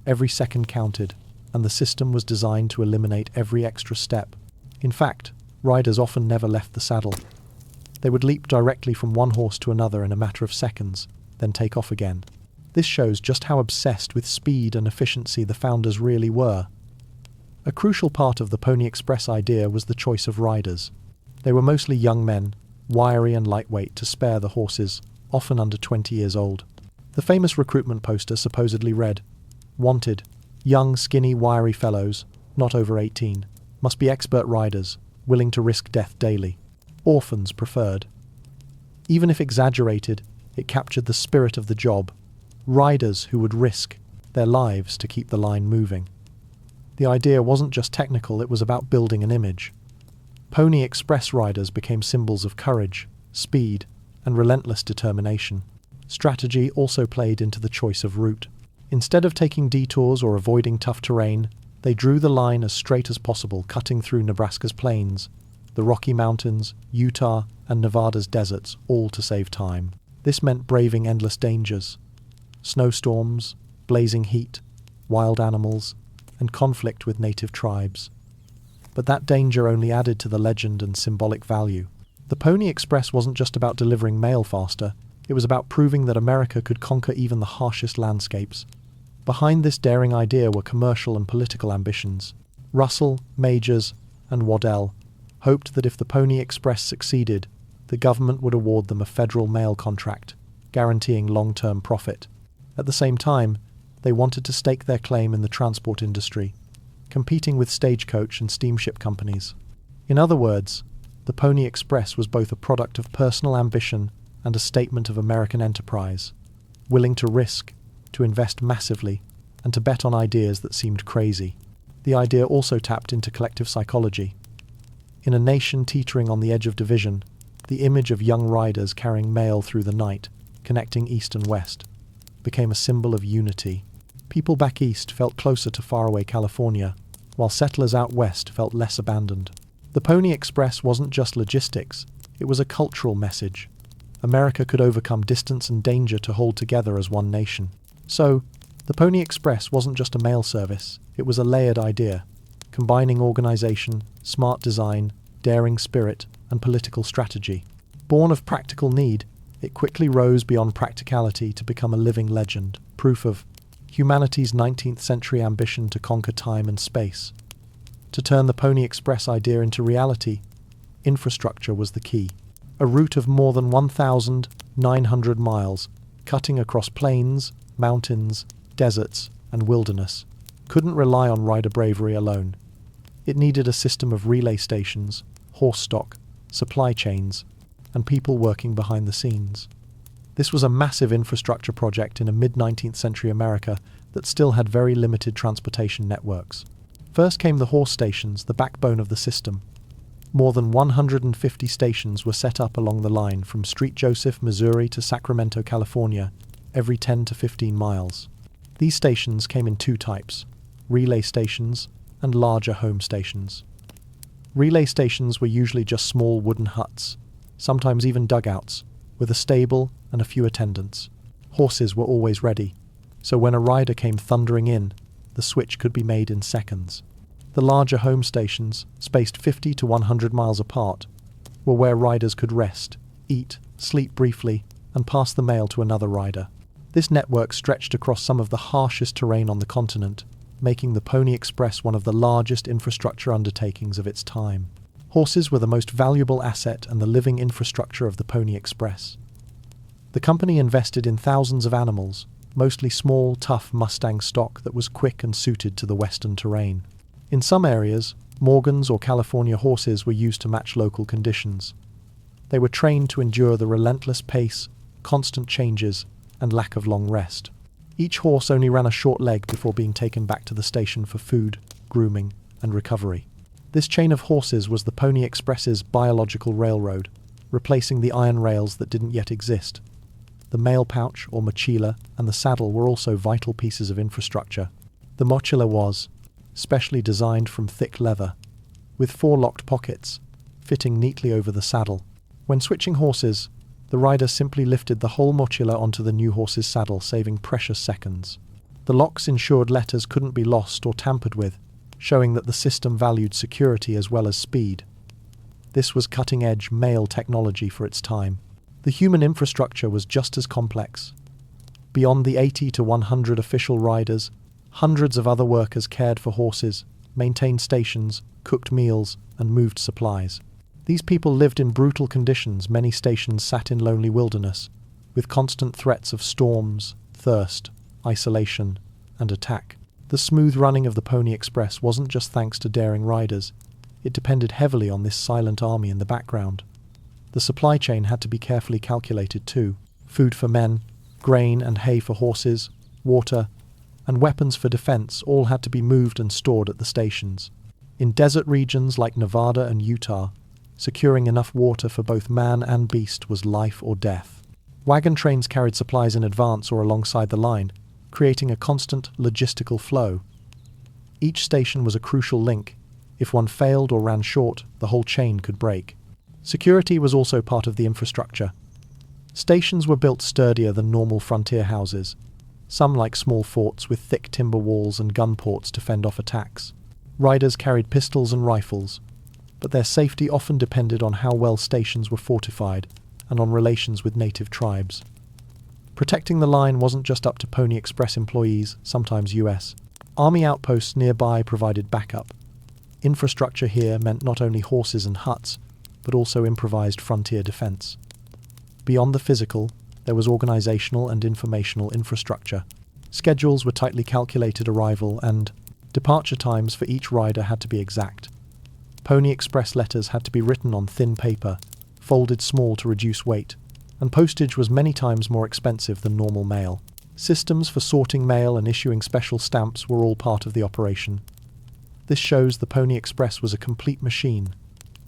Every second counted, and the system was designed to eliminate every extra step. In fact, riders often never left the saddle. They would leap directly from one horse to another in a matter of seconds, then take off again. This shows just how obsessed with speed and efficiency the founders really were. A crucial part of the Pony Express idea was the choice of riders. They were mostly young men, wiry and lightweight to spare the horses, often under 20 years old. The famous recruitment poster supposedly read, "Wanted, young, skinny, wiry fellows, not over 18, must be expert riders, willing to risk death daily. Orphans preferred." Even if exaggerated, it captured the spirit of the job. Riders who would risk their lives to keep the line moving. The idea wasn't just technical, it was about building an image. Pony Express riders became symbols of courage, speed, and relentless determination. Strategy also played into the choice of route. Instead of taking detours or avoiding tough terrain, they drew the line as straight as possible, cutting through Nebraska's plains, the Rocky Mountains, Utah, and Nevada's deserts, all to save time. This meant braving endless dangers: snowstorms, blazing heat, wild animals, and conflict with native tribes. But that danger only added to the legend and symbolic value. The Pony Express wasn't just about delivering mail faster, it was about proving that America could conquer even the harshest landscapes. Behind this daring idea were commercial and political ambitions. Russell, Majors, and Waddell hoped that if the Pony Express succeeded, the government would award them a federal mail contract, guaranteeing long-term profit. At the same time, they wanted to stake their claim in the transport industry, competing with stagecoach and steamship companies. In other words, the Pony Express was both a product of personal ambition and a statement of American enterprise, willing to risk, to invest massively, and to bet on ideas that seemed crazy. The idea also tapped into collective psychology. In a nation teetering on the edge of division, the image of young riders carrying mail through the night, connecting east and west, became a symbol of unity. People back east felt closer to faraway California, while settlers out west felt less abandoned. The Pony Express wasn't just logistics, it was a cultural message. America could overcome distance and danger to hold together as one nation. So, the Pony Express wasn't just a mail service, it was a layered idea, combining organization, smart design, daring spirit, and political strategy. Born of practical need, it quickly rose beyond practicality to become a living legend, proof of humanity's 19th century ambition to conquer time and space. To turn the Pony Express idea into reality, infrastructure was the key. A route of more than 1,900 miles, cutting across plains, mountains, deserts, and wilderness, couldn't rely on rider bravery alone. It needed a system of relay stations, horse stock, supply chains, and people working behind the scenes. This was a massive infrastructure project in a mid-19th century America that still had very limited transportation networks. First came the horse stations, the backbone of the system. More than 150 stations were set up along the line from St. Joseph, Missouri to Sacramento, California, every 10 to 15 miles. These stations came in two types, relay stations and larger home stations. Relay stations were usually just small wooden huts, sometimes even dugouts, with a stable and a few attendants. Horses were always ready, so when a rider came thundering in, the switch could be made in seconds. The larger home stations, spaced 50 to 100 miles apart, were where riders could rest, eat, sleep briefly, and pass the mail to another rider. This network stretched across some of the harshest terrain on the continent, making the Pony Express one of the largest infrastructure undertakings of its time. Horses were the most valuable asset and the living infrastructure of the Pony Express. The company invested in thousands of animals, mostly small, tough Mustang stock that was quick and suited to the western terrain. In some areas, Morgans or California horses were used to match local conditions. They were trained to endure the relentless pace, constant changes, and lack of long rest. Each horse only ran a short leg before being taken back to the station for food, grooming, and recovery. This chain of horses was the Pony Express's biological railroad, replacing the iron rails that didn't yet exist. The mail pouch, or mochila, and the saddle were also vital pieces of infrastructure. The mochila was specially designed from thick leather, with 4 locked pockets, fitting neatly over the saddle. When switching horses, the rider simply lifted the whole mochila onto the new horse's saddle, saving precious seconds. The locks ensured letters couldn't be lost or tampered with, showing that the system valued security as well as speed. This was cutting-edge mail technology for its time. The human infrastructure was just as complex. Beyond the 80 to 100 official riders, hundreds of other workers cared for horses, maintained stations, cooked meals, and moved supplies. These people lived in brutal conditions. Many stations sat in lonely wilderness, with constant threats of storms, thirst, isolation, and attack. The smooth running of the Pony Express wasn't just thanks to daring riders, it depended heavily on this silent army in the background. The supply chain had to be carefully calculated too. Food for men, grain and hay for horses, water, and weapons for defense all had to be moved and stored at the stations. In desert regions like Nevada and Utah, securing enough water for both man and beast was life or death. Wagon trains carried supplies in advance or alongside the line, creating a constant logistical flow. Each station was a crucial link. If one failed or ran short, the whole chain could break. Security was also part of the infrastructure. Stations were built sturdier than normal frontier houses, some like small forts with thick timber walls and gun ports to fend off attacks. Riders carried pistols and rifles, but their safety often depended on how well stations were fortified and on relations with native tribes. Protecting the line wasn't just up to Pony Express employees, sometimes US. Army outposts nearby provided backup. Infrastructure here meant not only horses and huts, but also improvised frontier defense. Beyond the physical, there was organizational and informational infrastructure. Schedules were tightly calculated arrival and departure times for each rider had to be exact. Pony Express letters had to be written on thin paper, folded small to reduce weight, and postage was many times more expensive than normal mail. Systems for sorting mail and issuing special stamps were all part of the operation. This shows the Pony Express was a complete machine,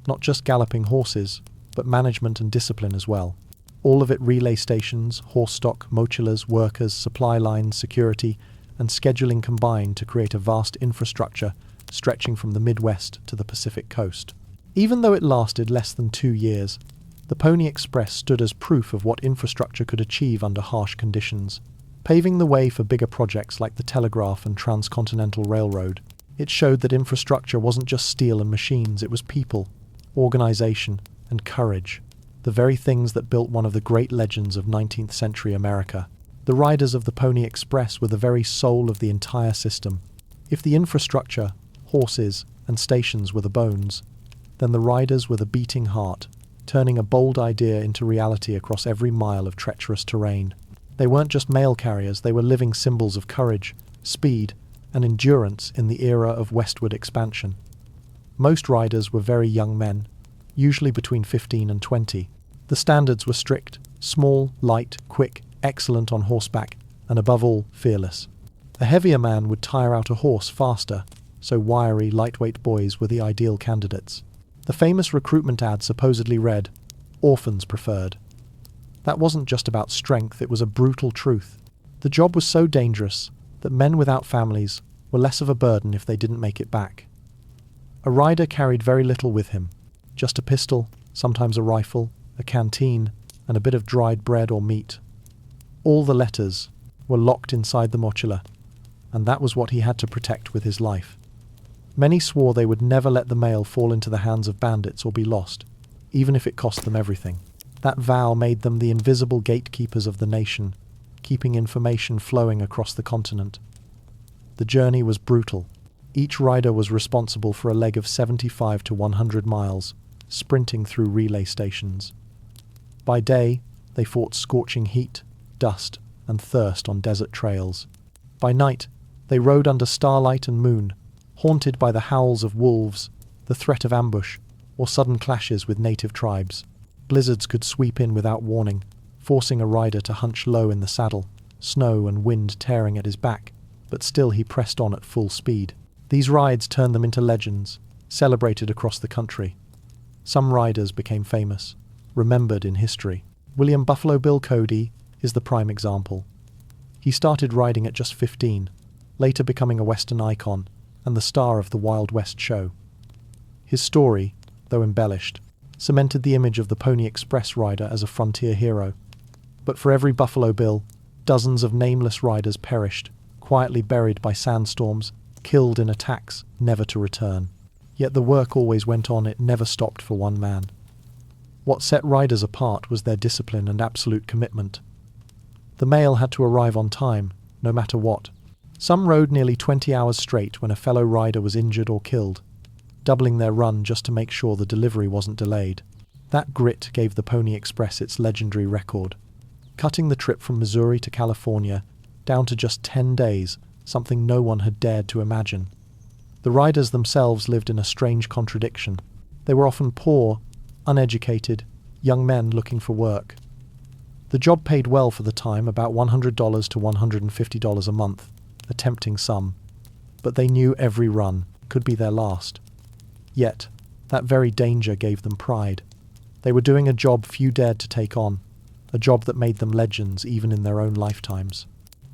not just galloping horses, but management and discipline as well. All of it relay stations, horse stock, mochilas, workers, supply lines, security, and scheduling combined to create a vast infrastructure stretching from the Midwest to the Pacific coast. Even though it lasted less than 2 years, the Pony Express stood as proof of what infrastructure could achieve under harsh conditions, paving the way for bigger projects like the telegraph and transcontinental railroad. It showed that infrastructure wasn't just steel and machines, it was people, organization, and courage, the very things that built one of the great legends of 19th century America. The riders of the Pony Express were the very soul of the entire system. If the infrastructure, horses, and stations were the bones, then the riders were the beating heart, turning a bold idea into reality across every mile of treacherous terrain. They weren't just mail carriers, they were living symbols of courage, speed, and endurance in the era of westward expansion. Most riders were very young men, usually between 15 and 20. The standards were strict: small, light, quick, excellent on horseback, and above all, fearless. A heavier man would tire out a horse faster, so wiry, lightweight boys were the ideal candidates. The famous recruitment ad supposedly read, "Orphans preferred." That wasn't just about strength, it was a brutal truth. The job was so dangerous that men without families were less of a burden if they didn't make it back. A rider carried very little with him, just a pistol, sometimes a rifle, a canteen, and a bit of dried bread or meat. All the letters were locked inside the mochila, and that was what he had to protect with his life. Many swore they would never let the mail fall into the hands of bandits or be lost, even if it cost them everything. That vow made them the invisible gatekeepers of the nation, keeping information flowing across the continent. The journey was brutal. Each rider was responsible for a leg of 75 to 100 miles, sprinting through relay stations. By day, they fought scorching heat, dust, and thirst on desert trails. By night, they rode under starlight and moon, haunted by the howls of wolves, the threat of ambush, or sudden clashes with native tribes. Blizzards could sweep in without warning, forcing a rider to hunch low in the saddle, snow and wind tearing at his back, but still he pressed on at full speed. These rides turned them into legends, celebrated across the country. Some riders became famous, remembered in history. William Buffalo Bill Cody is the prime example. He started riding at just 15, later becoming a Western icon and the star of the Wild West show. His story, though embellished, cemented the image of the Pony Express rider as a frontier hero. But for every Buffalo Bill, dozens of nameless riders perished, quietly buried by sandstorms, killed in attacks, never to return. Yet the work always went on, it never stopped for one man. What set riders apart was their discipline and absolute commitment. The mail had to arrive on time, no matter what. Some rode nearly 20 hours straight when a fellow rider was injured or killed, doubling their run just to make sure the delivery wasn't delayed. That grit gave the Pony Express its legendary record, cutting the trip from Missouri to California down to just 10 days, something no one had dared to imagine. The riders themselves lived in a strange contradiction. They were often poor, uneducated, young men looking for work. The job paid well for the time, about $100 to $150 a month, a tempting sum. But they knew every run could be their last. Yet, that very danger gave them pride. They were doing a job few dared to take on, a job that made them legends even in their own lifetimes.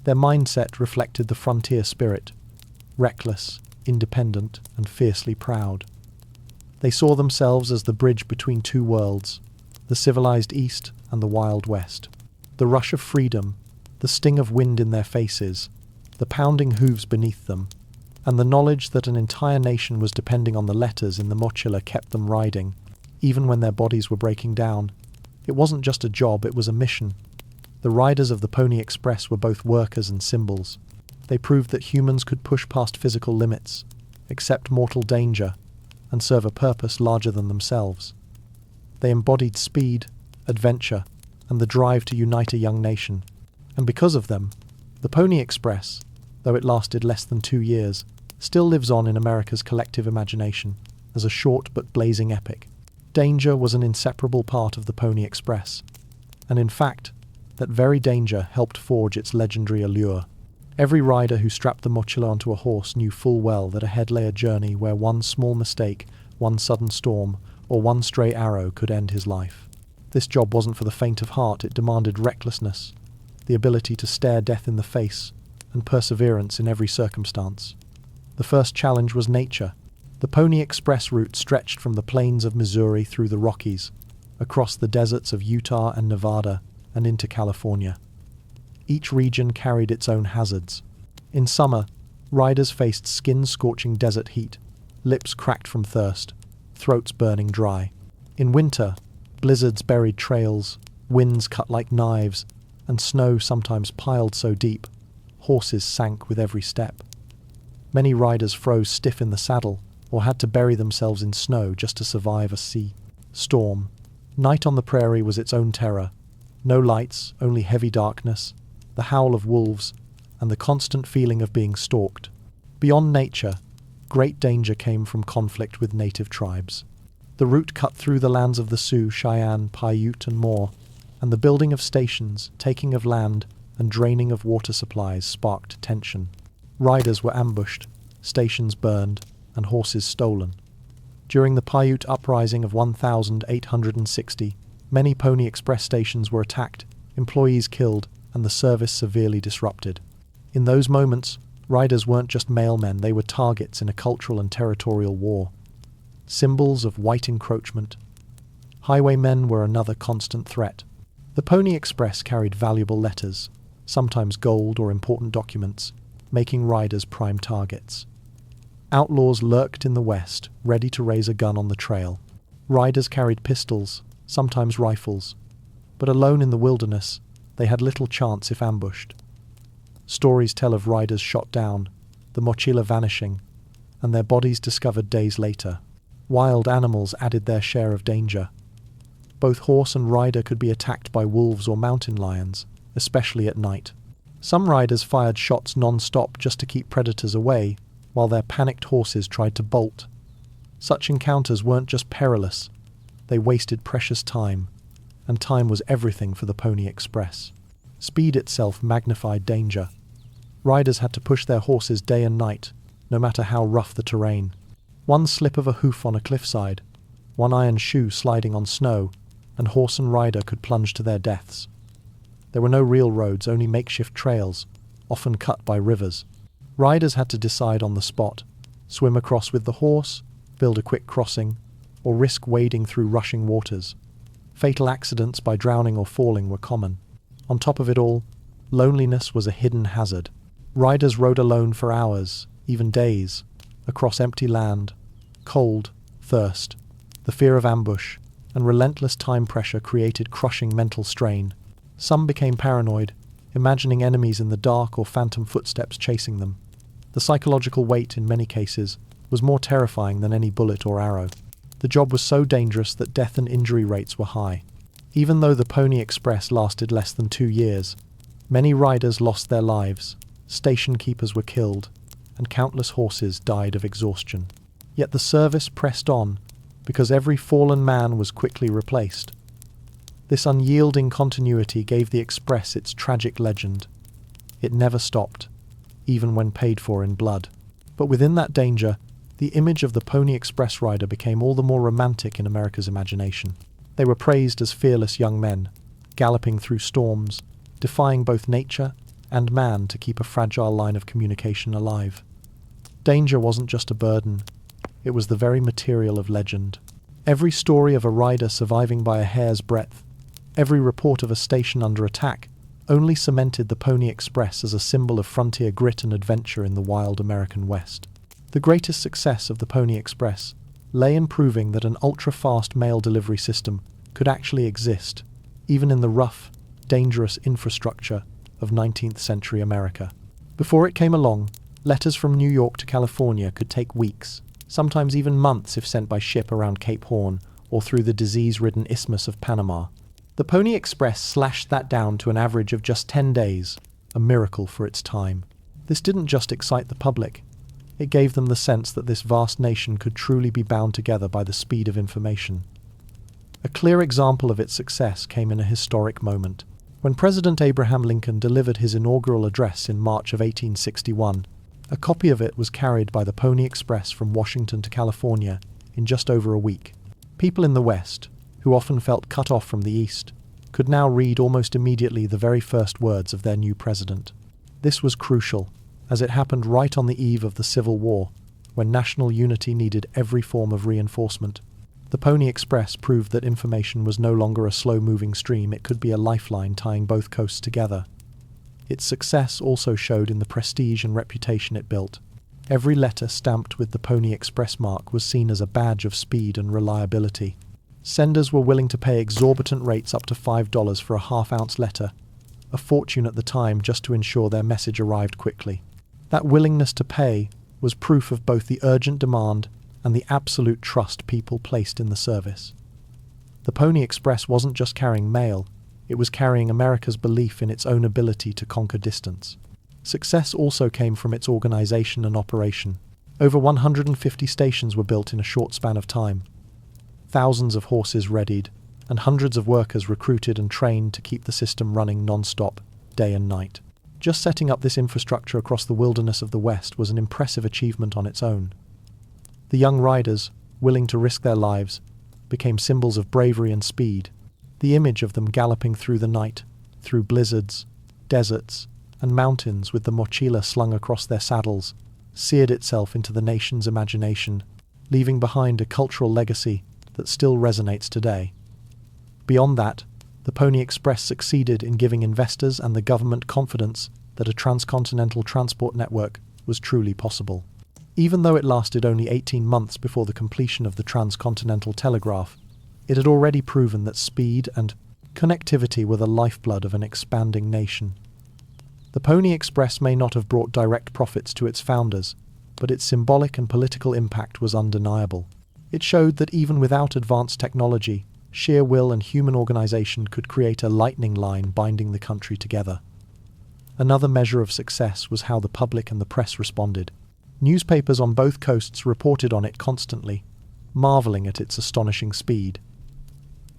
Their mindset reflected the frontier spirit, reckless, independent, and fiercely proud. They saw themselves as the bridge between two worlds, the civilized East and the Wild West. The rush of freedom, the sting of wind in their faces, the pounding hooves beneath them, and the knowledge that an entire nation was depending on the letters in the mochila kept them riding, even when their bodies were breaking down. It wasn't just a job, it was a mission. The riders of the Pony Express were both workers and symbols. They proved that humans could push past physical limits, accept mortal danger, and serve a purpose larger than themselves. They embodied speed, adventure, and the drive to unite a young nation. And because of them, the Pony Express, though it lasted less than 2 years, still lives on in America's collective imagination as a short but blazing epic. Danger was an inseparable part of the Pony Express, and in fact, that very danger helped forge its legendary allure. Every rider who strapped the mochila onto a horse knew full well that ahead lay a journey where one small mistake, one sudden storm, or one stray arrow could end his life. This job wasn't for the faint of heart, it demanded recklessness, the ability to stare death in the face, and perseverance in every circumstance. The first challenge was nature. The Pony Express route stretched from the plains of Missouri through the Rockies, across the deserts of Utah and Nevada, and into California. Each region carried its own hazards. In summer, riders faced skin-scorching desert heat, lips cracked from thirst, throats burning dry. In winter, blizzards buried trails, winds cut like knives, and snow sometimes piled so deep, horses sank with every step. Many riders froze stiff in the saddle, or had to bury themselves in snow just to survive a sea storm. Night on the prairie was its own terror. No lights, only heavy darkness, the howl of wolves, and the constant feeling of being stalked. Beyond nature, great danger came from conflict with native tribes. The route cut through the lands of the Sioux, Cheyenne, Paiute, and more, and the building of stations, taking of land, and draining of water supplies sparked tension. Riders were ambushed, stations burned, and horses stolen. During the Paiute uprising of 1860, many Pony Express stations were attacked, employees killed, and the service severely disrupted. In those moments, riders weren't just mailmen, they were targets in a cultural and territorial war. Symbols of white encroachment. Highwaymen were another constant threat. The Pony Express carried valuable letters, sometimes gold or important documents, making riders prime targets. Outlaws lurked in the west, ready to raise a gun on the trail. Riders carried pistols, sometimes rifles, but alone in the wilderness, they had little chance if ambushed. Stories tell of riders shot down, the mochila vanishing, and their bodies discovered days later. Wild animals added their share of danger. Both horse and rider could be attacked by wolves or mountain lions, especially at night. Some riders fired shots non-stop just to keep predators away, while their panicked horses tried to bolt. Such encounters weren't just perilous, they wasted precious time, and time was everything for the Pony Express. Speed itself magnified danger. Riders had to push their horses day and night, no matter how rough the terrain. One slip of a hoof on a cliffside, one iron shoe sliding on snow, and horse and rider could plunge to their deaths. There were no real roads, only makeshift trails, often cut by rivers. Riders had to decide on the spot, swim across with the horse, build a quick crossing, or risk wading through rushing waters. Fatal accidents by drowning or falling were common. On top of it all, loneliness was a hidden hazard. Riders rode alone for hours, even days, across empty land. Cold, thirst, the fear of ambush, and relentless time pressure created crushing mental strain. Some became paranoid, imagining enemies in the dark or phantom footsteps chasing them. The psychological weight, in many cases, was more terrifying than any bullet or arrow. The job was so dangerous that death and injury rates were high. Even though the Pony Express lasted less than 2 years, many riders lost their lives, station keepers were killed, and countless horses died of exhaustion. Yet the service pressed on, because every fallen man was quickly replaced. This unyielding continuity gave the Express its tragic legend. It never stopped, even when paid for in blood. But within that danger, the image of the Pony Express rider became all the more romantic in America's imagination. They were praised as fearless young men, galloping through storms, defying both nature and man to keep a fragile line of communication alive. Danger wasn't just a burden, it was the very material of legend. Every story of a rider surviving by a hair's breadth, every report of a station under attack, only cemented the Pony Express as a symbol of frontier grit and adventure in the wild American West. The greatest success of the Pony Express lay in proving that an ultra-fast mail delivery system could actually exist, even in the rough, dangerous infrastructure of 19th century America. Before it came along, letters from New York to California could take weeks, sometimes even months if sent by ship around Cape Horn or through the disease-ridden Isthmus of Panama. The Pony Express slashed that down to an average of just 10 days, a miracle for its time. This didn't just excite the public, it gave them the sense that this vast nation could truly be bound together by the speed of information. A clear example of its success came in a historic moment. When President Abraham Lincoln delivered his inaugural address in March of 1861, a copy of it was carried by the Pony Express from Washington to California in just over a week. People in the West, who often felt cut off from the East, could now read almost immediately the very first words of their new president. This was crucial, as it happened right on the eve of the Civil War, when national unity needed every form of reinforcement. The Pony Express proved that information was no longer a slow-moving stream, it could be a lifeline tying both coasts together. Its success also showed in the prestige and reputation it built. Every letter stamped with the Pony Express mark was seen as a badge of speed and reliability. Senders were willing to pay exorbitant rates up to $5 for a half-ounce letter, a fortune at the time, just to ensure their message arrived quickly. That willingness to pay was proof of both the urgent demand and the absolute trust people placed in the service. The Pony Express wasn't just carrying mail, it was carrying America's belief in its own ability to conquer distance. Success also came from its organization and operation. Over 150 stations were built in a short span of time. Thousands of horses readied, and hundreds of workers recruited and trained to keep the system running non-stop, day and night. Just setting up this infrastructure across the wilderness of the West was an impressive achievement on its own. The young riders, willing to risk their lives, became symbols of bravery and speed. The image of them galloping through the night, through blizzards, deserts, and mountains with the mochila slung across their saddles, seared itself into the nation's imagination, leaving behind a cultural legacy that still resonates today. Beyond that, the Pony Express succeeded in giving investors and the government confidence that a transcontinental transport network was truly possible. Even though it lasted only 18 months before the completion of the transcontinental telegraph, it had already proven that speed and connectivity were the lifeblood of an expanding nation. The Pony Express may not have brought direct profits to its founders, but its symbolic and political impact was undeniable. It showed that even without advanced technology, sheer will and human organization could create a lightning line binding the country together. Another measure of success was how the public and the press responded. Newspapers on both coasts reported on it constantly, marveling at its astonishing speed.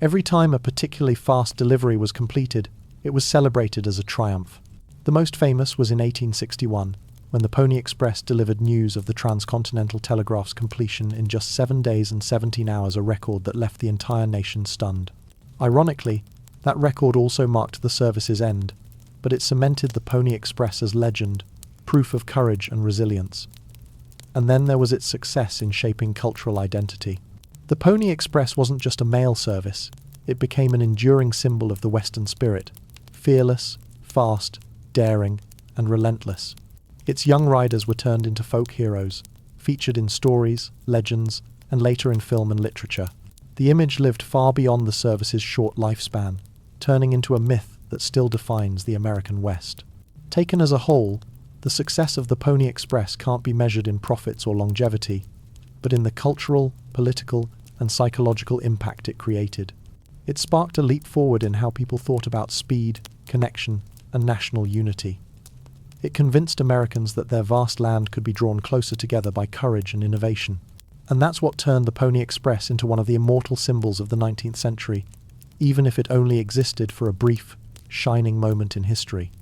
Every time a particularly fast delivery was completed, it was celebrated as a triumph. The most famous was in 1861, when the Pony Express delivered news of the transcontinental telegraph's completion in just 7 days and 17 hours, a record that left the entire nation stunned. Ironically, that record also marked the service's end, but it cemented the Pony Express as legend, proof of courage and resilience. And then there was its success in shaping cultural identity. The Pony Express wasn't just a mail service, it became an enduring symbol of the Western spirit, fearless, fast, daring, and relentless. Its young riders were turned into folk heroes, featured in stories, legends, and later in film and literature. The image lived far beyond the service's short lifespan, turning into a myth that still defines the American West. Taken as a whole, the success of the Pony Express can't be measured in profits or longevity, but in the cultural, political, and psychological impact it created. It sparked a leap forward in how people thought about speed, connection, and national unity. It convinced Americans that their vast land could be drawn closer together by courage and innovation. And that's what turned the Pony Express into one of the immortal symbols of the 19th century, even if it only existed for a brief, shining moment in history.